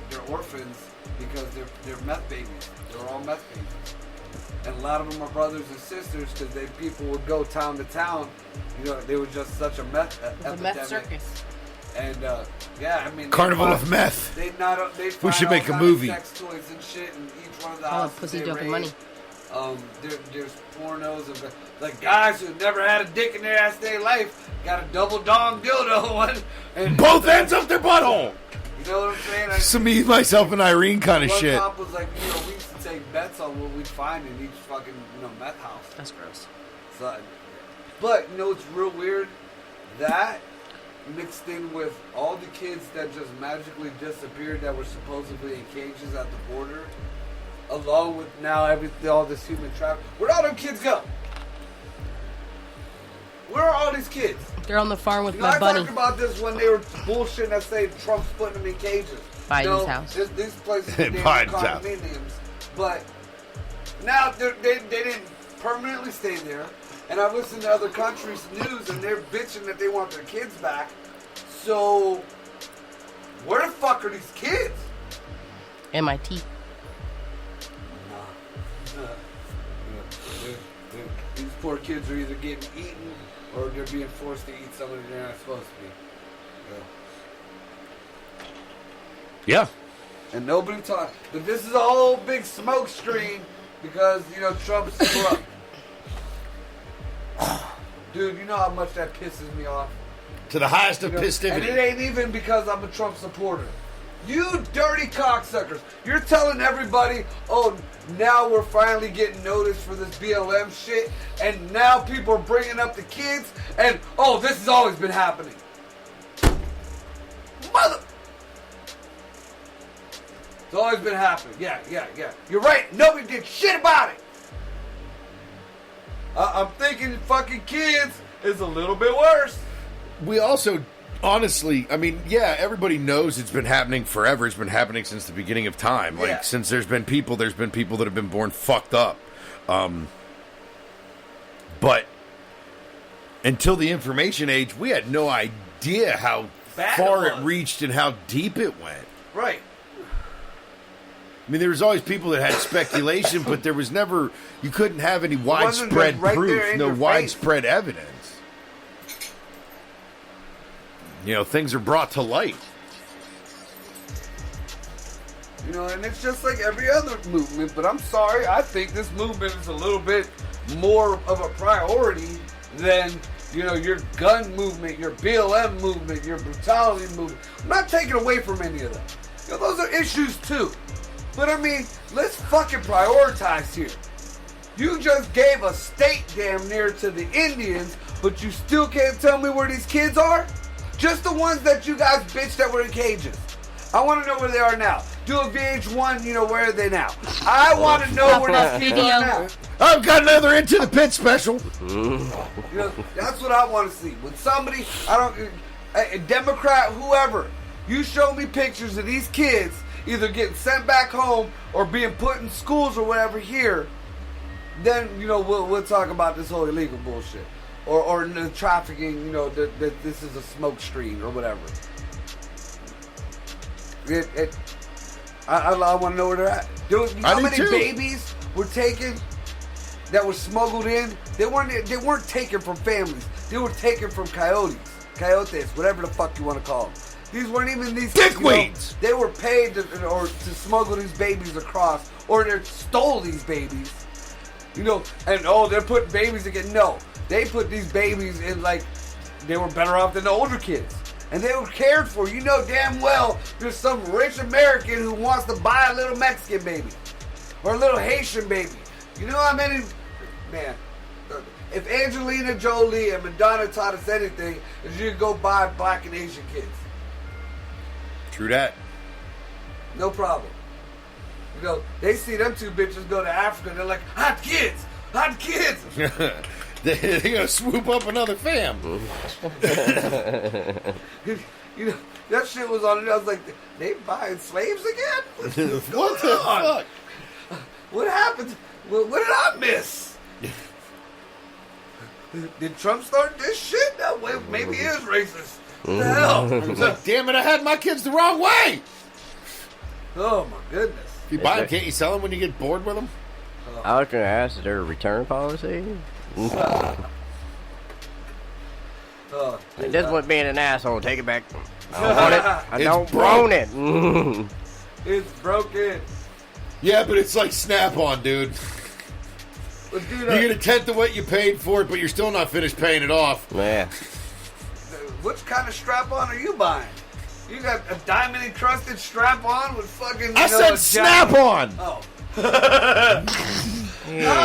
they're orphans because they're meth babies. They're all meth babies. And a lot of them are brothers and sisters because people would go town to town. They were just such a meth The epidemic. meth circus. And, yeah, I mean... Carnival they of meth. They We should find make a all kinds of movie. sex toys and shit in each one of the Oh, houses. pussy, they dope, and raid. money. There's pornos of guys who never had a dick in their ass day life got a double dong dildo one, and Both ends up their butthole. you know what I'm saying? Some me, myself, and Irene kind of One shit. cop was we used to take bets on what we'd find in each fucking meth house. That's gross. So, but it's real weird that mixed in with all the kids that just magically disappeared that were supposedly in cages at the border, along with now all this human trafficking. Where'd all them kids go? Where are all these kids? They're on the farm with I my bunny. talked about this when they were bullshitting that say Trump's putting them in cages. Biden's house. These places are damn Biden's house. condominiums. But now they didn't permanently stay there. And I've listened to other countries' news and they're bitching that they want their kids back. So, where the fuck are these kids? MIT. poor kids are either getting eaten or they're being forced to eat something they're not supposed to be. Yeah. And nobody talks. But this is a whole big smoke screen because, Trump's corrupt. Dude, you know how much that pisses me off? To the highest of pistivity. And it ain't even because I'm a Trump supporter. You dirty cocksuckers. You're telling everybody, oh, now we're finally getting noticed for this BLM shit, and now people are bringing up the kids, and, oh, this has always been happening. Mother... It's always been happening. Yeah. You're right. Nobody did shit about it. I'm thinking fucking kids is a little bit worse. We also, honestly, I mean, yeah, everybody knows it's been happening forever. It's been happening since the beginning of time. Like, since there's been people that have been born fucked up. But until the information age, we had no idea how far it reached and how deep it went. Right. I mean, there was always people that had speculation, but there was never, you couldn't have any widespread proof, no widespread evidence. Things are brought to light. And it's just like every other movement, but I'm sorry, I think this movement is a little bit more of a priority than, your gun movement, your BLM movement, your brutality movement. I'm not taking away from any of that. Those are issues too. But I mean, let's fucking prioritize here. You just gave a state damn near to the Indians, but you still can't tell me where these kids are? Just the ones that you guys bitched that were in cages. I want to know where they are now. Do a VH1, where are they now? I want to know where these kids are now. I've got another Into the Pit special. That's what I want to see. When somebody, a Democrat, whoever, you show me pictures of these kids either getting sent back home or being put in schools or whatever here, then, we'll talk about this whole illegal bullshit. Or the trafficking, that this is a smoke screen or whatever. I want to know where they're at. Dude, how many babies were taken that were smuggled in? They weren't taken from families. They were taken from coyotes, whatever the fuck you want to call them. These weren't even these dickweeds. They were paid to smuggle these babies across, or they stole these babies. And they're putting babies again. No, they put these babies in like they were better off than the older kids, and they were cared for. Damn well there's some rich American who wants to buy a little Mexican baby or a little Haitian baby. You know how many, man. If Angelina Jolie and Madonna taught us anything, is you go buy black and Asian kids. True that. No problem. They see them two bitches go to Africa, they're like, hot kids! They're going to swoop up another fam. That shit was on it. I was like, they buying slaves again? What the fuck? What happened? What did I miss? Did Trump start this shit? No, maybe he is racist. What the hell? Like, damn it, I had my kids the wrong way. Oh, my goodness. If you buy them, can't you sell them when you get bored with them? I was going to ask, is there a return policy? This was being an asshole. Take it back. I don't want it. I don't want it. It's broken. Yeah, but it's like Snap-on, dude. But dude, you get a tenth of what you paid for it, but you're still not finished paying it off. Yeah. Which kind of strap-on are you buying? You got a diamond-encrusted strap-on with fucking... I said Snap-on! Oh. I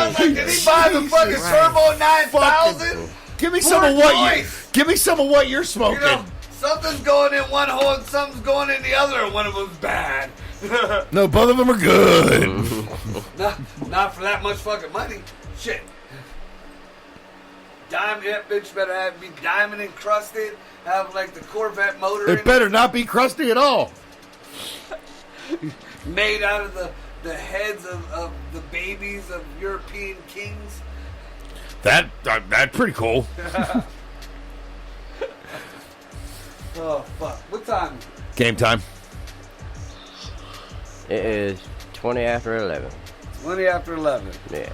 was like, did he buy the fucking Turbo 9000? Give me some of what you're smoking. Something's going in one hole and something's going in the other, and one of them's bad. No, both of them are good. Not for that much fucking money. Shit. Diamond, that bitch better be diamond encrusted, have like the Corvette motor It better not be crusty at all. Made out of the heads of the babies of European kings. That's pretty cool. Oh, fuck. What time? Game time. It is 20 after 11. 20 after 11. Yeah.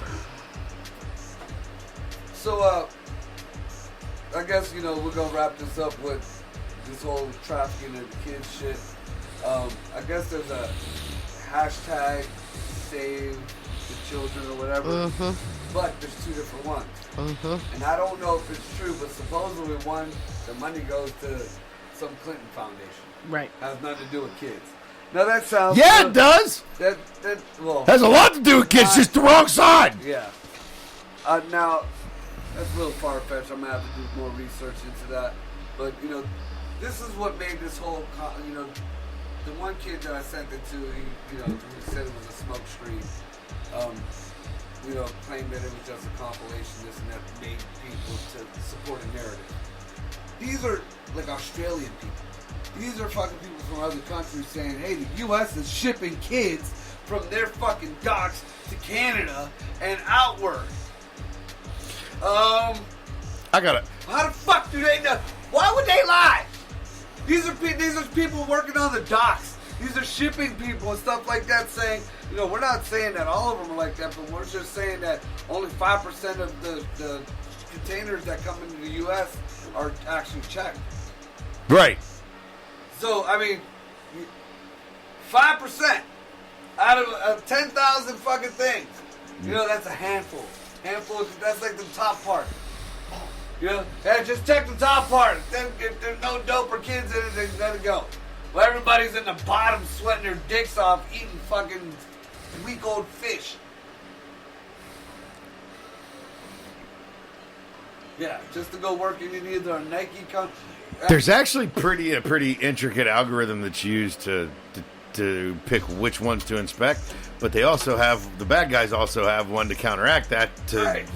So, I guess, we're going to wrap this up with this whole trafficking of kids shit. I guess there's a hashtag save the children or whatever. But there's two different ones. And I don't know if it's true, but supposedly one, the money goes to some Clinton Foundation. Right. Has nothing to do with kids. Now that sounds Yeah, it does. That Has a lot to do with kids, just the wrong side. Yeah. Now that's a little far fetched. I'm gonna have to do more research into that. But this is what made this whole the one kid that I sent it to, he said it was a smoke screen. Claimed that it was just a compilation, this and that, made people to support a narrative. These are like Australian people. These are fucking people from other countries saying, hey, the U.S. is shipping kids from their fucking docks to Canada and outward. I got it. How the fuck do they know? Why would they lie? These are people working on the docks. These are shipping people and stuff like that saying, we're not saying that all of them are like that, but we're just saying that only 5% of the containers that come into the U.S. are actually checked. Right. So, 5% out of 10,000 fucking things. That's a handful. That's like the top part. Hey, just check the top part. Then if there's no dope or kids in it, then let it go. Well, everybody's in the bottom sweating their dicks off, eating fucking week-old fish. Yeah, just to go working in either a Nike company. There's actually a pretty intricate algorithm that's used to pick which ones to inspect, but the bad guys also have one to counteract that Right.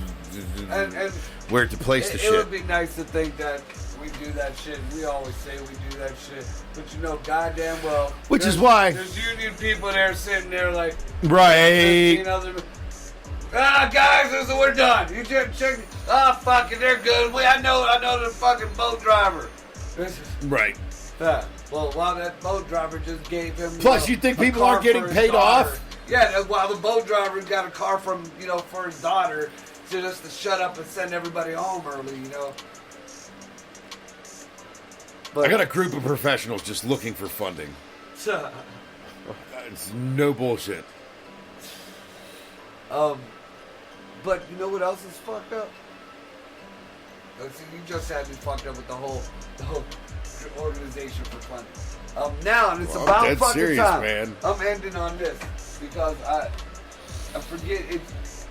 And where to place the shit. It would be nice to think that we do that shit. We always say we do that shit, but goddamn well. Which is why there's union people there sitting there like right. Guys, we're done. You just check. Fuck it, they're good. I know the fucking boat driver. Right. Well, while that boat driver just gave him. Plus, you think people aren't getting paid off? Yeah, while the boat driver got a car from for his daughter, just to shut up and send everybody home early, But, I got a group of professionals just looking for funding. It's no bullshit. But you know what else is fucked up? See, you just had me fucked up with the whole organization for funding. Now, and it's about that's fucking serious, time. Man. I'm ending on this because I forget it's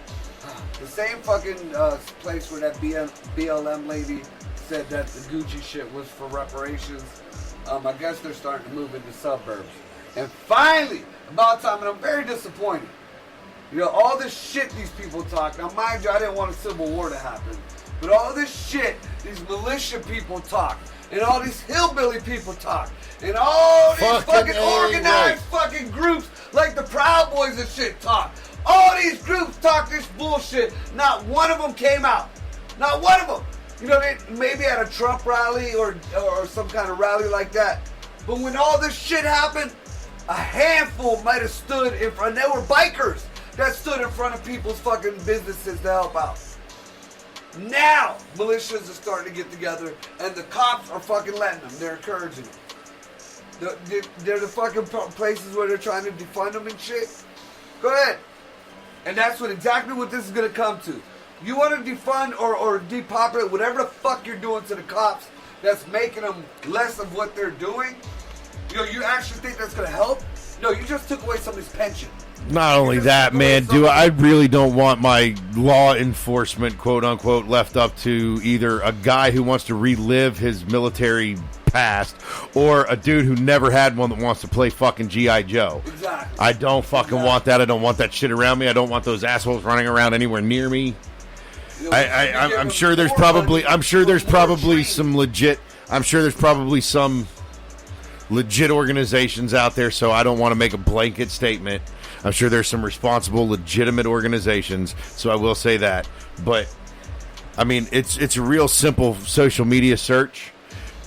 the same fucking place where that BLM lady said that the Gucci shit was for reparations. I guess they're starting to move into suburbs. And finally, about time, and I'm very disappointed. All this shit these people talk. Now, mind you, I didn't want a civil war to happen. But all this shit these militia people talk. And all these hillbilly people talk. And all these fucking organized fucking groups like the Proud Boys and shit talk. All these groups talk this bullshit. Not one of them came out. Not one of them. They maybe at a Trump rally or some kind of rally like that. But when all this shit happened, a handful might have stood in front. And they were bikers that stood in front of people's fucking businesses to help out. Now, militias are starting to get together, and the cops are fucking letting them. They're encouraging them. They're the fucking places where they're trying to defund them and shit. Go ahead. And that's exactly what this is going to come to. You want to defund or depopulate whatever the fuck you're doing to the cops that's making them less of what they're doing? You actually think that's going to help? No, you just took away somebody's pension. Not only that, man, I really don't want my law enforcement, quote unquote, left up to either a guy who wants to relive his military past or a dude who never had one that wants to play fucking G.I. Joe. Exactly. I don't fucking want that. I don't want that shit around me. I don't want those assholes running around anywhere near me. I'm sure there's probably some legit organizations out there, so I don't want to make a blanket statement. I'm sure there's some responsible, legitimate organizations, so I will say that. But, it's a real simple social media search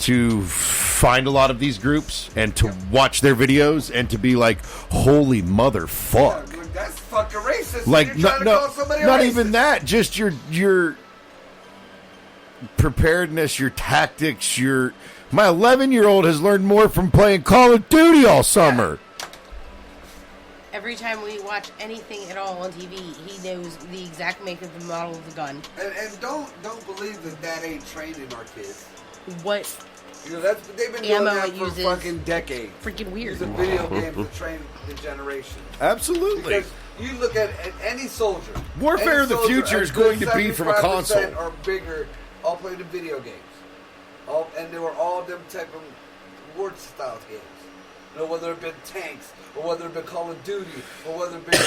to find a lot of these groups and to watch their videos and to be like, holy motherfuck. That's fucking racist. Like, You're trying to call somebody not racist. even that. Just your preparedness, your tactics, my 11-year-old has learned more from playing Call of Duty all summer. Every time we watch anything at all on TV, he knows the exact make of the model of the gun. And don't believe that ain't training our kids. What You know, they've been doing ammo that it for uses. fucking decades. Freaking weird. Using video games to train the generation. Absolutely. Because you look at any soldier. Warfare any of the soldier, future a is going good to be from a 75% console. Or bigger, all played the video games. And they were all them type of war style games. You know, whether it been tanks, or whether it been Call of Duty, or whether it been...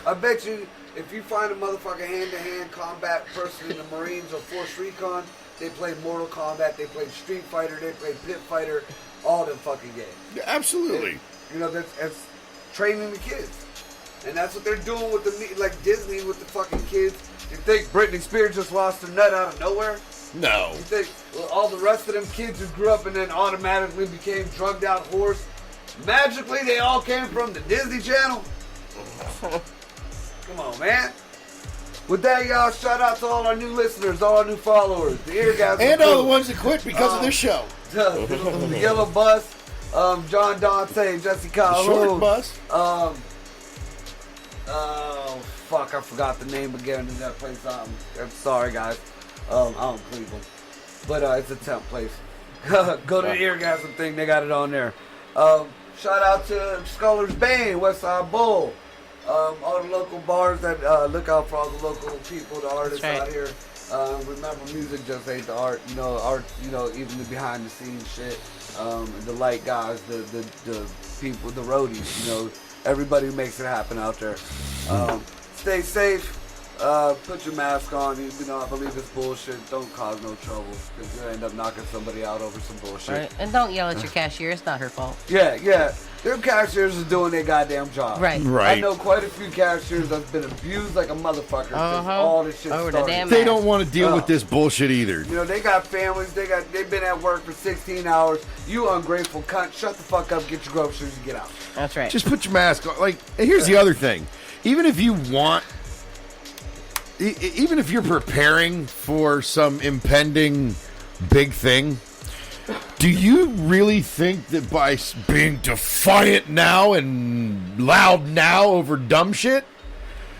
I bet you, if you find a motherfucking hand-to-hand combat person in the Marines or Force Recon, they played Mortal Kombat, they played Street Fighter, they played Pit Fighter, all them fucking games. Yeah, absolutely. And, you know, that's training the kids. And that's what they're doing with like Disney with the fucking kids. You think Britney Spears just lost her nut out of nowhere? No. You think all the rest of them kids who grew up and then automatically became drugged out whores, magically they all came from the Disney Channel? Come on, man. With that, y'all, shout out to all our new listeners, all our new followers, the Eargasm And all crew. the ones that quit because of this show. The Yellow Bus, John Dante, Jesse Calhoun. Short bus. Oh, fuck, I forgot the name again of that place. I'm sorry, guys. I don't Cleveland. But it's a temp place. Go to the Eargasm thing, they got it on there. Shout out to Sculler's Bane, Westside Bull. All the local bars that look out for all the local people, the artists right. out here. Remember, music just ain't the art. You know, art. You know, even the behind the scenes shit. The light guys, the people, the roadies. You know, everybody who makes it happen out there. Stay safe. Put your mask on. You know, I believe it's bullshit. Don't cause no trouble because you'll end up knocking somebody out over some bullshit. Right. And don't yell at your cashier. It's not her fault. Yeah. Them cashiers is doing their goddamn job. Right. Right. I know quite a few cashiers that's been abused like a motherfucker since all this shit Over the started. damn They don't want to deal Oh. with this bullshit either. You know, they got families, they've been at work for 16 hours. You ungrateful cunt, shut the fuck up, get your groceries and get out. That's right. Just put your mask on. Like, and here's the other thing. Even if you want, even if you're preparing for some impending big thing, do you really think that by being defiant now and loud now over dumb shit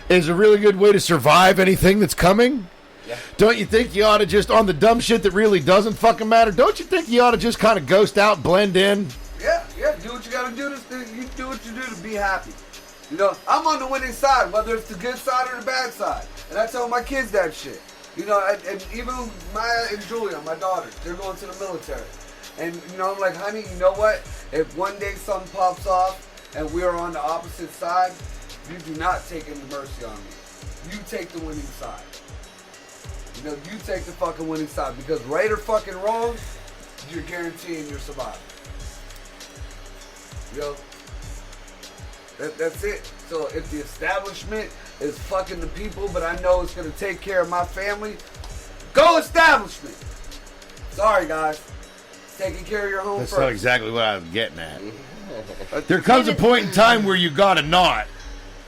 is a really good way to survive anything that's coming? Yeah. Don't you think you ought to just, on the dumb shit that really doesn't fucking matter, don't you think you ought to just kind of ghost out, blend in? Yeah, do what you gotta do. You do what you do to be happy. You know, I'm on the winning side, whether it's the good side or the bad side. And I tell my kids that shit. You know, and even Maya and Julia, my daughters, they're going to the military. And, you know, I'm like, honey, you know what? If one day something pops off and we're on the opposite side, you do not take any mercy on me. You take the winning side. You know, you take the fucking winning side. Because right or fucking wrong, you're guaranteeing your survival. You know? That's it. So if the establishment is fucking the people, but I know it's going to take care of my family, go establishment. Sorry, guys. Taking care of your home That's first. not exactly what I was getting at. There comes a point in time where you gotta not.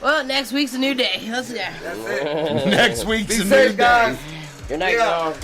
Well, next week's a new day. Let's go. That's it. Next week's Be a new safe, day. guys. Good night, Yeah. y'all.